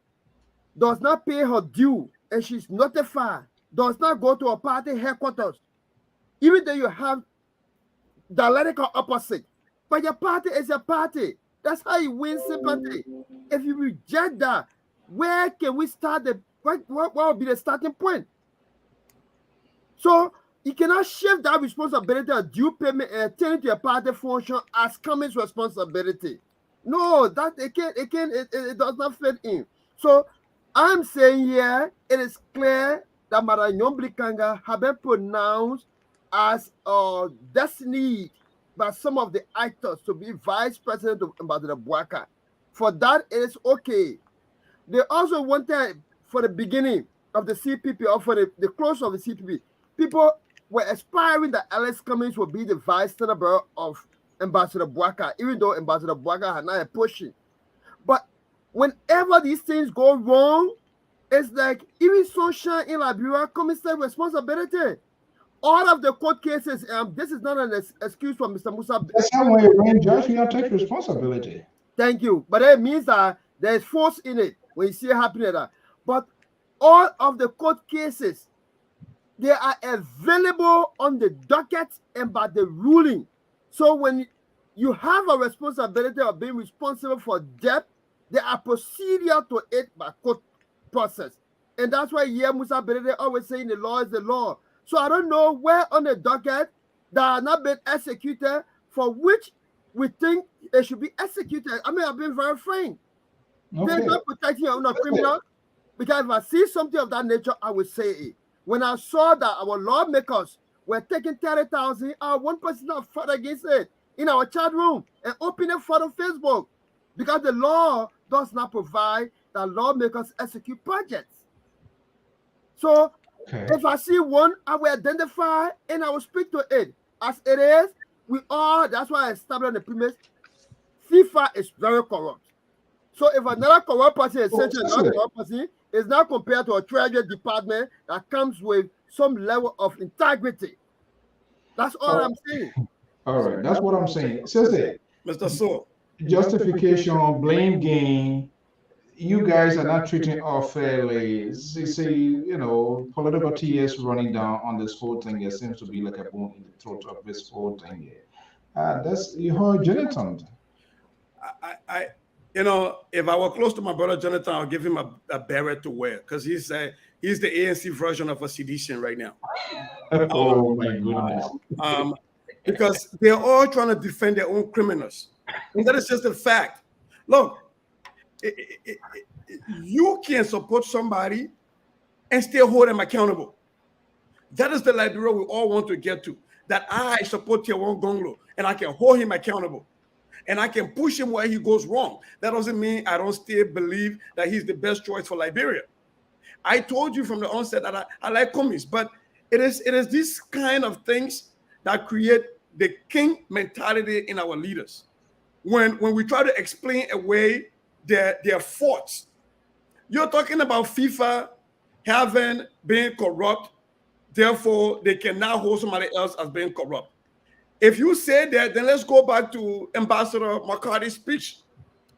does not pay her due and she's notified, does not go to a party headquarters, even though you have dialectical opposite, but your party is a party. That's how you win sympathy. If you reject that, where can we start? What will be the starting point? So you cannot shift that responsibility of due payment and turn it to a party function as Cummings' responsibility. No, that it does not fit in. So I'm saying here, it is clear that Madam Nyombli Kanga have been pronounced as destiny by some of the actors to be vice president of Ambassador Bwaka. For that, it is okay. They also wanted, for the beginning of the CPP, or for the close of the CPP, people were aspiring that Alex Cummings would be the vice senator of Ambassador Bwaka, even though Ambassador Bwaka had not a pushing. But whenever these things go wrong, it's like even sunshine in Liberia comes with responsibility. All of the court cases, this is not an excuse for Mr. Musa. That's how we arrange judge, we have to take responsibility. Thank you. But it means that there's force in it when you see it happening. But all of the court cases, they are available on the docket and by the ruling. So when you have a responsibility of being responsible for debt, there are procedures to it by court process. And that's why Musa Benedict always saying the law is the law. So I don't know where on the docket that are not been executed for which we think they should be executed. I mean, I've been very frank. Okay. They're not protecting your own criminal. Because if I see something of that nature, I will say it. When I saw that our lawmakers were taking 30,000, one person fought against it in our chat room and opened it for on Facebook. Because the law does not provide that lawmakers execute projects. So Okay. if I see one, I will identify and I will speak to it. As it is, that's why I established on the premise, FIFA is very corrupt. So if another corrupt person is essentially another corrupt person, is now compared to a treasury department that comes with some level of integrity. That's all I'm saying. All right, that's what I'm saying. Seriously, Mr. So, justification, blame game. You guys are not treating us fairly. See, political TS running down on this whole thing. It seems to be like a bone in the throat of this whole thing here. That's you heard Jonathan. I if I were close to my brother Jonathan, I'll give him a beret to wear because he's the ANC version of a sedition right now. Oh my goodness. Because they're all trying to defend their own criminals, and that is just a fact. Look, you can support somebody and still hold them accountable. That is the Liberia we all want to get to. That I support Tiawan Gonglo and I can hold him accountable. And I can push him where he goes wrong. That doesn't mean I don't still believe that he's the best choice for Liberia. I told you from the onset that I like Cummings, but it is these kind of things that create the king mentality in our leaders. When we try to explain away their faults, you're talking about FIFA having been corrupt, therefore they can now hold somebody else as being corrupt. If you say that, then let's go back to Ambassador McCarthy's speech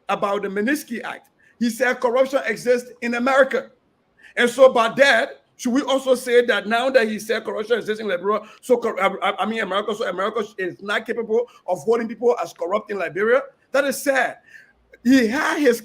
about the Magnitsky Act. He said corruption exists in America. And so by that, should we also say that now that he said corruption exists in Liberia, America, so America is not capable of holding people as corrupt in Liberia? That is sad. He had his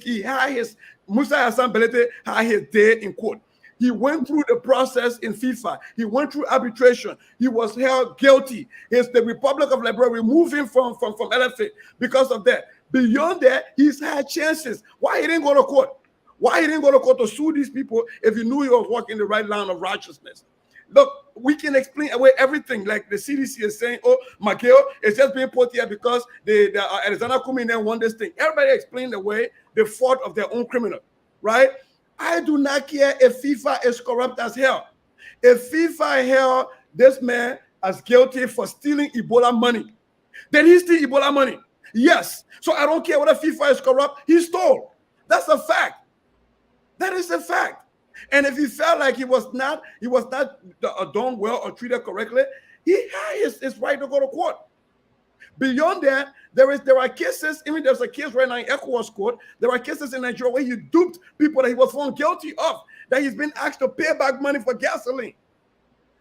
Musa Hassan Belete had his day in court. He went through the process in FIFA. He went through arbitration. He was held guilty. The Republic of Liberia removed him from LFA because of that. Beyond that, he's had chances. Why he didn't go to court? Why he didn't go to court to sue these people if he knew he was walking the right line of righteousness? Look, we can explain away everything. Like the CDC is saying, oh, Makeo is just being put here because the Alexander Kumine won this thing. Everybody explained away the fault of their own criminal, right? I do not care if FIFA is corrupt as hell. If FIFA held this man as guilty for stealing Ebola money, then he steal Ebola money. Yes. So I don't care whether FIFA is corrupt. He stole. That's a fact. That is a fact. And if he felt like he was not done well or treated correctly, he has his right to go to court. Beyond that, there are cases, even there's a case right now in ECOWAS court, there are cases in Nigeria where he duped people that he was found guilty of, that he's been asked to pay back money for gasoline.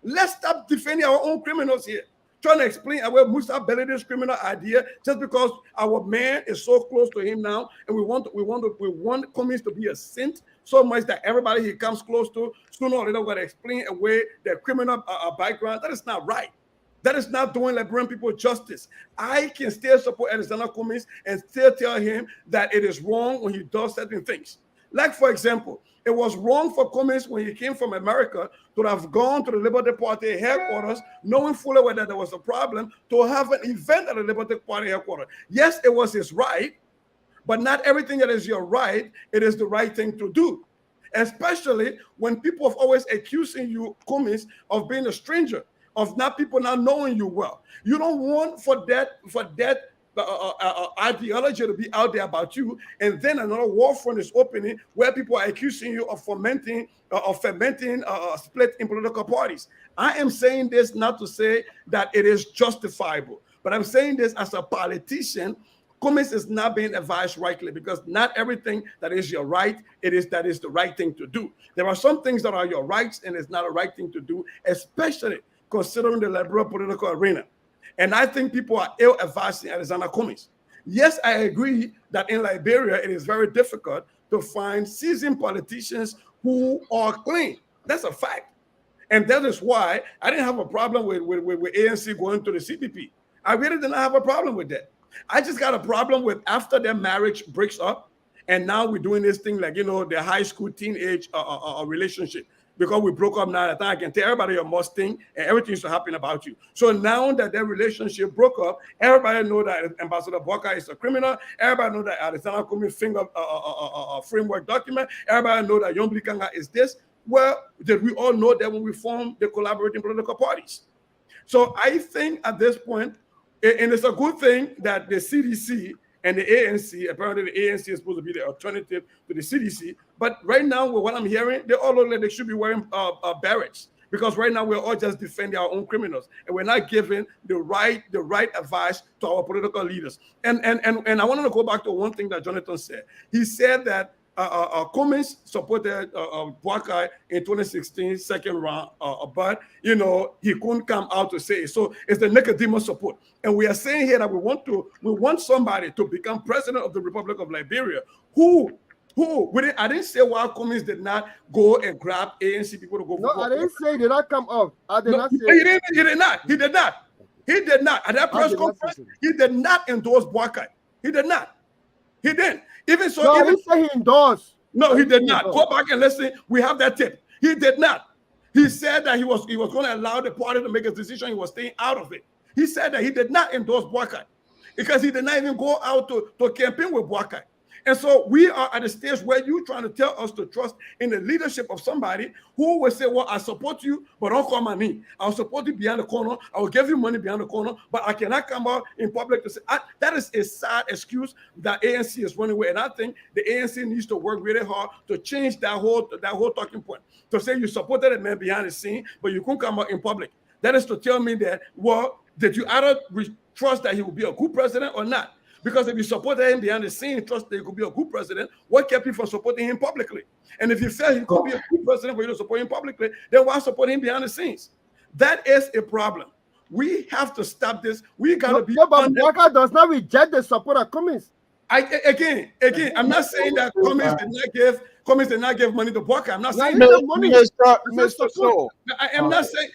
Let's stop defending our own criminals here. Trying to explain our Musa Belede's criminal idea just because our man is so close to him now, and we want Cummings to be a saint so much that everybody he comes close to, sooner or later, going to explain away their criminal background. That is not right. That is not doing Liberian people justice. I can still support Alexander Cummings and still tell him that it is wrong when he does certain things. Like, for example, it was wrong for Cummings when he came from America to have gone to the Liberty Party headquarters, knowing fully well that there was a problem, to have an event at the Liberty Party headquarters. Yes, it was his right, but not everything that is your right, it is the right thing to do. Especially when people have always accusing you, Cummings, of being a stranger, of people not knowing you well. You don't want for that ideology to be out there about you, and then another war front is opening where people are accusing you of fermenting split in political parties. I am saying this not to say that it is justifiable, but I'm saying this as a politician. Cummings is not being advised rightly, because not everything that is your right, that is the right thing to do. There are some things that are your rights and it's not a right thing to do, especially considering the liberal political arena. And I think people are ill-advising Alexander Cummings. Yes, I agree that in Liberia, it is very difficult to find seasoned politicians who are clean. That's a fact. And that is why I didn't have a problem with ANC going to the CPP. I really did not have a problem with that. I just got a problem with after their marriage breaks up, and now we're doing this thing like, the high school teenage relationship. Because we broke up now, I can tell everybody your Mustang and everything's to happen about you. So now that their relationship broke up, everybody know that Ambassador Boka is a criminal. Everybody know that Alexander Cummings finger framework document. Everybody know that Yomblikanga is this. Well, did we all know that when we formed the collaborating political parties? So I think at this point, and it's a good thing that the CDC and the ANC, apparently the ANC is supposed to be the alternative to the CDC, but right now, with what I'm hearing, they all look like they should be wearing barracks, because right now we're all just defending our own criminals, and we're not giving the right advice to our political leaders. And I wanted to go back to one thing that Jonathan said. He said that Cummins supported Boakai in 2016 second round, but you know he couldn't come out to say it. So it's the Nicodemus support, and we are saying here that we want somebody to become president of the Republic of Liberia who. I didn't say why Cummins did not go and grab ANC people to go. No, I didn't say he did not come up. I did not say he did not. He did not. At that press conference, he did not endorse Boakai. He did not. He didn't. Even so, no, he said he endorsed. No, he did not. Go back and listen. We have that tip. He did not. He said that he was going to allow the party to make a decision. He was staying out of it. He said that he did not endorse Boakai because he did not even go out to campaign with Boakai. And so we are at a stage where you're trying to tell us to trust in the leadership of somebody who will say, well, I support you, but don't call my name. I'll support you behind the corner. I will give you money behind the corner, but I cannot come out in public to say, that is a sad excuse that ANC is running with. And I think the ANC needs to work really hard to change that whole talking point. To say you supported a man behind the scene, but you couldn't come out in public. That is to tell me that, well, did you either trust that he will be a good president or not? Because if you supported him behind the scene, trust that he could be a good president, what kept you from supporting him publicly? And if you felt he could be a good president for you to support him publicly, then why support him behind the scenes? That is a problem. We have to stop this. We got to be. No, but Boakai does not reject the support of Cummins. Again, I'm not saying that Cummins did not give money to Boakai. I'm not saying Mr. So. I am not saying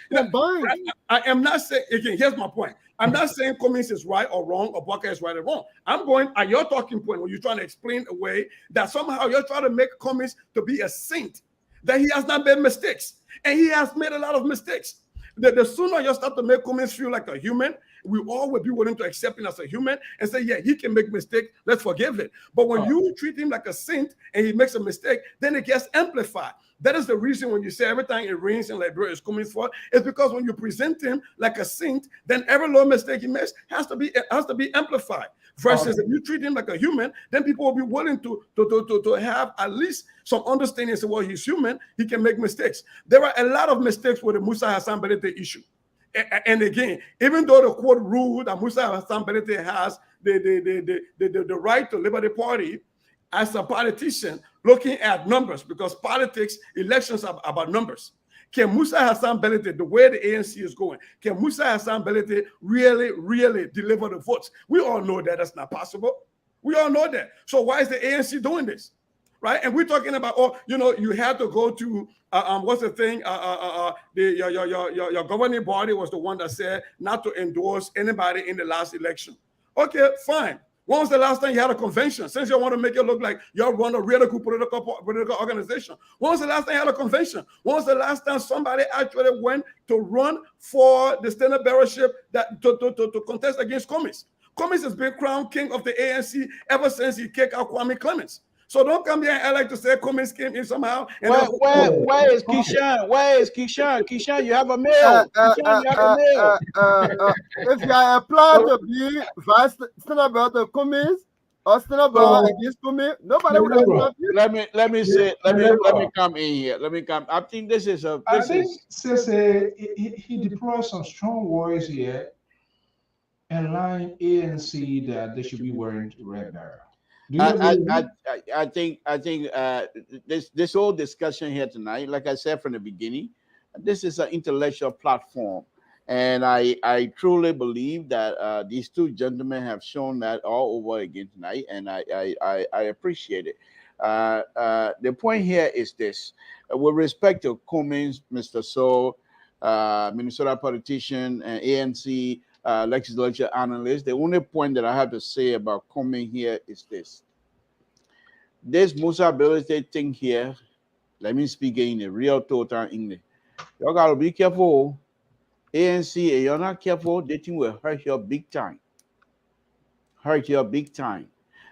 I am not saying again. Here's my point. I'm not saying Cummins is right or wrong or Boakai is right or wrong. I'm going at your talking point when you're trying to explain away that somehow you're trying to make Cummins to be a saint, that he has not made mistakes, and he has made a lot of mistakes. The sooner you start to make Cummins feel like a human, we all will be willing to accept him as a human and say, yeah, he can make mistakes, let's forgive it. But when you treat him like a saint and he makes a mistake, then it gets amplified. That is the reason when you say every time it rains in Liberia is Cummins' fault, it's because when you present him like a saint, then every little mistake he makes has to be amplified. Versus if you treat him like a human, then people will be willing to have at least some understanding and say, well, he's human, he can make mistakes. There are a lot of mistakes with the Musa Hassan Benete issue. And again, even though the court ruled that Musa Hassan Benete has the right to Liberty Party, as a politician looking at numbers, because politics, elections are about numbers. Can Musa Hassan Benete, the way the ANC is going, can Musa Hassan Benete really deliver the votes? We all know that that's not possible. We all know that. So why is the ANC doing this? Right? And we're talking about, you had to go to, what's the thing? Your governing body was the one that said not to endorse anybody in the last election. Okay, fine. When was the last time you had a convention? Since you want to make it look like you run a really good political organization. When was the last time you had a convention? When was the last time somebody actually went to run for the standard bearership to contest against Cummins? Cummins has been crowned king of the ANC ever since he kicked out Kwame Clements. So don't come here and act like to say Cummins came in somehow. And where is Kishan? Where is Kishan? Kishan, you have a mail. Kishan, you have a mail. If you are applied to be vice standard bearer Cummins or standard bearer against Cummins, nobody will accept you. Let me come in here. Let me come. I think this is a. I think he deploys some strong words here and line ANC that they should be wearing red bearer. I think this whole discussion here tonight, like I said from the beginning, this is an intellectual platform, and I truly believe that these two gentlemen have shown that all over again tonight, and I appreciate it. The point here is this: with respect to Cummins, Mr. So, Minnesota politician, and ANC. Legislature analyst, the only point that I have to say about Cummins here is this Musa ability thing here. Let me speak in a real total English. You gotta be careful. ANC, and you're not careful, the thing will hurt you big time. Hurt you big time.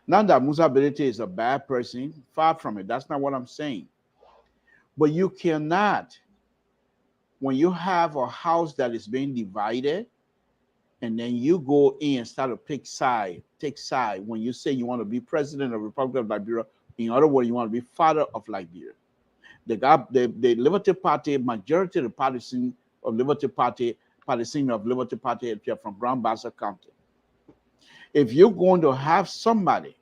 Not that Musa ability is a bad person, far from it. That's not what I'm saying. But you cannot, when you have a house that is being divided, and then you go in and start to take side when you say you want to be president of the Republic of Liberia. In other words, you want to be father of Liberia. The Liberty Party, majority of the partisan of Liberty Party, partisan of Liberty Party from Grand Bassa County. If you're going to have somebody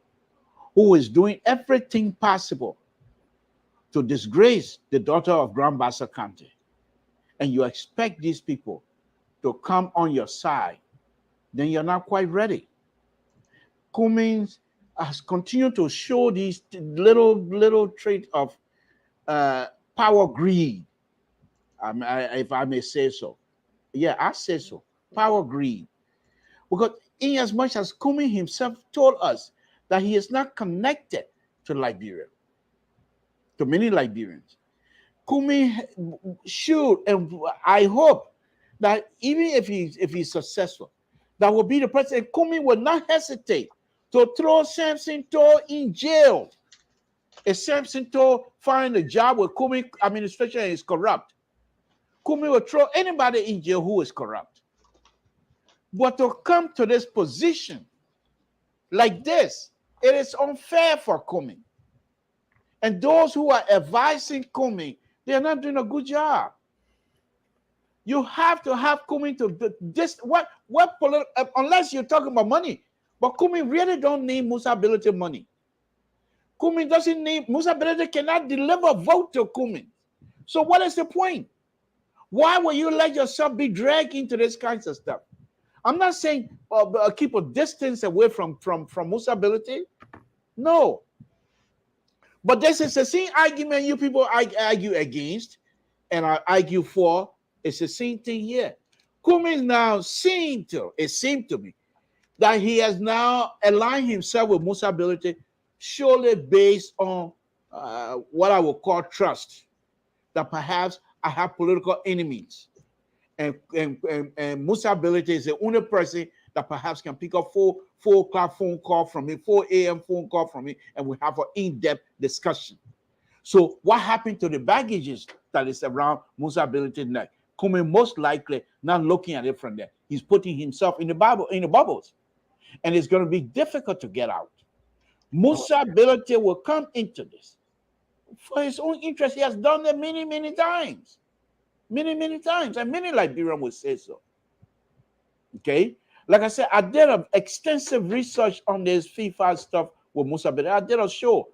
who is doing everything possible to disgrace the daughter of Grand Bassa County, and you expect these people to come on your side, then you're not quite ready. Cummings has continued to show these little trait of power greed, if I may say so. Yeah, I say so. Power greed. Because in as much as Cummings himself told us that he is not connected to Liberia, to many Liberians, Cummings should, and I hope that even if he's successful, that will be the president. Cummings will not hesitate to throw Samson Toe in jail. If Samson Toe find a job with Cummings administration and is corrupt, Cummings will throw anybody in jail who is corrupt. But to come to this position like this, it is unfair for Cummings. And those who are advising Cummings, they are not doing a good job. You have to have Cummings to this. Unless you're talking about money, but Cummings really don't need Musa Ability money. Cummings doesn't need Musa Ability cannot deliver vote to Cummings. So what is the point? Why will you let yourself be dragged into this kinds of stuff? I'm not saying keep a distance away from Musa Ability. No. But this is the same argument you people argue against, and I argue for. It's the same thing here. Cummings now seemed to me that he has now aligned himself with Musa Ability surely based on what I would call trust, that perhaps I have political enemies. And Musa Ability is the only person that perhaps can pick up 4 o'clock phone call from me, 4 a.m. phone call from me, and we have an in-depth discussion. So what happened to the baggages that is around Musa Ability neck? Cummings most likely not looking at it from there. He's putting himself in the bubbles. And it's going to be difficult to get out. Musa Ability will come into this for his own interest. He has done it many, many times. Many times. And many Liberians will say so. Okay? Like I said, I did an extensive research on this FIFA stuff with Musa Ability. I did a show,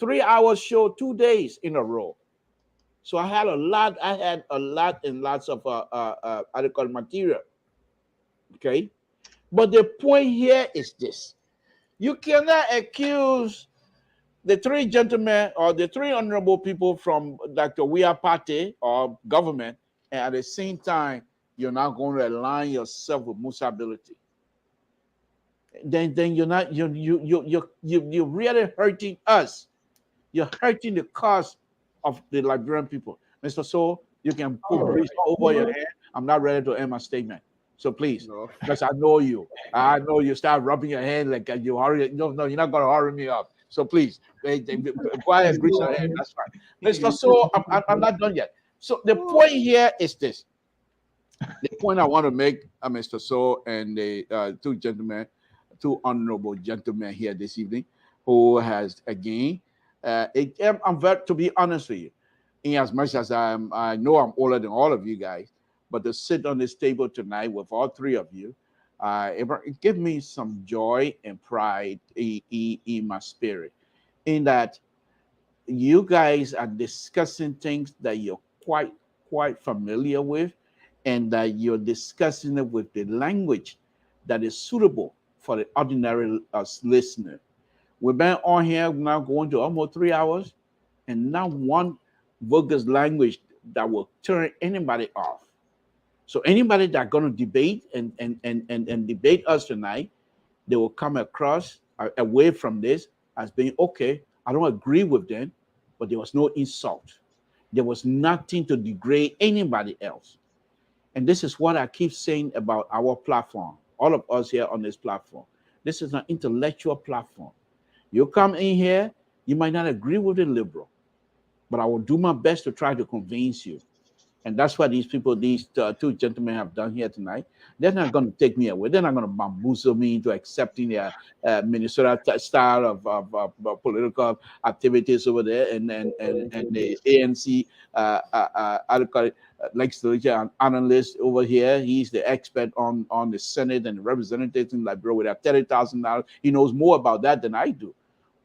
3-hour show, 2 days in a row. So I had a lot and lots of article material. Okay? But the point here is this. You cannot accuse the 3 gentlemen or the 3 honorable people from Dr. Weah Party or government, and at the same time, you're not going to align yourself with Musa Ability. Then you're really hurting us. You're hurting the cause of the Liberian people. Mr. So, you can put grease over your head. I'm not ready to end my statement. So please, because I know you. I know you start rubbing your hand like you hurry. No, you're not going to hurry me up. So please, go ahead and grease your hand. That's fine. Mr. So, I'm not done yet. So the point here is this. The point I want to make, Mr. So, and the 2 honorable gentlemen here this evening, who has again, I'm very, to be honest with you, in as much as I know I'm older than all of you guys, but to sit on this table tonight with all 3 of you, it gives me some joy and pride in my spirit, in that you guys are discussing things that you're quite familiar with, and that you're discussing it with the language that is suitable for the ordinary listener. We've been on here now going to almost 3 hours, and not one vulgar language that will turn anybody off. So anybody that's going to debate and debate us tonight, they will come across away from this as being, okay, I don't agree with them, but there was no insult. There was nothing to degrade anybody else. And this is what I keep saying about our platform, all of us here on this platform. This is an intellectual platform. You come in here, you might not agree with the liberal, but I will do my best to try to convince you. And that's what these people, these two gentlemen have done here tonight. They're not going to take me away. They're not going to bamboozle me into accepting their Minnesota style of political activities over there. And the ANC, legislature analyst over here, he's the expert on the Senate and the representatives in Liberia with $30,000. He knows more about that than I do.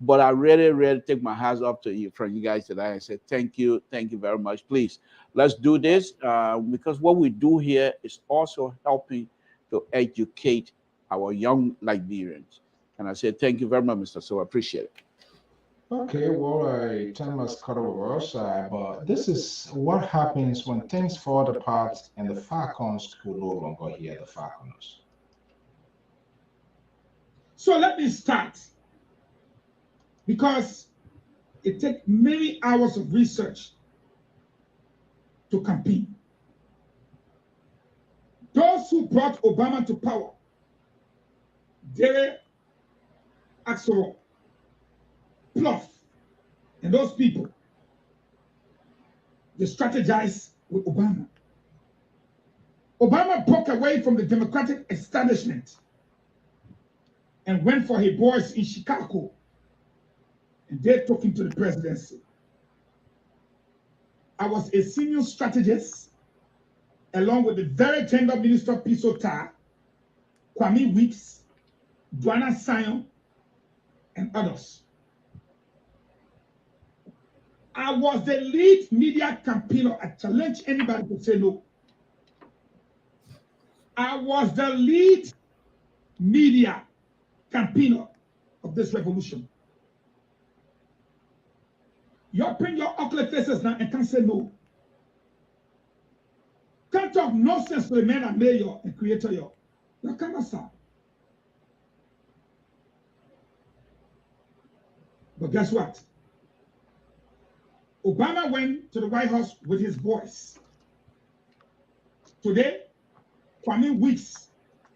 But I really, really take my hats off to you from you guys today. I say thank you very much. Please, let's do this because what we do here is also helping to educate our young Liberians. And I say thank you very much, Mr. So I appreciate it. Okay, well, time has cut over us, but this is what happens when things fall apart and the Falcons could no longer hear the Falcons. So let me start, because it takes many hours of research to campaign. Those who brought Obama to power, Dere Axelrod, Pluff, and those people, they strategized with Obama. Obama broke away from the Democratic establishment and went for his boys in Chicago, and they took him to the presidency. I was a senior strategist, along with the very tender Minister Pisota, Kwame Weeks, Dwana Sion, and others. I was the lead media campaigner. I challenge anybody to say no. I was the lead media campaigner of this revolution. You open your ugly faces now and can't say no. Can't talk nonsense to the man and mayor and creator. You cannot stop. But guess what? Obama went to the White House with his boys. Today, Kwame Weeks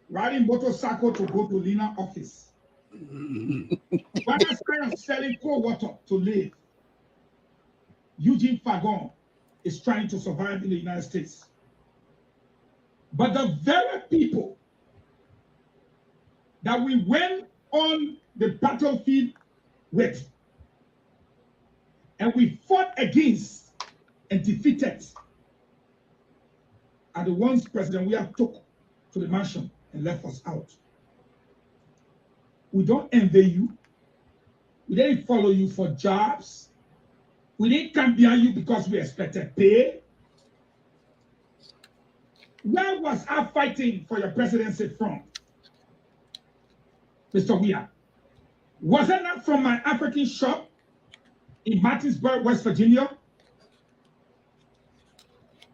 riding motorcycle to go to Lena office. Ghana selling cold water to live. Eugene Fagon is trying to survive in the United States. But the very people that we went on the battlefield with and we fought against and defeated are the ones President we have took to the mansion and left us out. We don't envy you. We didn't follow you for jobs. We didn't come behind you because we expected pay. Where was our fighting for your presidency from, Mr. Weah? Was it not from my African shop in Martinsburg, West Virginia?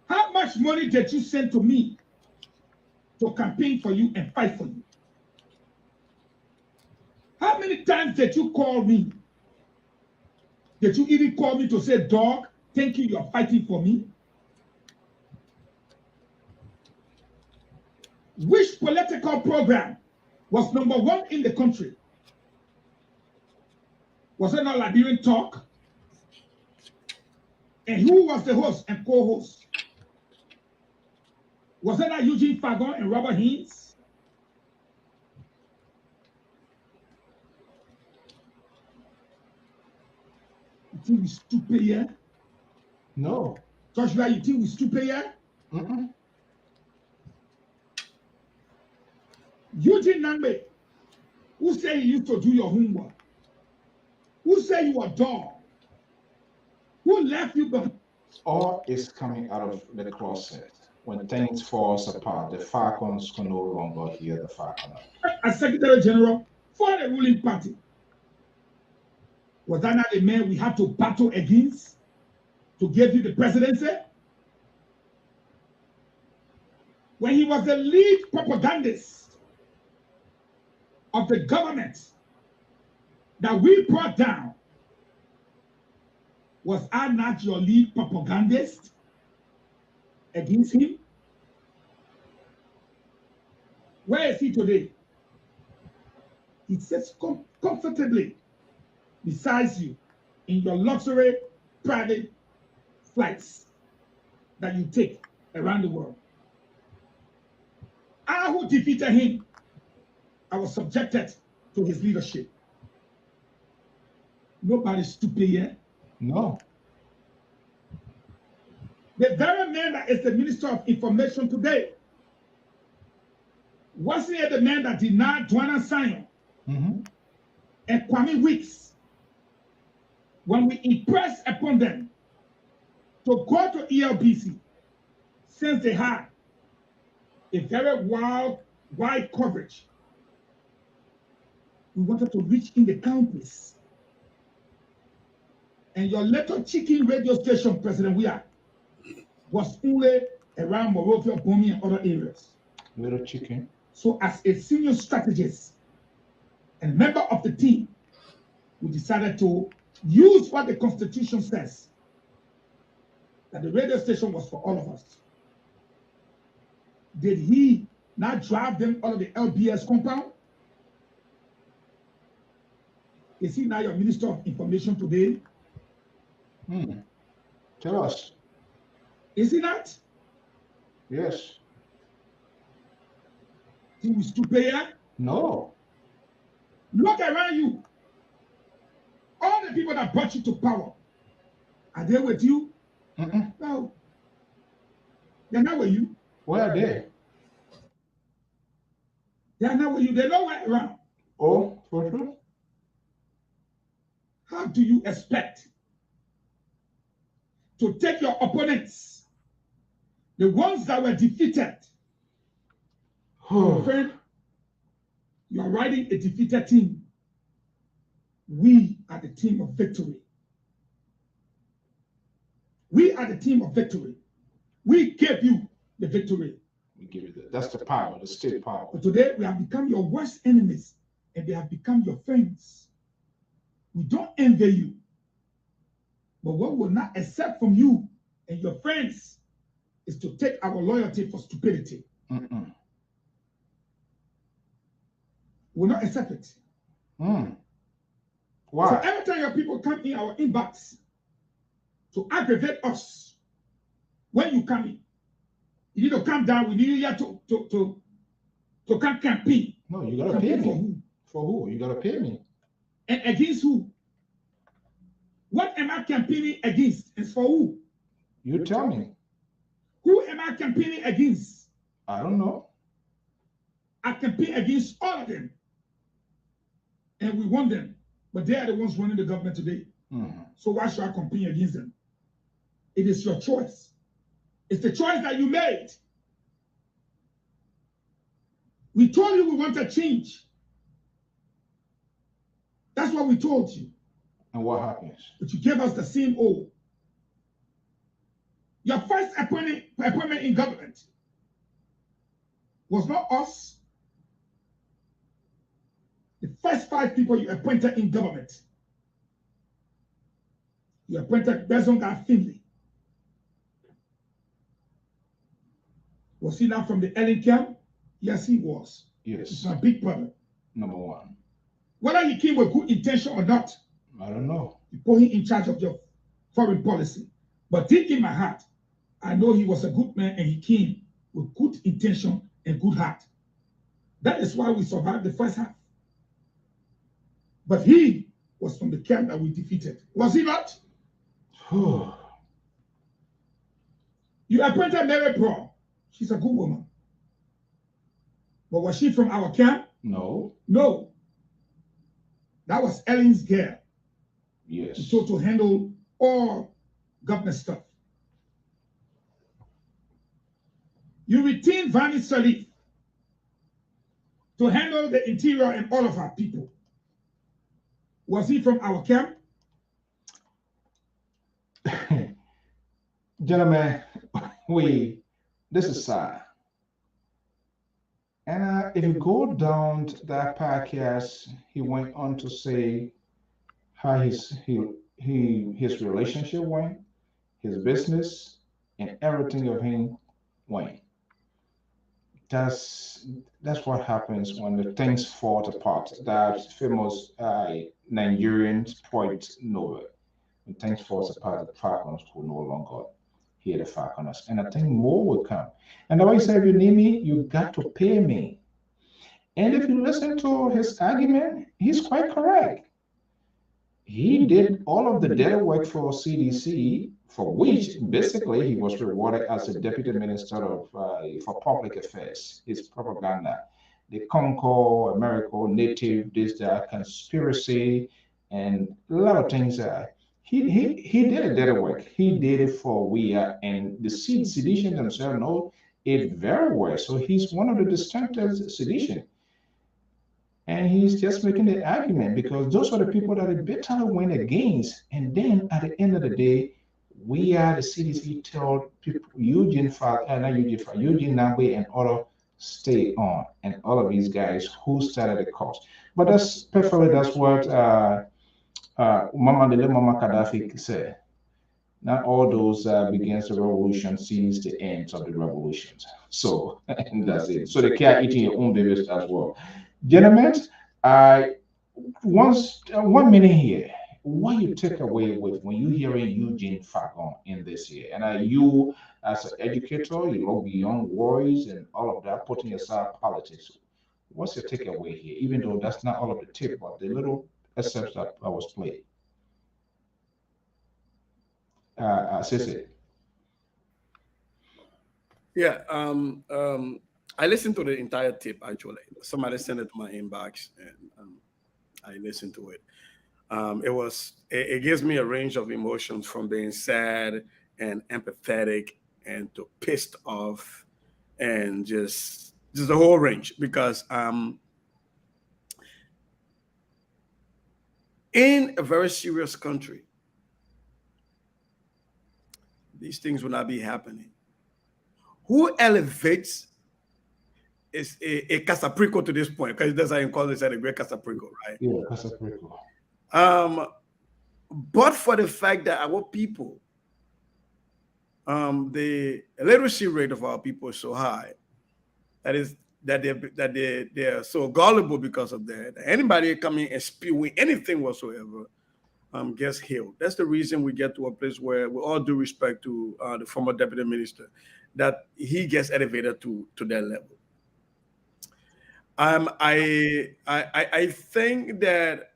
How much money did you send to me to campaign for you and fight for you? How many times did you call me? Did you even call me to say, dog, thank you, you're fighting for me? Which political program was #1 in the country? Was it not Liberian Talk? And who was the host and co-host? Was it not Eugene Fagon and Robert Haynes? You think we stupid here? No. Joshua, you think we stupid here? Eugene Nangbe, who say you used to do your homework? Who say you are dog? Who left you behind? All is coming out of the closet. When things fall apart, the Falcons can no longer hear the Falcons. As Secretary General for the ruling party, was that not a man we had to battle against to give you the presidency? When he was the lead propagandist of the government that we brought down, was I not your lead propagandist against him? Where is he today? He sits comfortably beside you in your luxury private flights that you take around the world. I who defeated him, I was subjected to his leadership. Nobody's stupid here. No. The very man that is the Minister of Information today, wasn't he the man that denied Dwana Sion and Kwame Weeks when we impressed upon them to go to ELBC, since they had a very wide coverage? We wanted to reach in the counties. And your little chicken radio station, President Weah, was only around Morovia, Bomi, and other areas. Little chicken. So as a senior strategist and member of the team, we decided to use what the Constitution says, that the radio station was for all of us. Did he not drive them out of the LBS compound? Is he now your Minister of Information today? Tell us. Is he not? Yes. He was stupid here? No. Look around you. All the people that brought you to power, are they with you? No. They're not with you. Where are they? They're not with you. They're nowhere around. Oh, for sure. How do you expect to take your opponents, the ones that were defeated? Friend, you are riding a defeated team. We are the team of victory. We are the team of victory. We gave you the victory. We give you that. That's the power, the state power. But today we have become your worst enemies and they have become your friends. We don't envy you. But what we will not accept from you and your friends is to take our loyalty for stupidity. We'll not accept it. Why? So every time your people come in our inbox to aggravate us, when you come in, you need to come down. We need you to come campaign. No, you gotta pay me. For who? For who? You gotta pay me. And against who? What am I campaigning against? And for who? You tell me. Who am I campaigning against? I don't know. I campaign against all of them. And we want them. But they are the ones running the government today. So why should I campaign against them? It is your choice. It's the choice that you made. We told you we want a change. That's what we told you. And what happens? But you gave us the same old. Your first appointment in government was not us. The first 5 people you appointed in government, you appointed Bezonga Finley. Was he now from the Ellen camp? Yes, he was. Yes. He's my big brother. Number one. Whether he came with good intention or not, I don't know. You put him in charge of your foreign policy. But deep in my heart, I know he was a good man and he came with good intention and good heart. That is why we survived the first half. But he was from the camp that we defeated. Was he not? You appointed Mary Brown. She's a good woman. But was she from our camp? No. No. That was Ellen's girl. Yes. So to handle all government stuff. You retained Vani Salif to handle the interior and all of our people. Was he from our camp? Gentlemen, this is sad. And if you go down to that podcast, he went on to say how his relationship went, his business, and everything of him went. That's what happens when the things fall apart. That famous Nigerian poet novel. And thanks for support the Falcons who no longer hear the Falcons. And I think more will come. And the way he said, if you need me, you got to pay me. And if you listen to his argument, he's quite correct. He did all of the dirty work for CDC, for which basically he was rewarded as a deputy minister of for public affairs. His propaganda, the Concord, America, native, this, that, conspiracy, and a lot of things. He did a dirty work. He did it for we, and the sedition themselves know it very well. So he's one of the distinctives sedition. And he's just making the argument because those are the people that are bitterly went against. And then at the end of the day, we are the CDC tell people, Eugene not Eugene Falk, Eugene Nagbe and other stay on. And all of these guys who started the cause. But that's perfectly, that's what Mama Gaddafi said. Not all those begins the revolution sees the ends of the revolutions. So, and that's it. So they care eating your own babies as well. Gentlemen, I once 1 minute here. What you take away with when you hearing Eugene Falcon in this year, and you as an educator, you look beyond words and all of that, putting aside politics. What's your takeaway here? Even though that's not all of the tip, but the little excerpts that I was played. Sissy. Yeah. I listened to the entire tip actually. Somebody sent it to my inbox, and I listened to it. It gives me a range of emotions from being sad and empathetic and to pissed off and just the whole range because in a very serious country, these things will not be happening. Who elevates is a Casaprico to this point, because that's how you call this a great Casaprico, right? Yeah, Casaprico. But for the fact that our people, the literacy rate of our people is so high, that they're so gullible because of that. Anybody coming and spewing anything whatsoever gets healed. That's the reason we get to a place where, with all due respect to the former deputy minister, that he gets elevated to that level. I think that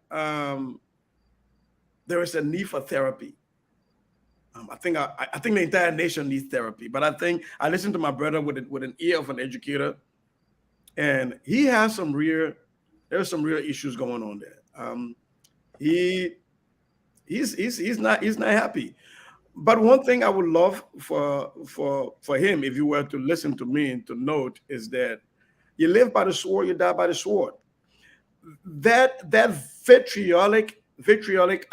there is a need for therapy. I think the entire nation needs therapy. But I think I listened to my brother with an ear of an educator, and he has there's some real issues going on there. He's not happy. But one thing I would love for him, if you were to listen to me and to note, is that you live by the sword, you die by the sword. That vitriolic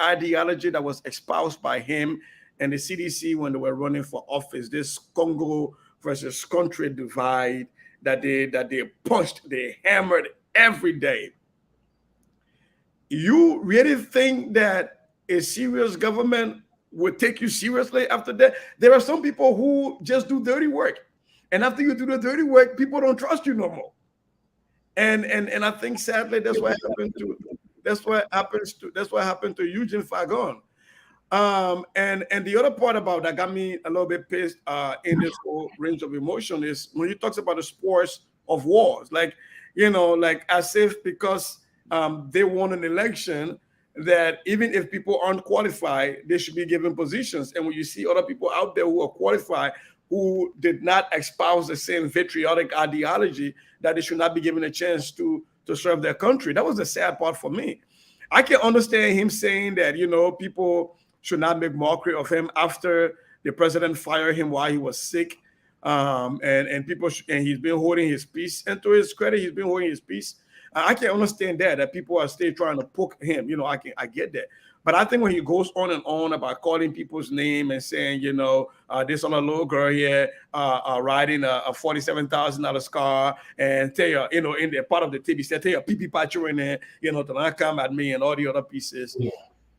ideology that was espoused by him and the CDC when they were running for office, this Congo versus country divide that they punched, they hammered every day. You really think that a serious government would take you seriously after that? There are some people who just do dirty work. And after you do the dirty work, people don't trust you no more. And I think sadly that's what happened to Eugene Falcon. And the other part about that got me a little bit pissed in this whole range of emotion is when he talks about the sports of wars, like as if because they won an election that even if people aren't qualified, they should be given positions. And when you see other people out there who are qualified, who did not espouse the same vitriolic ideology, that they should not be given a chance to serve their country. That was the sad part for me. I can understand him saying that, people should not make mockery of him after the president fired him while he was sick. And he's been holding his peace. And to his credit, he's been holding his peace. I can understand that people are still trying to poke him. I get that. But I think when he goes on and on about calling people's name and saying, this on a little girl here riding a $47,000 car, and tell you, in the part of the TV said, tell you, pee patcher in there, to not come at me and all the other pieces. Yeah.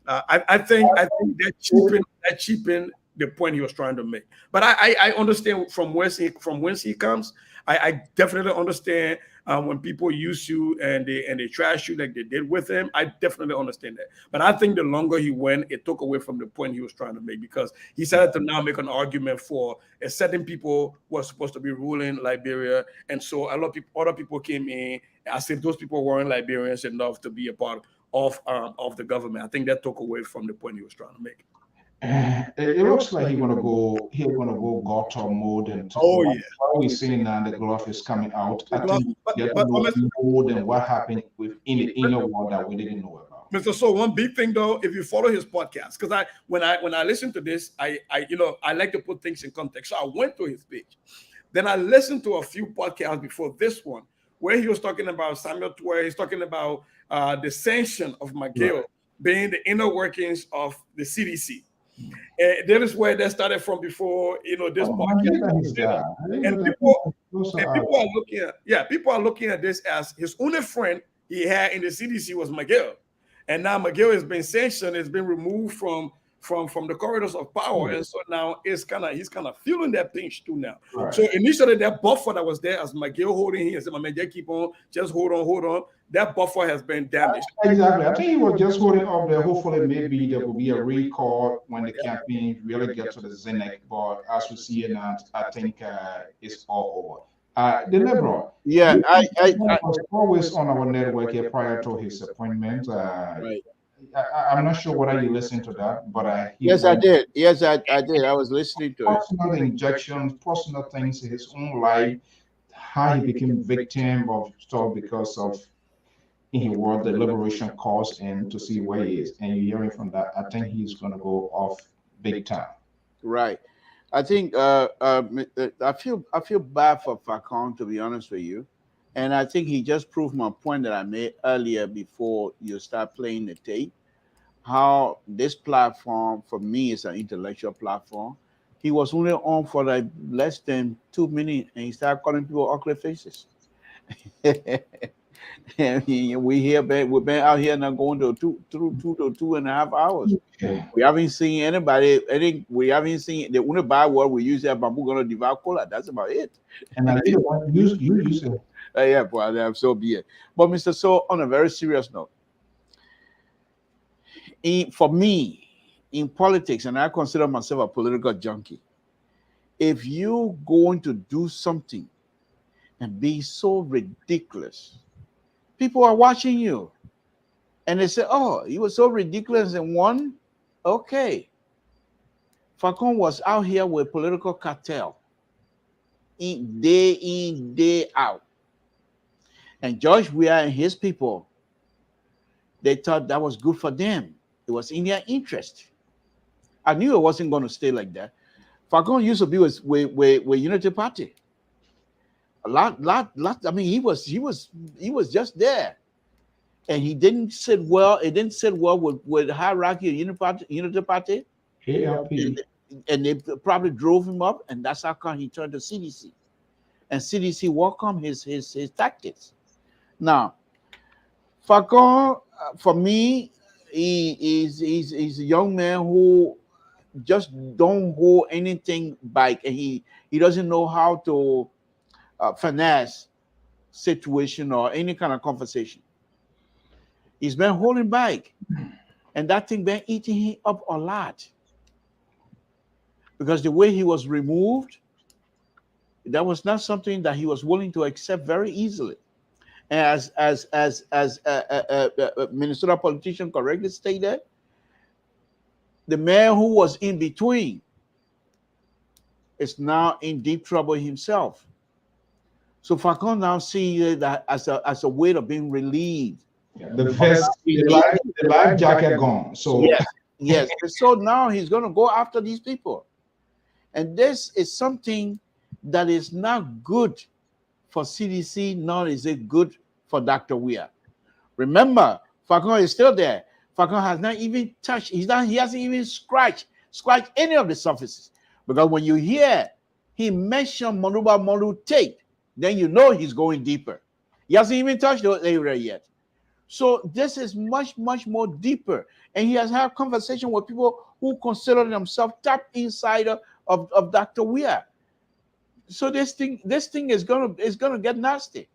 I think that cheapened the point he was trying to make. But I understand from whence he comes. I definitely understand when people use you and they trash you like they did with him, I definitely understand that. But I think the longer he went, it took away from the point he was trying to make, because he started to now make an argument for a certain people who are supposed to be ruling Liberia, and so a lot of people, other people came in as if those people weren't Liberians enough to be a part of the government. I think that took away from the point he was trying to make. It looks like he's gonna go Gotham mode, and Oh yeah. what we're seeing now, the glove is coming out. I But, think get to know more than what happened within the inner world that we didn't know about. Mr. So one big thing though, if you follow his podcast, because when I listen to this, I like to put things in context. So I went to his page, then I listened to a few podcasts before this one, where he was talking about Samuel, where he's talking about the sanction of McGill being the inner workings of the CDC. And that is where that started from before, this podcast. And people are looking at this as his only friend he had in the CDC was McGill. And now McGill has been sanctioned, it's been removed from the corridors of power. And so now he's kind of feeling that pinch too now. Right. So initially that buffer that was there as McGill holding him and said, my man, just keep on, just hold on. That buffer has been damaged. Exactly. I think he was just holding up there. Hopefully, maybe there will be a recall when the campaign really gets to the zenith. But as we see it now, I think it's all over. The liberal. Yeah, I was always on our network here prior to his appointment. right. I'm not sure whether you listened to that, but Yes, I did. Yes, I did. I was listening to it. Personal injections, personal things in his own life, how he became victim of stuff because of he was the liberation cause, and to see where he is. And you're hearing from that, I think he's going to go off big time. Right. I think I feel bad for Falcon, to be honest with you, and I think he just proved my point that I made earlier before you start playing the tape. How this platform for me is an intellectual platform. He was only on for like less than 2 minutes, and he started calling people ugly faces. And we've been out here now going to through 2.5 hours. Yeah. We haven't seen anybody. We haven't seen the only bad word we use here. Bamboo gonna devour cola. That's about it. And I think you use it. Yeah, but I'm so be it. But Mr. So, on a very serious note, for me in politics, and I consider myself a political junkie, if you going to do something and be so ridiculous, people are watching you, and they say, "Oh, you were so ridiculous and won." Okay, Falcon was out here with political cartel, day in, day out, and George Weah and his people, they thought that was good for them. It was in their interest. I knew it wasn't going to stay like that. Falcon used to be with Unity Party. A lot. I mean, he was just there, and he didn't sit well. It didn't sit well with hierarchy of Unity Party. ALP. And they probably drove him up, and that's how come he turned to CDC, and CDC welcomed his tactics. Now, Falcon, for me, he's a young man who just don't hold anything back, and he doesn't know how to finesse situation or any kind of conversation. He's been holding back, and that thing been eating him up a lot, because the way he was removed, that was not something that he was willing to accept very easily. As Minnesota politician correctly stated, the man who was in between is now in deep trouble himself. So Falcon now see that as a way of being relieved. Yeah, the life jacket gone. So yes. So now he's going to go after these people, and this is something that is not good for CDC, nor is it good for Dr. Weah. Remember, Falcon is still there. Falcon has not even touched. He hasn't even scratched any of the surfaces, because when you hear he mentioned Manuba Molu tape, then you know he's going deeper. He hasn't even touched the area yet. So this is much, much more deeper. And he has had conversation with people who consider themselves top insider of Dr. Weah. So this thing is gonna get nasty.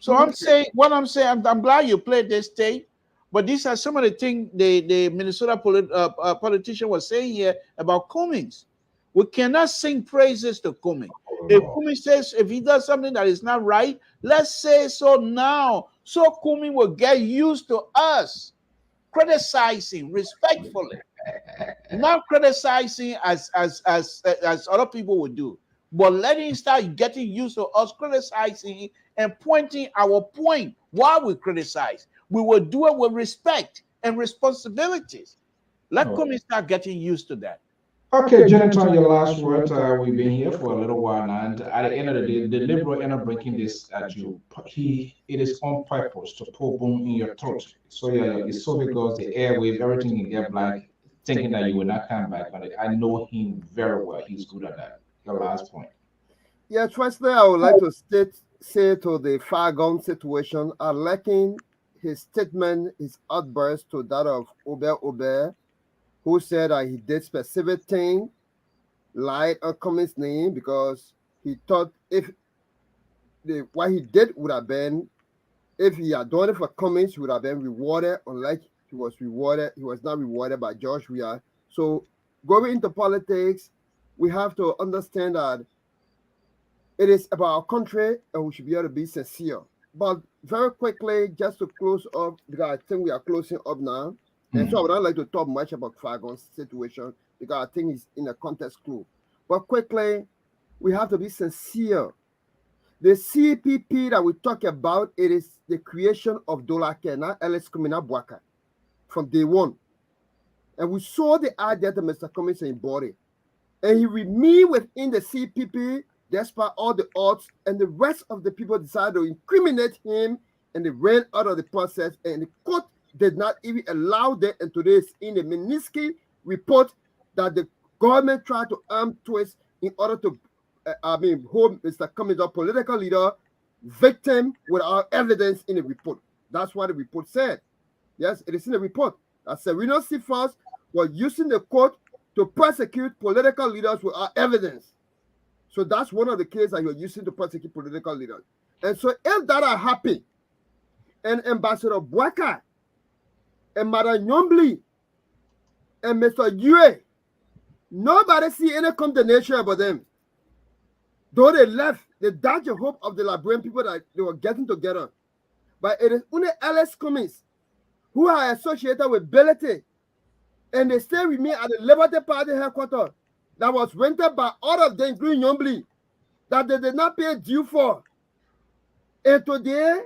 So I'm saying, what I'm saying, I'm glad you played this tape, but these are some of the things the Minnesota politician was saying here about Cummings. We cannot sing praises to Cummings. If Cummings says, if he does something that is not right, let's say so now, so Cummings will get used to us criticizing respectfully, not criticizing as other people would do, but letting him start getting used to us criticizing and pointing our point while we criticize. We will do it with respect and responsibilities. Let Cummings start getting used to that. Okay, Jonathan, your last word. We've been here for a little while now, and at the end of the day, the liberal end up bringing this at you. It is on purpose to pull boom in your throat. So yeah, it's so because the airwave, everything can get black, thinking that you will not come back on it. I know him very well. He's good at that. Your last point. Yeah, firstly, I would like to say to the Fargon situation, I liken his statement, his outburst to that of Ober, who said that he did specific thing, lied on Cummings' name because he thought if what he did would have been, if he had done it for Cummings, he would have been rewarded, unlike he was not rewarded by George Weah. So going into politics, we have to understand that it is about our country and we should be able to be sincere. But very quickly, just to close up, because I think we are closing up now. And so I would not like to talk much about Fargon's situation because I think it's in a context clue. But quickly, we have to be sincere. The CPP that we talk about, it is the creation of Dollar Care, not Ellis Kumina Bwaka, from day one. And we saw the idea that Mr. Cummings embodied. And he remained within the CPP despite all the odds, and the rest of the people decided to incriminate him, and they ran out of the process, and the court did not even allow them. And today is in the Minsky report that the government tried to arm twist in order to hold Mr. Cummings, a political leader, victim without evidence in the report. That's what the report said. Yes, it is in the report that Sereno Sifas was using the court to prosecute political leaders without evidence. So that's one of the cases that you're using to prosecute political leaders. And so if that are happy, and Ambassador Bwaka, and Madam Nyombli, and Mr. Yue, nobody see any condemnation about them. Though they left, they died the hope of the Liberian people that they were getting together. But it is only Ellis Cummings who are associated with Belete, and they still remain at the Liberty Party headquarters that was rented by all of them, including Nyombli, that they did not pay due for. And today,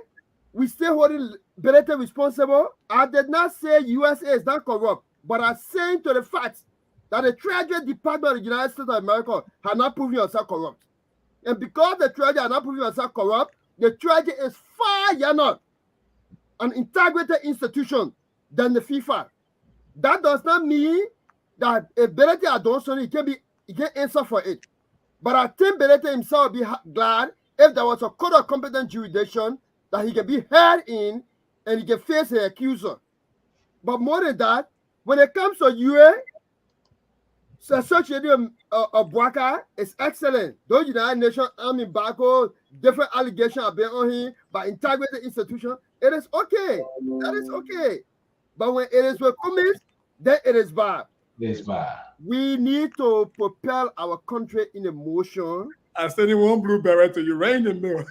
we still holding Belete responsible. I did not say USA is not corrupt, but I'm saying to the fact that the Treasury Department of the United States of America has not proven yourself corrupt. And because the Treasury has not proven yourself corrupt, the Treasury is far younger an integrated institution than the FIFA. That does not mean that if Belete had done something, he can answer for it. But I think Belete himself would be glad if there was a court of competent jurisdiction that he can be heard in and he can face the accuser. But more than that, when it comes to UA, associated of Bwaka is excellent. Those United Nations Army Bako, different allegations are being on him by integrated institution. It is okay. That is okay. But when it is with Cummings, then it is bad. It's bad. We need to propel our country in a motion. I sent you one blue beret to you right in the middle.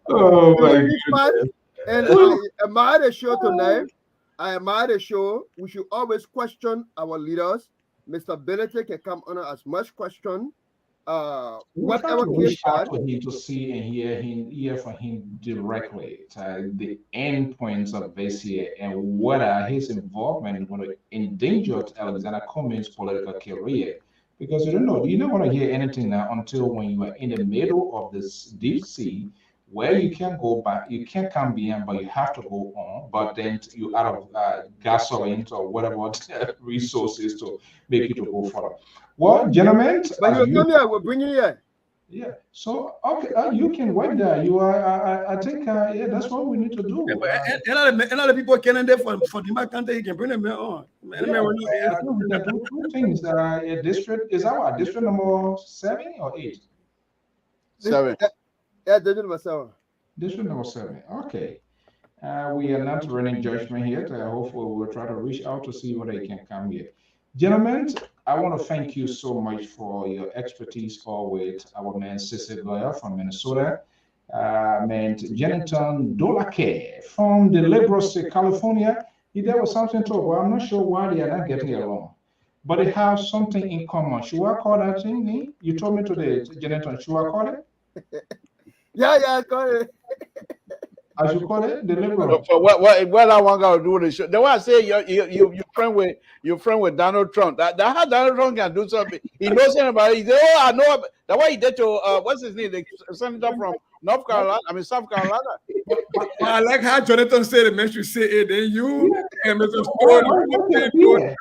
Oh my goodness. And I admire the show tonight. I admire the show. We should always question our leaders. Mr. Belete can come on as much question. Whatever case to him to see and hear from him directly the end points of this year and whether his involvement is going to endanger Alexander Cummings' political career. Because you're not going to hear anything now until when you are in the middle of this deep sea where you can't go back, you can't come behind, but you have to go on. But then you out of gasoline or whatever resources to make you to go further. Well, gentlemen, but you come here, we'll bring you here. Yeah. So okay, you can wait there. You are. I think. Yeah, that's what we need to do. Another people can there for the country. You can bring them on. Two things. District is our district number 7 or 8. 7. Yeah, district number 7. District number 7. Okay. We are not running judgment yet. Hopefully, we'll try to reach out to see whether they can come here. Gentlemen, I want to thank you so much for your expertise with our man Cecil Goya from Minnesota, man Jennington Dolake from the Liberal State, California. There was something to well, I'm not sure why they are not getting along, but they have something in common. Should I call that thing? You told me today, Jennington, should I call it? Yeah, I call it. I should call it the Liberal. So what I want to do with the show? The way I say you friend with Donald Trump. That how Donald Trump can do something. He knows anybody. He say, oh, I know. That why he did to what's his name? The senator from North Carolina. I mean South Carolina. But I like how Jonathan said it makes you say it. Then you and Mr. Stone.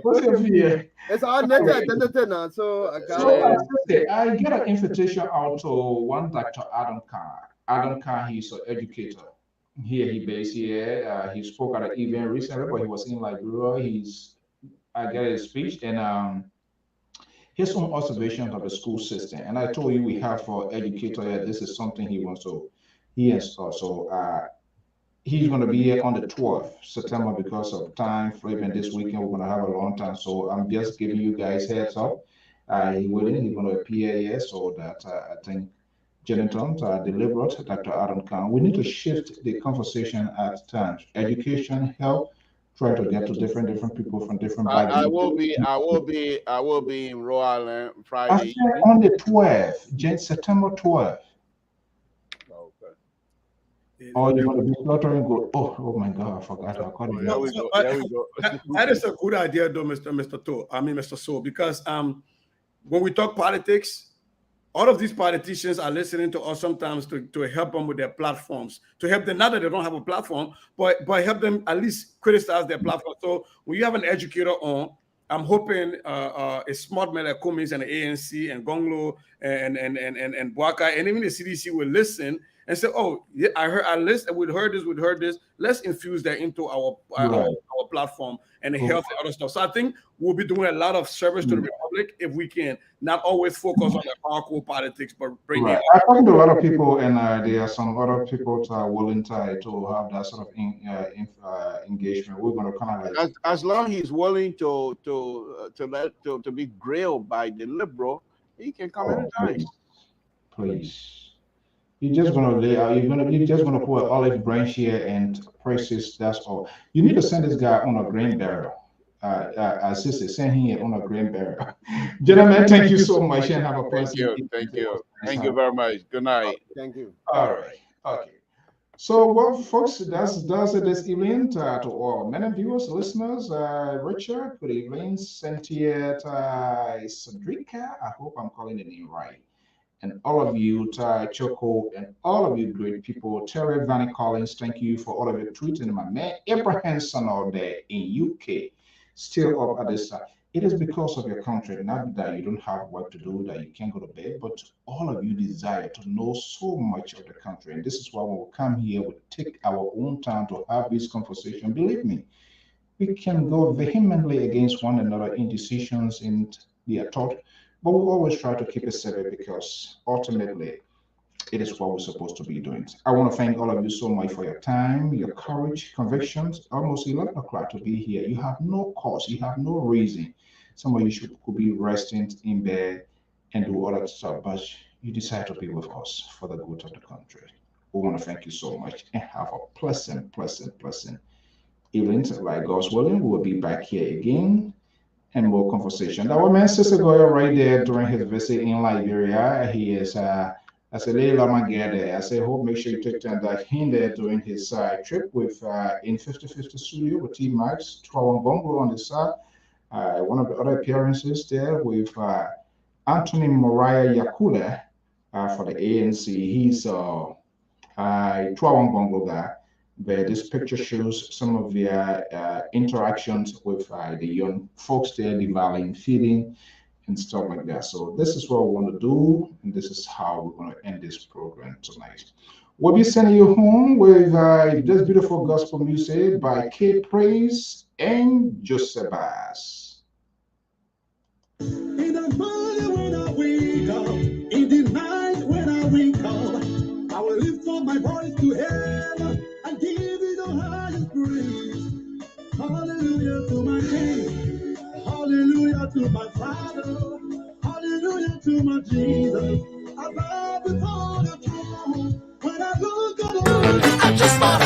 What's your fear? It's our next identity now. So I get an invitation out to one Dr. Adam Carr. Adam Carr, he's an educator. Here he based here. He spoke at an event recently, but he was in Liberia. I get his speech and his own observations of the school system. And I told you we have for educator here, this is something he wants to install. So he's going to be here on the 12th September because of time frame. And this weekend we're going to have a long time. So I'm just giving you guys heads up. He's going to appear here so that I think Jennington, deliberate, Dr. Adam Khan. We need to shift the conversation at times. Education, help, try to get to different people from different I will be in Rhode Island Friday. On the 12th, September 12th. Okay. Oh, you're going to be slaughtering gold. Oh my God, I forgot. I called it. There we go. That is a good idea, though, Mr. So, because when we talk politics, all of these politicians are listening to us sometimes to help them with their platforms, to help them, not that they don't have a platform, but help them at least criticize their platform. So when you have an educator on, I'm hoping a smart man like Cummings and the ANC and Gonglo and Bwaka and even the CDC will listen and say, oh, yeah, we heard this. Let's infuse that into our platform and the health and other stuff. So I think we'll be doing a lot of service to the Republic if we can not always focus on the hardcore politics, but bring it. I talked to a lot of people, and there are some other people that are willing to have that sort of engagement. We're going to kind of like as long he's willing to be grilled by the liberal, he can come anytime. Please. You're just gonna lay out. You're just gonna put an olive branch here and press. That's all. You need to send this guy on a grain barrel. Sister, send him here on a grain barrel. Gentlemen, thank you so much and have a pleasant. Thank you very much. Good night. Thank you. All right. Okay. So, well, folks, that's it this evening to all many viewers, listeners. Richard, good evening. Cynthia, Cedrica. I hope I'm calling the name right. And all of you, Ty, Choco, and all of you great people, Terry Vanny Collins, thank you for all of your tweeting. My man, Abrahamson out there in UK, still up at this time. It is because of your country, not that you don't have work to do, that you can't go to bed, but all of you desire to know so much of the country. And this is why when we come here, we take our own time to have this conversation. Believe me, we can go vehemently against one another in decisions in their thought, but we always try to keep it civil because ultimately it is what we're supposed to be doing. I want to thank all of you so much for your time, your courage, convictions. Almost 11 o'clock to be here. You have no cause, you have no reason. Some of you could be resting in bed and do all that stuff, but you decide to be with us for the good of the country. We want to thank you so much and have a pleasant evening. Like God's willing, we will be back here again and more conversation. Our man Sister Goya right there during his visit in Liberia. He is I said, I said, hope make sure you take time that in there during his trip with in 50/50 studio with T Max, Twawan Bongo on the side. One of the other appearances there with Anthony Moriah Yakula for the ANC. He's Twawan Bongo guy. But this picture shows some of their interactions with the young folks there, the valley feeding and stuff like that. So this is what we want to do, and this is how we're going to end this program tonight. We'll be sending you home with this beautiful gospel music by K Praise and Joseph Bass. In the morning when I wake up, in the night just for